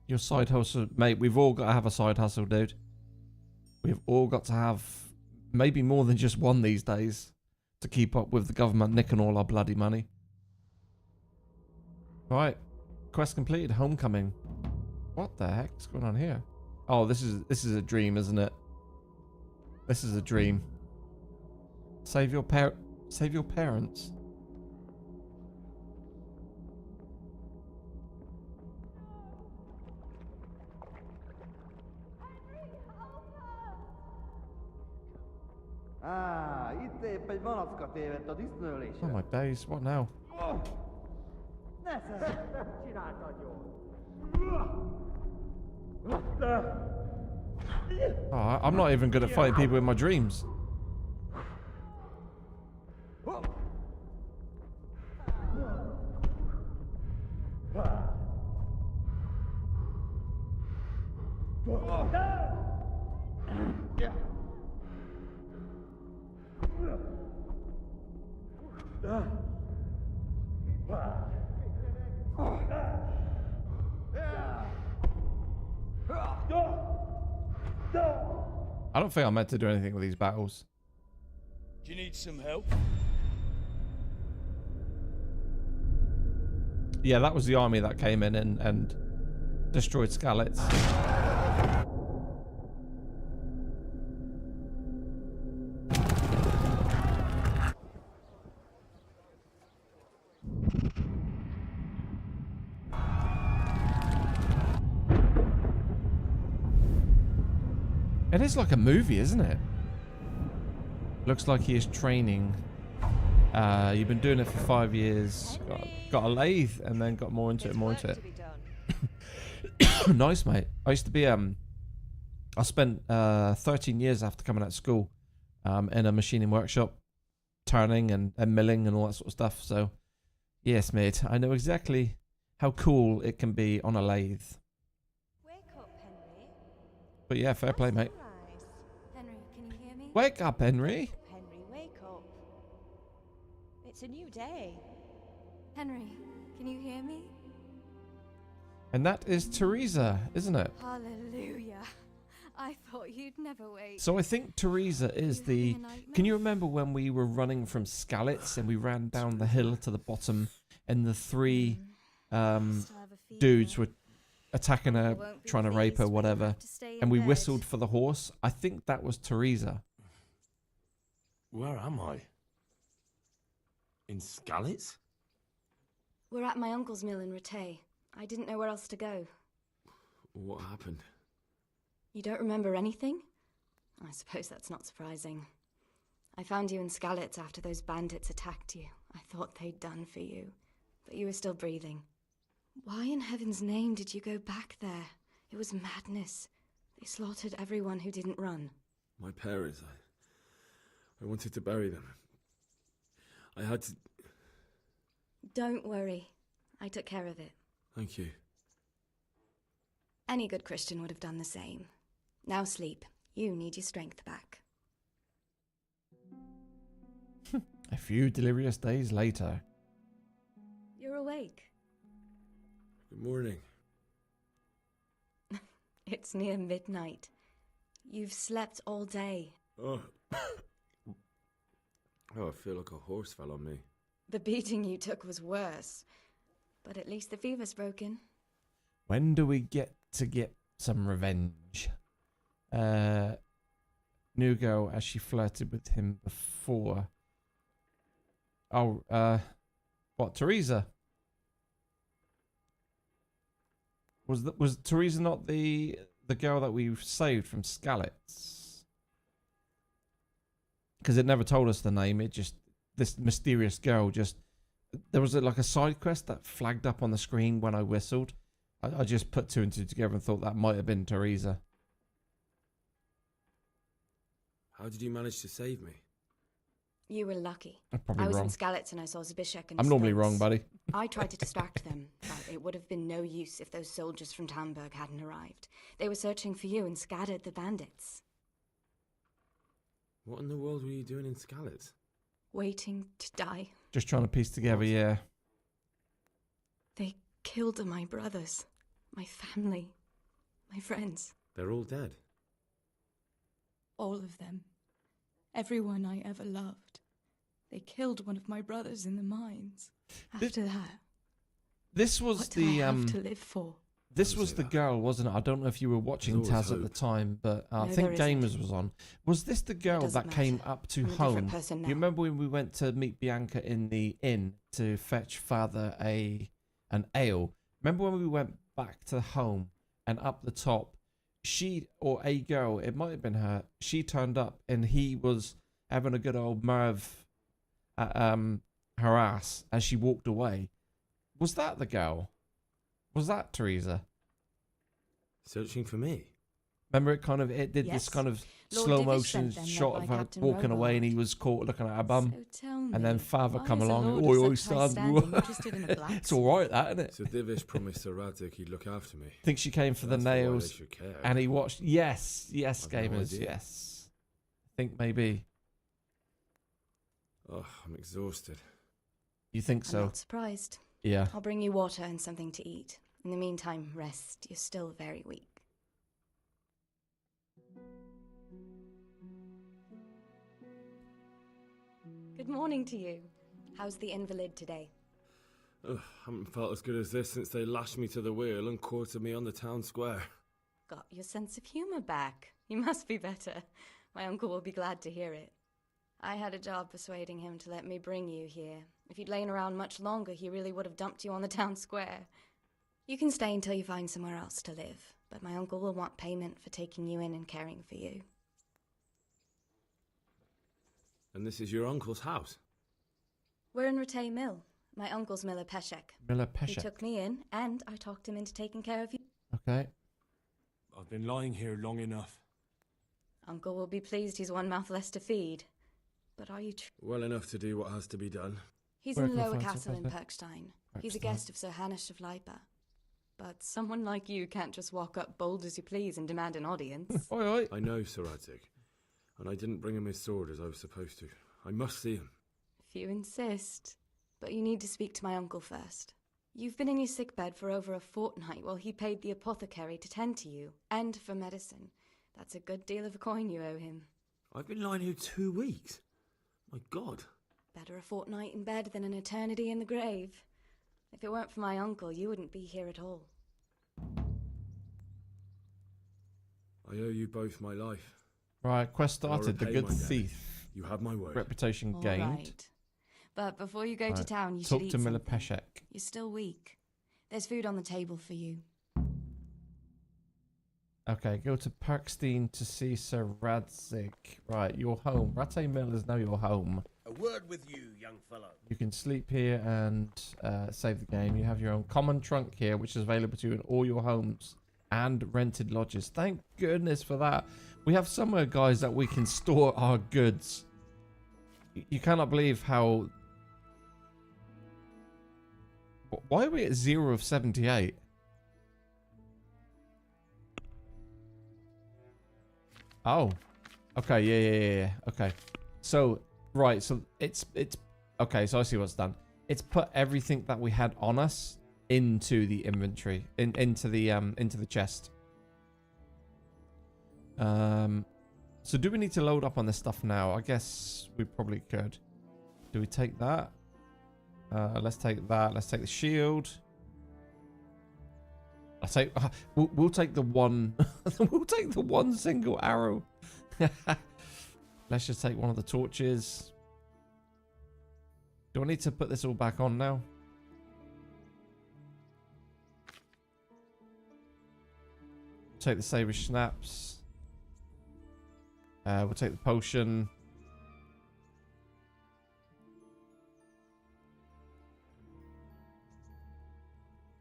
Your side hustle, mate. We've all got to have a side hustle, dude. We've all got to have maybe more than just one these days to keep up with the government nicking all our bloody money. Right, quest completed. Homecoming. What the heck's going on here? Oh, this is a dream, isn't it? This is a dream. Save your parents. Itt épp egy malacka tévedt a disznőlésre. Oh my days, what now? Ne csináltad jól. Oh, I'm not even good at fighting people in my dreams. I don't think I'm meant to do anything with these battles. Do you need some help? Yeah, that was the army that came in and destroyed Skalitz. It is like a movie, isn't it? Looks like he is training. You've been doing it for 5 years. Got a lathe and then got more into it, Nice, mate. I used to be, I spent 13 years after coming out of school in a machining workshop, turning and milling and all that sort of stuff. So, yes, mate, I know exactly how cool it can be on a lathe. Wake up, Henry. But yeah, fair play, mate. Henry, can you hear me? Wake up, Henry. Henry, wake up. It's a new day. Henry, can you hear me? And that is Teresa, isn't it? Hallelujah. I thought you'd never wake. So I think Teresa is the... Can you remember when we were running from Skalitz and we ran down the hill to the bottom and the three dudes were attacking her, trying to rape her, whatever, and we whistled for the horse? I think that was Teresa. Where am I? In Skalitz? We're at my uncle's mill in Rattay. I didn't know where else to go. What happened? You don't remember anything? I suppose that's not surprising. I found you in Skalitz after those bandits attacked you. I thought they'd done for you, but you were still breathing. Why in heaven's name did you go back there? It was madness. They slaughtered everyone who didn't run. My parents, I wanted to bury them. I had to... Don't worry. I took care of it. Thank you. Any good Christian would have done the same. Now sleep. You need your strength back. A few delirious days later. You're awake. Good morning. It's near midnight. You've slept all day. Oh. Oh, I feel like a horse fell on me. The beating you took was worse. But at least the fever's broken. When do we get some revenge? New girl as she flirted with him before. Oh, what, Teresa? Was Teresa not the girl that we saved from Skalitz? Because it never told us the name. It just, this mysterious girl just, there was like a side quest that flagged up on the screen when I whistled. I just put two and two together and thought that might have been Teresa. How did you manage to save me? You were lucky. I'm probably I was wrong. in Skalitz and I saw Zbyszek and I'm normally Spence. wrong, buddy. I tried to distract them, but it would have been no use if those soldiers from Tamburg hadn't arrived. They were searching for you and scattered the bandits. What in the world were you doing in Skalitz? Waiting to die. Just trying to piece together, yeah. They killed my brothers, my family, my friends. They're all dead. All of them. Everyone I ever loved. They killed one of my brothers in the mines. After that, This was what do the I have to live for? This was the girl, wasn't it? I don't know if you were watching There's always Taz at the hope. time, but I No, think there isn't. Gamers was on. Was this the girl doesn't that came matter. up to I'm a different home? person now. You remember when we went to meet Bianca in the inn to fetch Father an ale? Remember when we went back to home and up the top, she or a girl, it might have been her, she turned up and he was having a good old Merv at her ass as she walked away. Was that the girl? Was that Teresa? Searching for me? Remember it did this Yes. kind of Lord slow Divish motion sent them, shot led of by her Captain walking away and he Robart. was caught looking at her bum. So tell me, And then Father why come is a along and lord oi, of such high son. standing interested in a black It's alright that, isn't it? So Divish promised Sir Radzik he'd look after me. I think she came for the That's why they nails should care. and he watched yes, I've no gamers, idea. yes. I think maybe. Oh, I'm exhausted. You think I'm so? not surprised. Yeah. I'll bring you water and something to eat. In the meantime, rest. You're still very weak. Good morning to you. How's the invalid today? Ugh, haven't felt as good as this since they lashed me to the wheel and quartered me on the town square. Got your sense of humor back. You must be better. My uncle will be glad to hear it. I had a job persuading him to let me bring you here. If you'd lain around much longer, he really would have dumped you on the town square. You can stay until you find somewhere else to live, but my uncle will want payment for taking you in and caring for you. And this is your uncle's house? We're in Ratay Mill. My uncle's Miller Peshek. Miller He Peshek. took me in, and I talked him into taking care of you. Okay. I've been lying here long enough. Uncle will be pleased he's one mouth less to feed. But are you Well enough to do what has to be done. He's Where in can I Lower find Castle in something? Perkstein. He's a Perkstein. guest of Sir Hanush of Leipa. But someone like you can't just walk up bold as you please and demand an audience. Oi, oi. I know Sir Radzik, and I didn't bring him his sword as I was supposed to. I must see him. If you insist. But you need to speak to my uncle first. You've been in your sickbed for over a fortnight while he paid the apothecary to tend to you, and for medicine. That's a good deal of a coin you owe him. I've been lying here 2 weeks. My God. Better a fortnight in bed than an eternity in the grave. If it weren't for my uncle, you wouldn't be here at all. I owe you both my life. Right, quest I'll started. The repay Good my debt. Thief. You have my word. Reputation All gained. right. But before you go to Right. town, you Talk should eat to Miller something. Peshek. You're still weak. There's food on the table for you. Okay, go to Parkstein to see Sir Radzik. Right, your home. Rattay Mill is now your home. A word with you, young fellow. You can sleep here and save the game. You have your own common trunk here, which is available to you in all your homes and rented lodges. Thank goodness for that. We have somewhere, guys, that we can store our goods. You cannot believe how... Why are we at 0 of 78? Oh. Okay, yeah. Okay. So, right, so it's... Okay, so I see what's done. It's put everything that we had on us into the inventory. Into the chest. So do we need to load up on this stuff now? I guess we probably could. Do we take that? Let's take that. Let's take the shield. I'll take. We'll take the one. We'll take the one single arrow. Let's just take one of the torches. Do I need to put this all back on now? Take the saber snaps. We'll take the potion.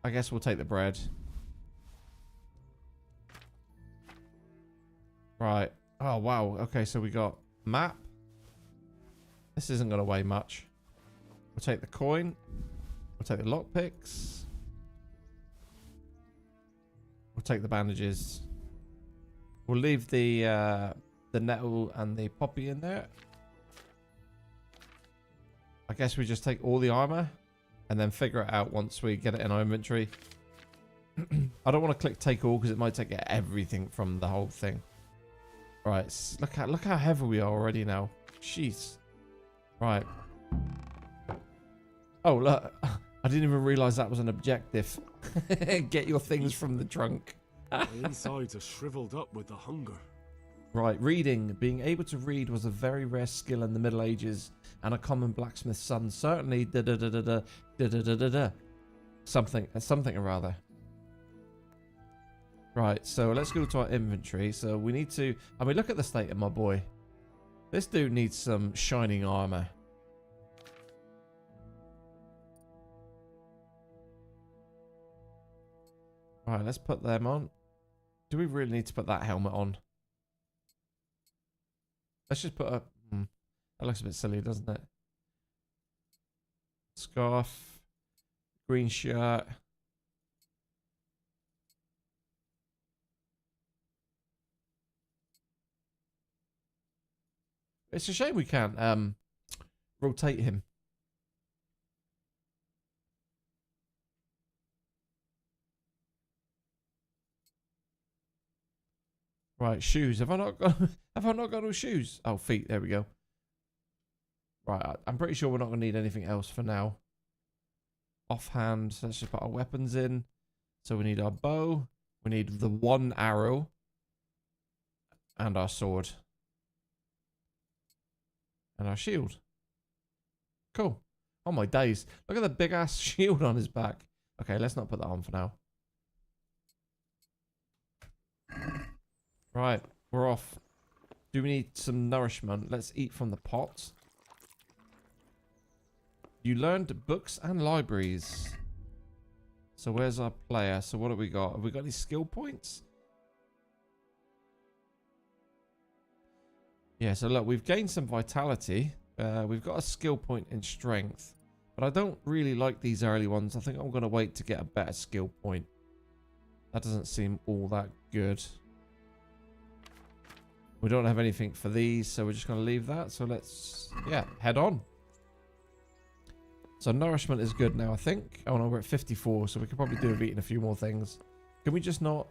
I guess we'll take the bread. Right. Oh, wow. Okay, so we got map. This isn't going to weigh much. We'll take the coin. We'll take the lockpicks. We'll take the bandages. We'll leave the nettle and the poppy in there. I guess we just take all the armor and then figure it out once we get it in our inventory. I don't want to click take all because it might take everything from the whole thing. Right, look how heavy we are already now. Jeez. Right. Oh, look. I didn't even realize that was an objective. Get your things from the trunk. My insides are shriveled up with the hunger. Right, reading. Being able to read was a very rare skill in the Middle Ages, and a common blacksmith's son certainly something or rather. Right, so let's go to our inventory. So we need to... I mean, look at the state of my boy. This dude needs some shining armor. Right, let's put them on. Do we really need to put that helmet on? Let's just put a... that looks a bit silly, doesn't it? Scarf. Green shirt. It's a shame we can't rotate him. Right, shoes. Have I not got no shoes? Oh, feet. There we go. Right, I'm pretty sure we're not going to need anything else for now. Offhand, so let's just put our weapons in. So we need our bow. We need the one arrow. And our sword. And our shield. Cool. Oh my days. Look at the big ass shield on his back. Okay, let's not put that on for now. Right, we're off. Do we need some nourishment? Let's eat from the pot. You learned books and libraries. So where's our player? So what have we got? Have we got any skill points? Yeah, so look, we've gained some vitality. We've got a skill point in strength. But I don't really like these early ones. I think I'm going to wait to get a better skill point. That doesn't seem all that good. We don't have anything for these, so we're just going to leave that. So let's, yeah, head on. So nourishment is good now, I think. Oh no, we're at 54, so we could probably do with eating a few more things. Can we just not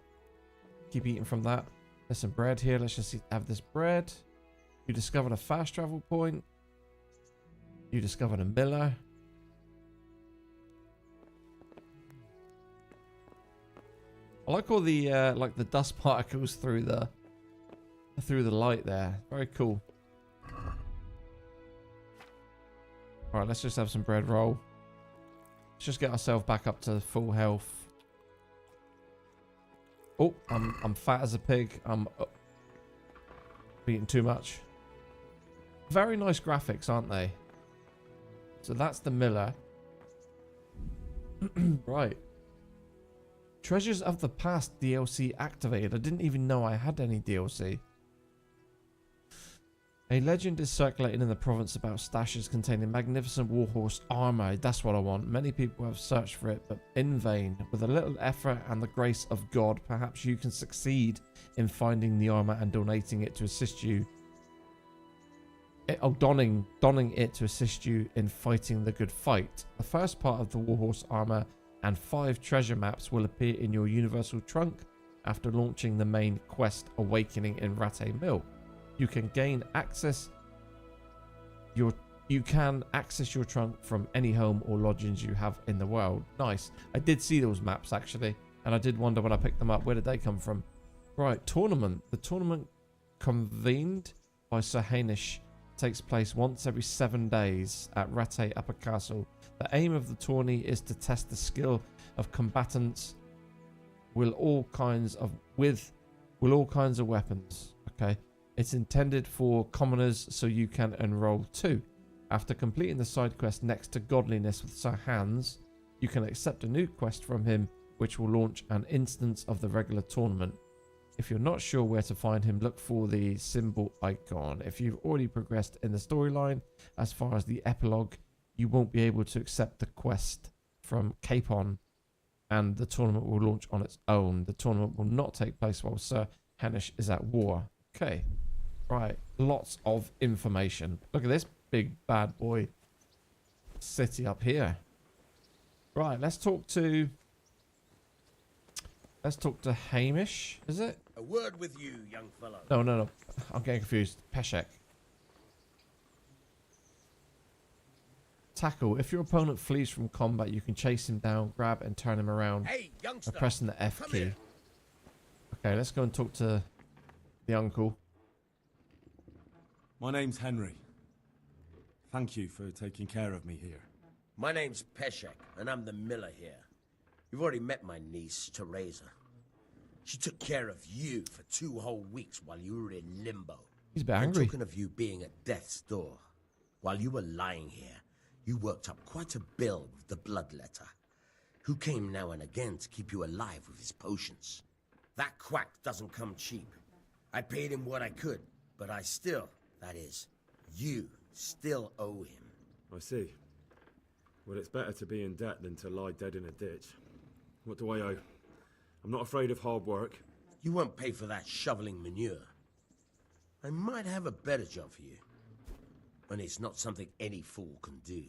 keep eating from that? There's some bread here. Let's just have this bread. You discovered a fast travel point. You discovered a miller. I like all the like the dust particles through the light there. Very cool. Alright, let's just have some bread roll. Let's just get ourselves back up to full health. Oh, I'm fat as a pig. I'm eating too much. Very nice graphics, aren't they? So that's the miller. Right. Treasures of the Past DLC activated. I didn't even know I had any DLC. A legend is circulating in the province about stashes containing magnificent warhorse armor. That's what I want. Many people have searched for it, but in vain. With a little effort and the grace of God, perhaps you can succeed in finding the armor and donating it to assist you. Donning it to assist you in fighting the good fight. The first part of the warhorse armor and 5 treasure maps will appear in your universal trunk after launching the main quest Awakening in Rattay Mill. You can access your trunk from any home or lodgings you have in the world. Nice. I did see those maps actually, and I did wonder when I picked them up, where did they come from? Right, tournament. The tournament convened by Sir Hainish takes place once every 7 days at Rattay Upper Castle. The aim of the tourney is to test the skill of combatants with all kinds of weapons. Okay. It's intended for commoners, so you can enroll too. After completing the side quest next to Godliness with Sir Hans, you can accept a new quest from him, which will launch an instance of the regular tournament. If you're not sure where to find him, look for the symbol icon. If you've already progressed in the storyline, as far as the epilogue, you won't be able to accept the quest from Capon, and the tournament will launch on its own. The tournament will not take place while Sir Hainish is at war. Okay. Right, lots of information. Look at this big bad boy city up here. Right, let's talk to Hamish, is it? A word with you, young fellow. No. I'm getting confused. Peshek. Tackle. If your opponent flees from combat, you can chase him down, grab and turn him around Hey, youngster, by pressing the F key. here. Okay, let's go and talk to the uncle. My name's Henry. Thank you for taking care of me here. My name's Peshek, and I'm the miller here. You've already met my niece, Teresa. She took care of you for 2 whole weeks while you were in limbo. He's a bit angry. And talking of you being at death's door, while you were lying here, you worked up quite a bill with the bloodletter, who came now and again to keep you alive with his potions. That quack doesn't come cheap. I paid him what I could, but I still, that is, you still owe him. I see. Well, it's better to be in debt than to lie dead in a ditch. What do I owe? I'm not afraid of hard work. You won't pay for that shoveling manure. I might have a better job for you. And it's not something any fool can do.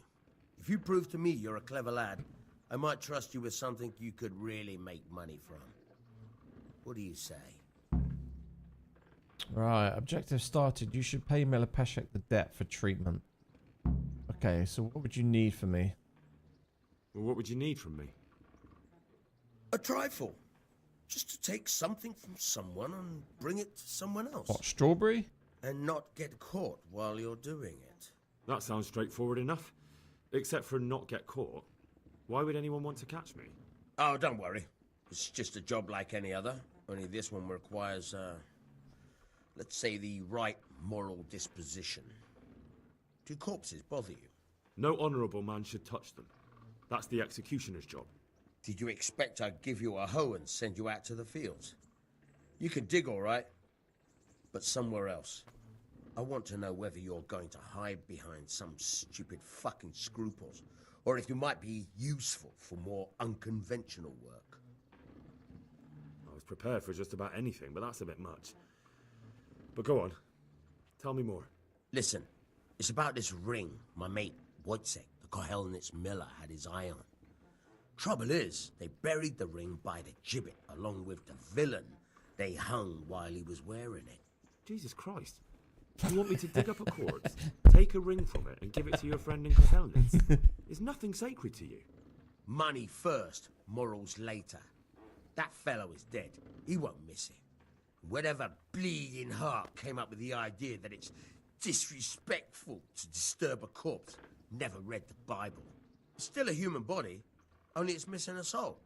If you prove to me you're a clever lad, I might trust you with something you could really make money from. What do you say? Right, objective started. You should pay Miller Peshek the debt for treatment. Okay, so what would you need from me? Well, what would you need from me? A trifle. Just to take something from someone and bring it to someone else. What, strawberry? And not get caught while you're doing it. That sounds straightforward enough. Except for not get caught. Why would anyone want to catch me? Oh, don't worry. It's just a job like any other. Only this one requires, let's say, the right moral disposition. Do corpses bother you? No honourable man should touch them. That's the executioner's job. Did you expect I'd give you a hoe and send you out to the fields? You can dig all right, but somewhere else. I want to know whether you're going to hide behind some stupid fucking scruples, or if you might be useful for more unconventional work. I was prepared for just about anything, but that's a bit much. But go on. Tell me more. Listen, it's about this ring my mate, Wojciech, the Kohelnitz miller, had his eye on. Trouble is, they buried the ring by the gibbet, along with the villain they hung while he was wearing it. Jesus Christ. You want me to dig up a corpse, take a ring from it, and give it to your friend in Kohelnitz? Is nothing sacred to you? Money first, morals later. That fellow is dead. He won't miss it. Whatever bleeding heart came up with the idea that it's disrespectful to disturb a corpse never read the Bible. It's still a human body, only it's missing a soul.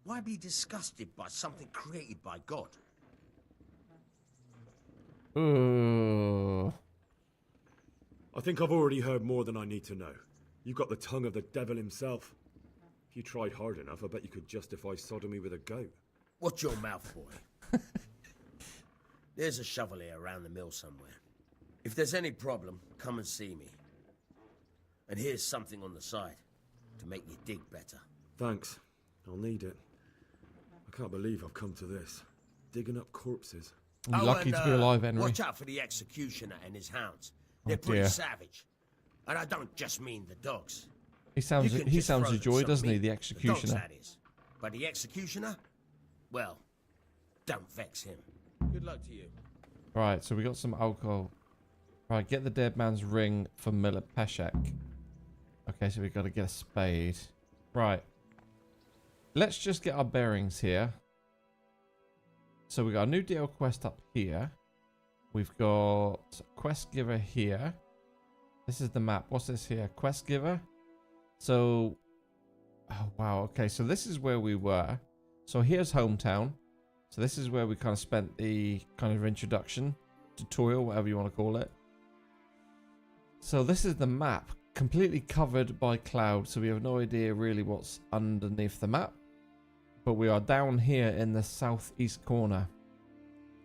Why be disgusted by something created by God? Ooh. I think I've already heard more than I need to know. You've got the tongue of the devil himself. If you tried hard enough, I bet you could justify sodomy with a goat. Watch your mouth, boy. There's a shovel here around the mill somewhere. If there's any problem, come and see me. And here's something on the side to make you dig better. Thanks. I'll need it. I can't believe I've come to this. Digging up corpses. You're lucky to be alive, Henry. Watch out for the executioner and his hounds. They're pretty savage. And I don't just mean the dogs. He sounds a joy, doesn't he, the executioner? The dogs, that is. But the executioner, well, don't vex him. Good luck to you. Right, so we got some alcohol. Right, get the dead man's ring for Miller Peshek. Okay, so we've got to get a spade. Right. Let's just get our bearings here. So we got a new DL quest up here. We've got quest giver here. This is the map. What's this here? Quest giver. So, oh wow. Okay, so this is where we were. So here's hometown. So this is where we kind of spent the kind of introduction tutorial, whatever you want to call it. So this is the map, completely covered by cloud. So we have no idea really what's underneath the map. But we are down here in the southeast corner.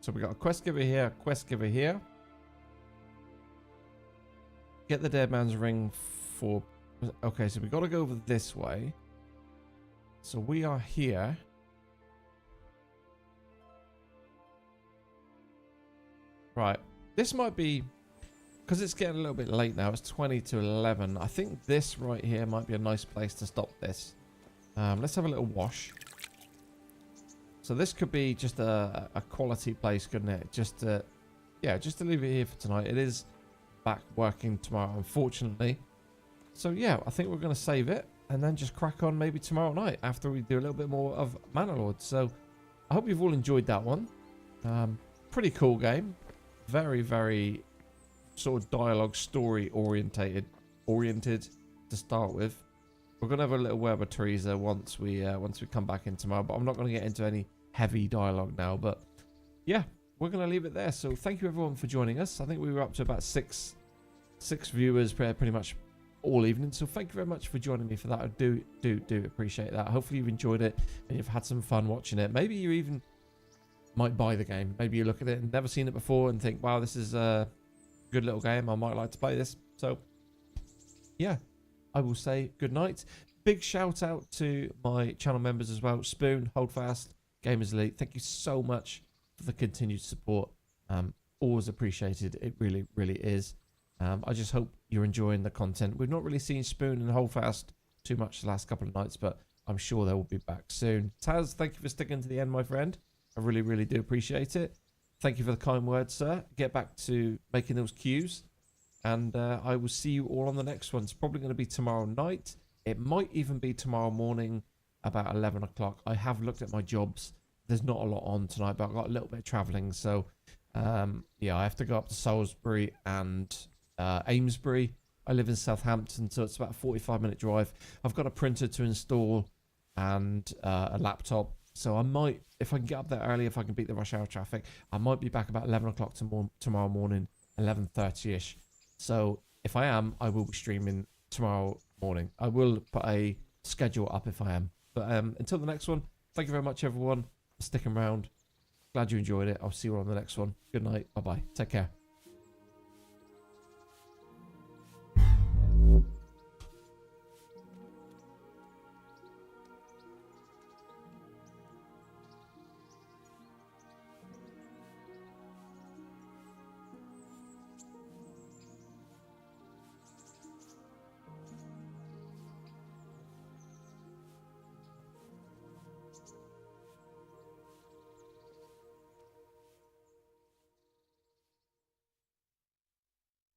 So we got a quest giver here, quest giver here. Get the dead man's ring for... Okay, so we got to go over this way. So we are here. Right. This might be... Because it's getting a little bit late now. It's 20 to 11. I think this right here might be a nice place to stop this. Let's have a little wash. So this could be just a quality place, couldn't it? Just to leave it here for tonight. It is back working tomorrow, unfortunately. So yeah, I think we're going to save it and then just crack on maybe tomorrow night after we do a little bit more of Manor Lords. So I hope you've all enjoyed that one. Pretty cool game. Very, very sort of dialogue story oriented to start with. We're going to have a little word with Teresa once we come back in tomorrow, but I'm not going to get into any heavy dialogue now. But yeah, we're going to leave it there. So thank you everyone for joining us. I think we were up to about six viewers pretty much all evening. So thank you very much for joining me for that. I do appreciate that. Hopefully you've enjoyed it and you've had some fun watching it. Maybe you even might buy the game. Maybe you look at it and never seen it before and think, wow, this is a good little game. I might like to play this. So yeah, I will say good night. Big shout out to my channel members as well. Spoon, Holdfast, Gamers Elite. Thank you so much for the continued support. Always appreciated. It really, really is. I just hope you're enjoying the content. We've not really seen Spoon and Holdfast too much the last couple of nights, but I'm sure they will be back soon. Taz, thank you for sticking to the end, my friend. I really, really do appreciate it. Thank you for the kind words, sir. Get back to making those cues. And I will see you all on the next one. It's probably going to be tomorrow night. It might even be tomorrow morning about 11 o'clock. I have looked at my jobs. There's not a lot on tonight, but I've got a little bit of travelling. So, yeah, I have to go up to Salisbury and Amesbury. I live in Southampton, so it's about a 45-minute drive. I've got a printer to install and a laptop. So I might, if I can get up there early, if I can beat the rush hour traffic, I might be back about 11 o'clock tomorrow morning, 11:30ish. So if I am, I will be streaming tomorrow morning. I will put a schedule up if I am. But until the next one, thank you very much, everyone, for sticking around. Glad you enjoyed it. I'll see you all on the next one. Good night. Bye-bye. Take care.